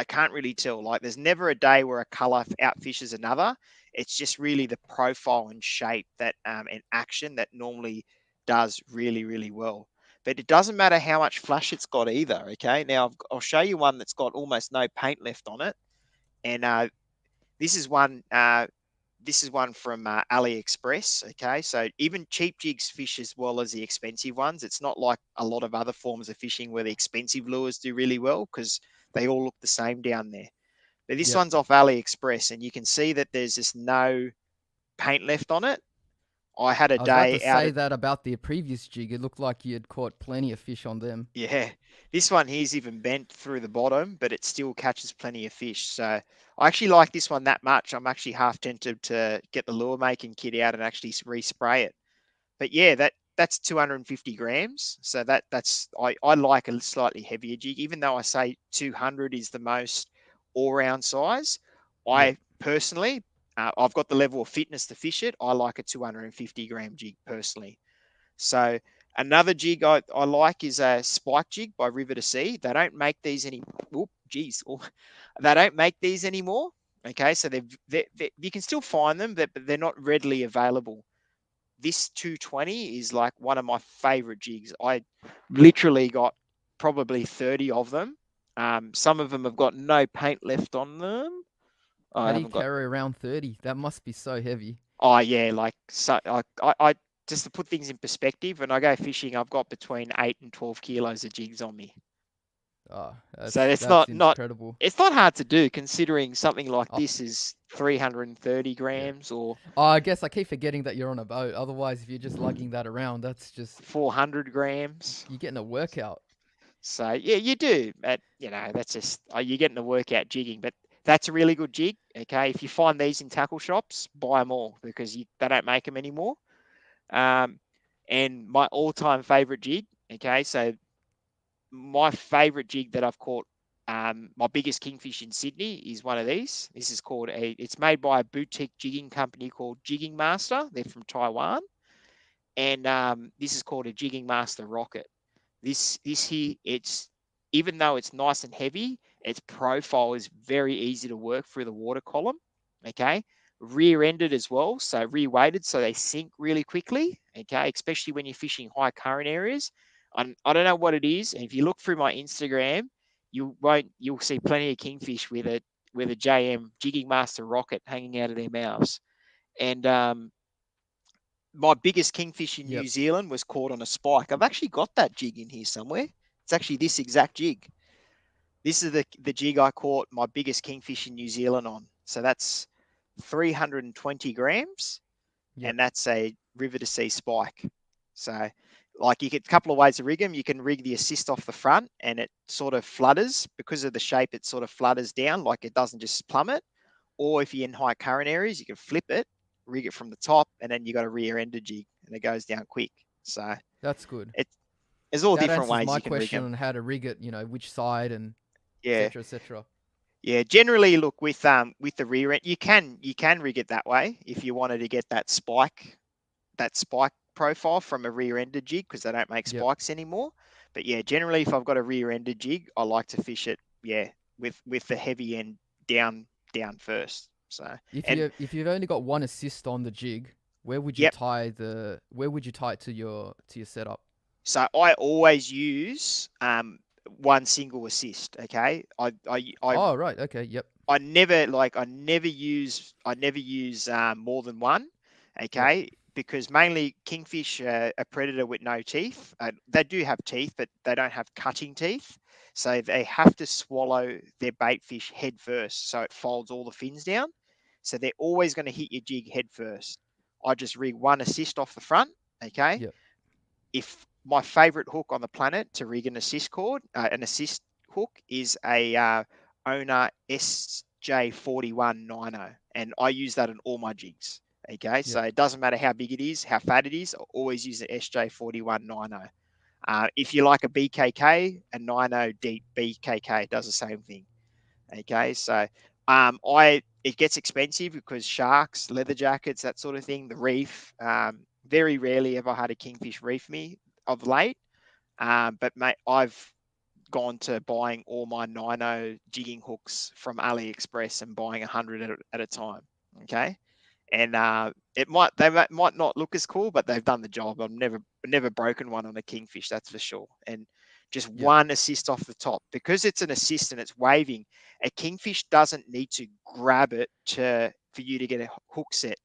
S2: can't really tell. Like there's never a day where a color outfishes another. It's just really the profile and shape that and action that normally does really, really well. But it doesn't matter how much flash it's got either. Okay, now I'll show you one that's got almost no paint left on it, and this is one. This is one from AliExpress. Okay, so even cheap jigs fish as well as the expensive ones. It's not like a lot of other forms of fishing where the expensive lures do really well because they all look the same down there. But this
S1: Yep.
S2: one's off AliExpress, and you can see that there's just no paint left on it. I had a
S1: I was about to
S2: day out
S1: say
S2: at,
S1: that about the previous jig. It looked like you had caught plenty of fish on them.
S2: yeah, this one here's even bent through the bottom, but it still catches plenty of fish. So I actually like this one that much. I'm actually half tempted to get the lure making kit out and actually respray it. But yeah, that's 250 grams. So I like a slightly heavier jig, even though I say 200 is the most all round size.
S1: Yep.
S2: I personally, I've got the level of fitness to fish it. I like a 250-gram jig personally. So another jig I like is a spike jig by River to Sea. They don't make these any. Oop, geez, they don't make these anymore. Okay, so you can still find them, but they're not readily available. This 220 is like one of my favorite jigs. I literally got probably 30 of them. Some of them have got no paint left on them. I
S1: How do you
S2: haven't got.
S1: carry around 30? That must be so heavy.
S2: Oh yeah, like so. I just to put things in perspective, when I go fishing, I've got between 8 and 12 kilos of jigs on me.
S1: Oh,
S2: So it's
S1: that's
S2: not
S1: incredible.
S2: it's not hard to do considering something like
S1: Oh,
S2: this is 330
S1: yeah.
S2: grams or
S1: Oh, I guess I keep forgetting that you're on a boat. Otherwise, if you're just lugging that around, that's just
S2: 400 grams.
S1: you're getting a workout.
S2: So yeah, you do. That's just you're getting the workout jigging, but that's a really good jig. Okay, if you find these in tackle shops, buy them all because they don't make them anymore. Um, and my all-time favorite jig. Okay, so my favorite jig that I've caught, my biggest kingfish in Sydney is one of these. This is called it's made by a boutique jigging company called Jigging Master. They're from Taiwan, and this is called a Jigging Master Rocket. This here, it's even though it's nice and heavy, its profile is very easy to work through the water column. Okay, rear-ended as well, so rear-weighted, so they sink really quickly. Okay, especially when you're fishing high current areas. I don't know what it is. And if you look through my Instagram, you'll see plenty of kingfish with a JM Jigging Master Rocket hanging out of their mouths. And my biggest kingfish in New
S1: Yep.
S2: Zealand was caught on a spike. I've actually got that jig in here somewhere. It's actually this exact jig. This is the jig I caught my biggest kingfish in New Zealand on. So that's 320 grams,
S1: Yep.
S2: and that's a River to Sea spike. So, like you get a couple of ways to rig them. You can rig the assist off the front, and it sort of flutters because of the shape. It sort of flutters down, like it doesn't just plummet. Or if you're in high current areas, you can flip it, rig it from the top, and then you got a rear-ended jig, and it goes down quick. So
S1: That's good.
S2: it, there's all
S1: That
S2: different
S1: answers
S2: ways
S1: my
S2: you can rig
S1: question
S2: them.
S1: on how to rig it, which side and
S2: Yeah,
S1: etc. etc.
S2: yeah. Generally, look with the rear end, you can rig it that way if you wanted to get that spike profile from a rear-ended jig because they don't make
S1: Yep.
S2: spikes anymore. But yeah, generally, if I've got a rear-ended jig, I like to fish it, yeah, with the heavy end down first. So and
S1: If you've only got one assist on the jig,
S2: yep.
S1: where would you tie it to your setup?
S2: So I always use one single assist. Okay,
S1: Oh, right. Okay. Yep.
S2: I never use more than one.
S1: Yep.
S2: Okay, because mainly kingfish are a predator with no teeth. They do have teeth, but they don't have cutting teeth. So they have to swallow their bait fish head first, so it folds all the fins down. So they're always going to hit your jig head first. I just rig one assist off the front. Okay,
S1: Yep.
S2: if my favorite hook on the planet to rig an assist hook is a Owner SJ4190, and I use that in all my jigs. Okay, so
S1: Yep.
S2: it doesn't matter how big it is, how fat it is, I always use the SJ4190. If you like a BKK, a 90 deep BKK does the same thing. Okay, so I it gets expensive because sharks, leather jackets, that sort of thing, the reef. Very rarely ever had a kingfish reef me of late. But mate, I've gone to buying all my Nino jigging hooks from AliExpress and buying 100 at a time. Okay, and they might not look as cool, but they've done the job. I've never broken one on a kingfish, that's for sure. And just
S1: Yep.
S2: one assist off the top because it's an assist and it's waving. A kingfish doesn't need to grab it for you to get a hook set.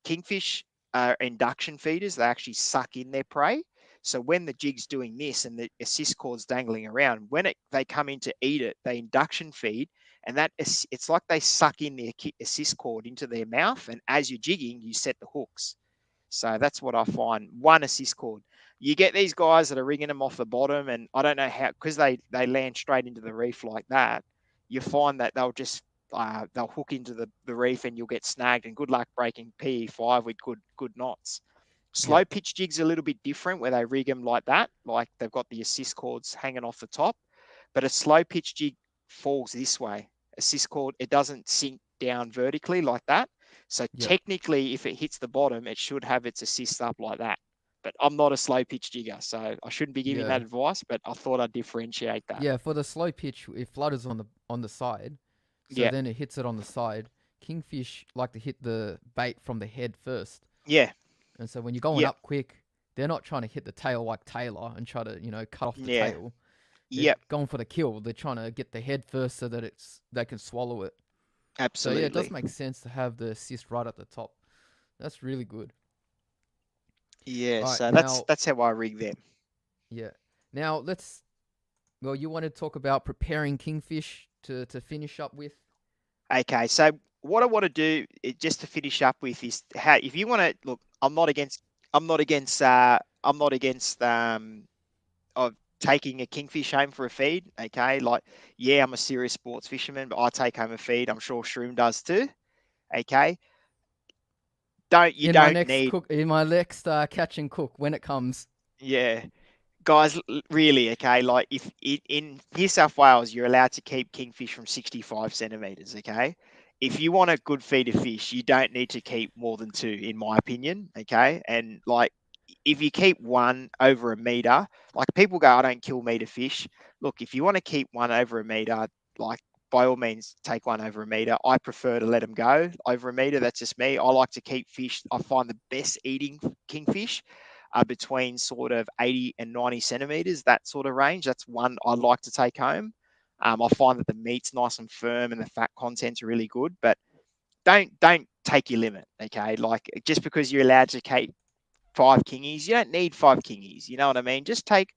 S2: Kingfish are induction feeders; they actually suck in their prey. So when the jig's doing this and the assist cord's dangling around, when they come in to eat it, they induction feed, and it's like they suck in the assist cord into their mouth, and as you're jigging, you set the hooks. So that's what I find. One assist cord. You get these guys that are rigging them off the bottom, and I don't know how, because they land straight into the reef like that. You find that they'll hook into the reef, and you'll get snagged. And good luck breaking PE5 with good knots.
S1: Yep.
S2: Slow pitch jigs are a little bit different, where they rig them like that, like they've got the assist cords hanging off the top. But a slow pitch jig falls this way. Assist cord, it doesn't sink down vertically like that. So
S1: Yep.
S2: technically, if it hits the bottom, it should have its assist up like that. But I'm not a slow pitch jigger, so I shouldn't be giving
S1: Yeah.
S2: that advice. But I thought I'd differentiate that.
S1: Yeah. For the slow pitch, it flutters on the side, so
S2: Yeah,
S1: then it hits it on the side. Kingfish like to hit the bait from the head first,
S2: yeah,
S1: and so when you're going
S2: yeah,
S1: up quick, they're not trying to hit the tail like Taylor and try to cut off the
S2: yeah,
S1: tail. They're
S2: yeah,
S1: going for the kill. They're trying to get the head first so that they can swallow it. So yeah, it does
S2: absolutely.
S1: make sense to have the assist right at the top. That's really good.
S2: Yeah,
S1: All right,
S2: so
S1: now
S2: that's how I rig them.
S1: yeah, now let's. Well, you want to talk about preparing kingfish to finish up with?
S2: Okay, so what I want to do, just to finish up with, is how, if you want to look, I'm not against of taking a kingfish home for a feed. Okay, like, yeah, I'm a serious sports fisherman, but I take home a feed. I'm sure Shroom does too. Okay, don't need,
S1: In my next catch and cook when it comes.
S2: yeah, guys, really, okay, like, if in New South Wales you're allowed to keep kingfish from 65 centimeters, okay. If you want a good feed of fish, you don't need to keep more than two, in my opinion, okay. And like, if you keep one over a meter, like, people go, I don't kill meter fish. Look, if you want to keep one over a meter, like, by all means take one over a meter. I prefer to let them go over a meter. That's just me. I like to keep fish. I find the best eating kingfish are between sort of 80 and 90 centimeters, that sort of range. That's one I like to take home. I find that the meat's nice and firm and the fat content's really good, but don't take your limit. Okay, like, just because you're allowed to keep five kingies, you don't need five kingies. You know what I mean? Just take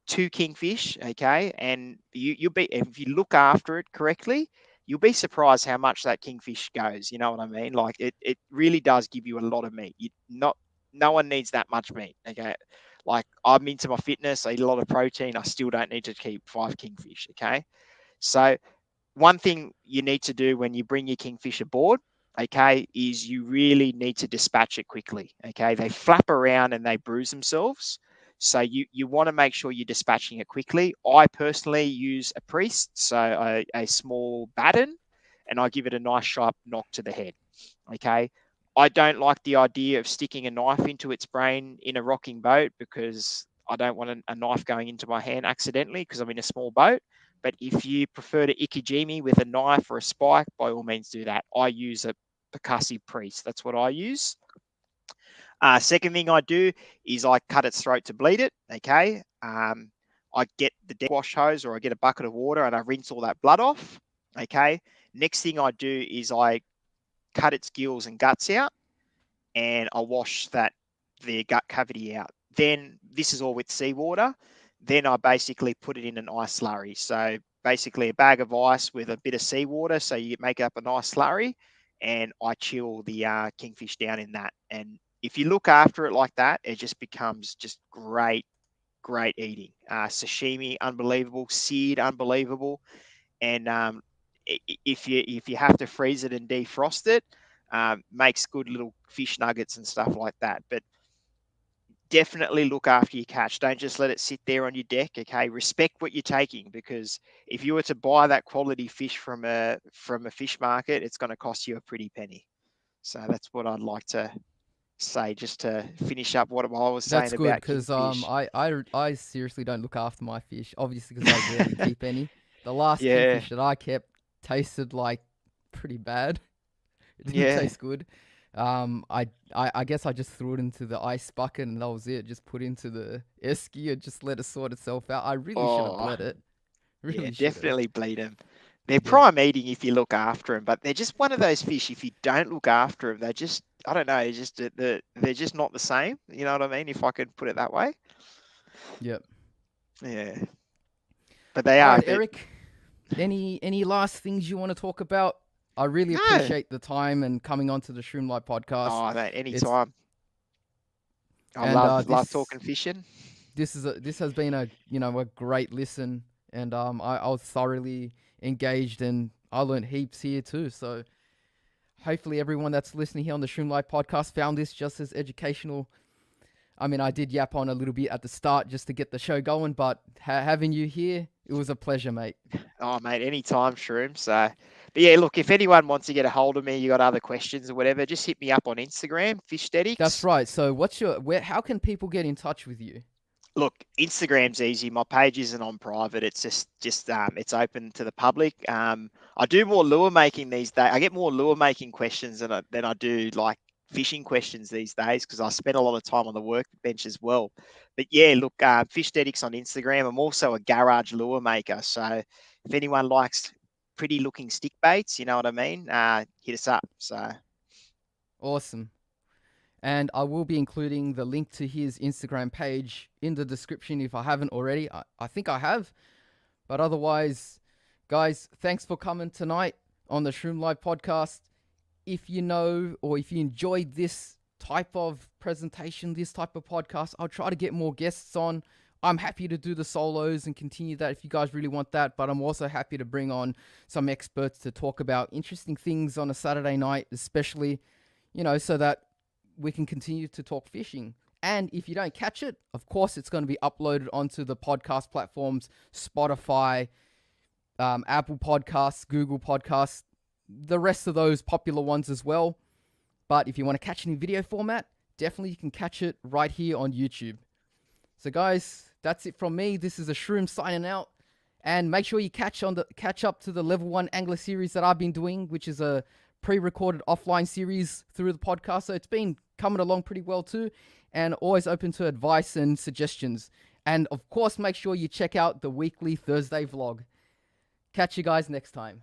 S2: two kingfish, okay, and you'll be, if you look after it correctly, you'll be surprised how much that kingfish goes. You know what I mean? Like, it really does give you a lot of meat. You not No one needs that much meat. Okay, like, I'm into my fitness. I eat a lot of protein. I still don't need to keep five kingfish. Okay, so one thing you need to do when you bring your kingfish aboard, okay, is you really need to dispatch it quickly. Okay, they flap around and they bruise themselves. So you want to make sure you're dispatching it quickly. I personally use a priest, so a small baton, and I give it a nice sharp knock to the head. Okay. I don't like the idea of sticking a knife into its brain in a rocking boat, because I don't want a knife going into my hand accidentally, because I'm in a small boat. But if you prefer to ikijimi with a knife or a spike, by all means do that. I use a percussive priest. That's what I use. Second thing I do is I cut its throat to bleed it. Okay. I get the deck wash hose, or I get a bucket of water, and I rinse all that blood off. Okay. Next thing I do is I cut its gills and guts out, and I wash the gut cavity out. Then this is all with seawater. Then I basically put it in an ice slurry. So basically a bag of ice with a bit of seawater, so you make up a nice slurry, and I chill the kingfish down in that. And if you look after it like that, it just becomes just great eating. Sashimi, unbelievable. Seared, unbelievable. And if you have to freeze it and defrost it, makes good little fish nuggets and stuff like that. But definitely look after your catch. Don't just let it sit there on your deck. Okay, respect what you're taking, because if you were to buy that quality fish from a fish market, it's going to cost you a pretty penny. So that's what I'd like to say, just to finish up what I was
S1: That's
S2: saying
S1: good
S2: about
S1: because
S2: kingfish.
S1: I seriously don't look after my fish, obviously because I rarely keep any. The last
S2: Yeah,
S1: kingfish that I kept tasted like pretty bad. It didn't
S2: yeah,
S1: taste good. I guess I just threw it into the ice bucket and that was it. Just put into the esky and just let it sort itself out. I really should have
S2: oh,
S1: bled it.
S2: yeah,
S1: Really should have.
S2: definitely bleed them. They're
S1: Yeah.
S2: prime eating if you look after them, but they're just one of those fish. If you don't look after them, they just, I don't know, just they're just not the same. You know what I mean? If I could put it that way.
S1: Yep.
S2: Yeah, but they
S1: All
S2: are.
S1: right, Eric. Any last things you want to talk about? I really
S2: No,
S1: appreciate the time and coming onto the Shroom Light podcast.
S2: oh, mate,
S1: It's
S2: anytime. I
S1: And
S2: love talking fishing.
S1: this has been a great listen, and I was thoroughly engaged, and I learned heaps here too. So hopefully everyone that's listening here on the Shroom Life podcast found this just as educational. I mean, I did yap on a little bit at the start just to get the show going, but having you here, it was a pleasure, mate.
S2: Oh, mate, anytime, Shroom. So, but yeah, look, if anyone wants to get a hold of me, you got other questions or whatever, just hit me up on Instagram,
S1: That's
S2: Fishsthetics.
S1: right. So how can people get in touch with you?
S2: Look, Instagram's easy. My page isn't on private. It's just it's open to the public. I do more lure making these days. I get more lure making questions than I do like fishing questions these days because I spend a lot of time on the workbench as well. But yeah, look, Fishsthetics on Instagram. I'm also a garage lure maker. So if anyone likes pretty looking stick baits, you know what I mean, hit us up. So
S1: Awesome. And I will be including the link to his Instagram page in the description if I haven't already. I think I have. But otherwise, guys, thanks for coming tonight on the Shroom Live podcast. If you know or if you enjoyed this type of presentation, this type of podcast, I'll try to get more guests on. I'm happy to do the solos and continue that if you guys really want that. But I'm also happy to bring on some experts to talk about interesting things on a Saturday night, especially, so that we can continue to talk fishing. And if you don't catch it, of course, it's going to be uploaded onto the podcast platforms, Spotify, Apple Podcasts, Google Podcasts, the rest of those popular ones as well. But if you want to catch it in video format, definitely you can catch it right here on YouTube. So guys, that's it from me. This is a Shroom signing out. And make sure you catch up to the Level 1 Angler series that I've been doing, which is a pre-recorded offline series through the podcast. So it's been coming along pretty well too, and always open to advice and suggestions. And of course, make sure you check out the weekly Thursday vlog. Catch you guys next time.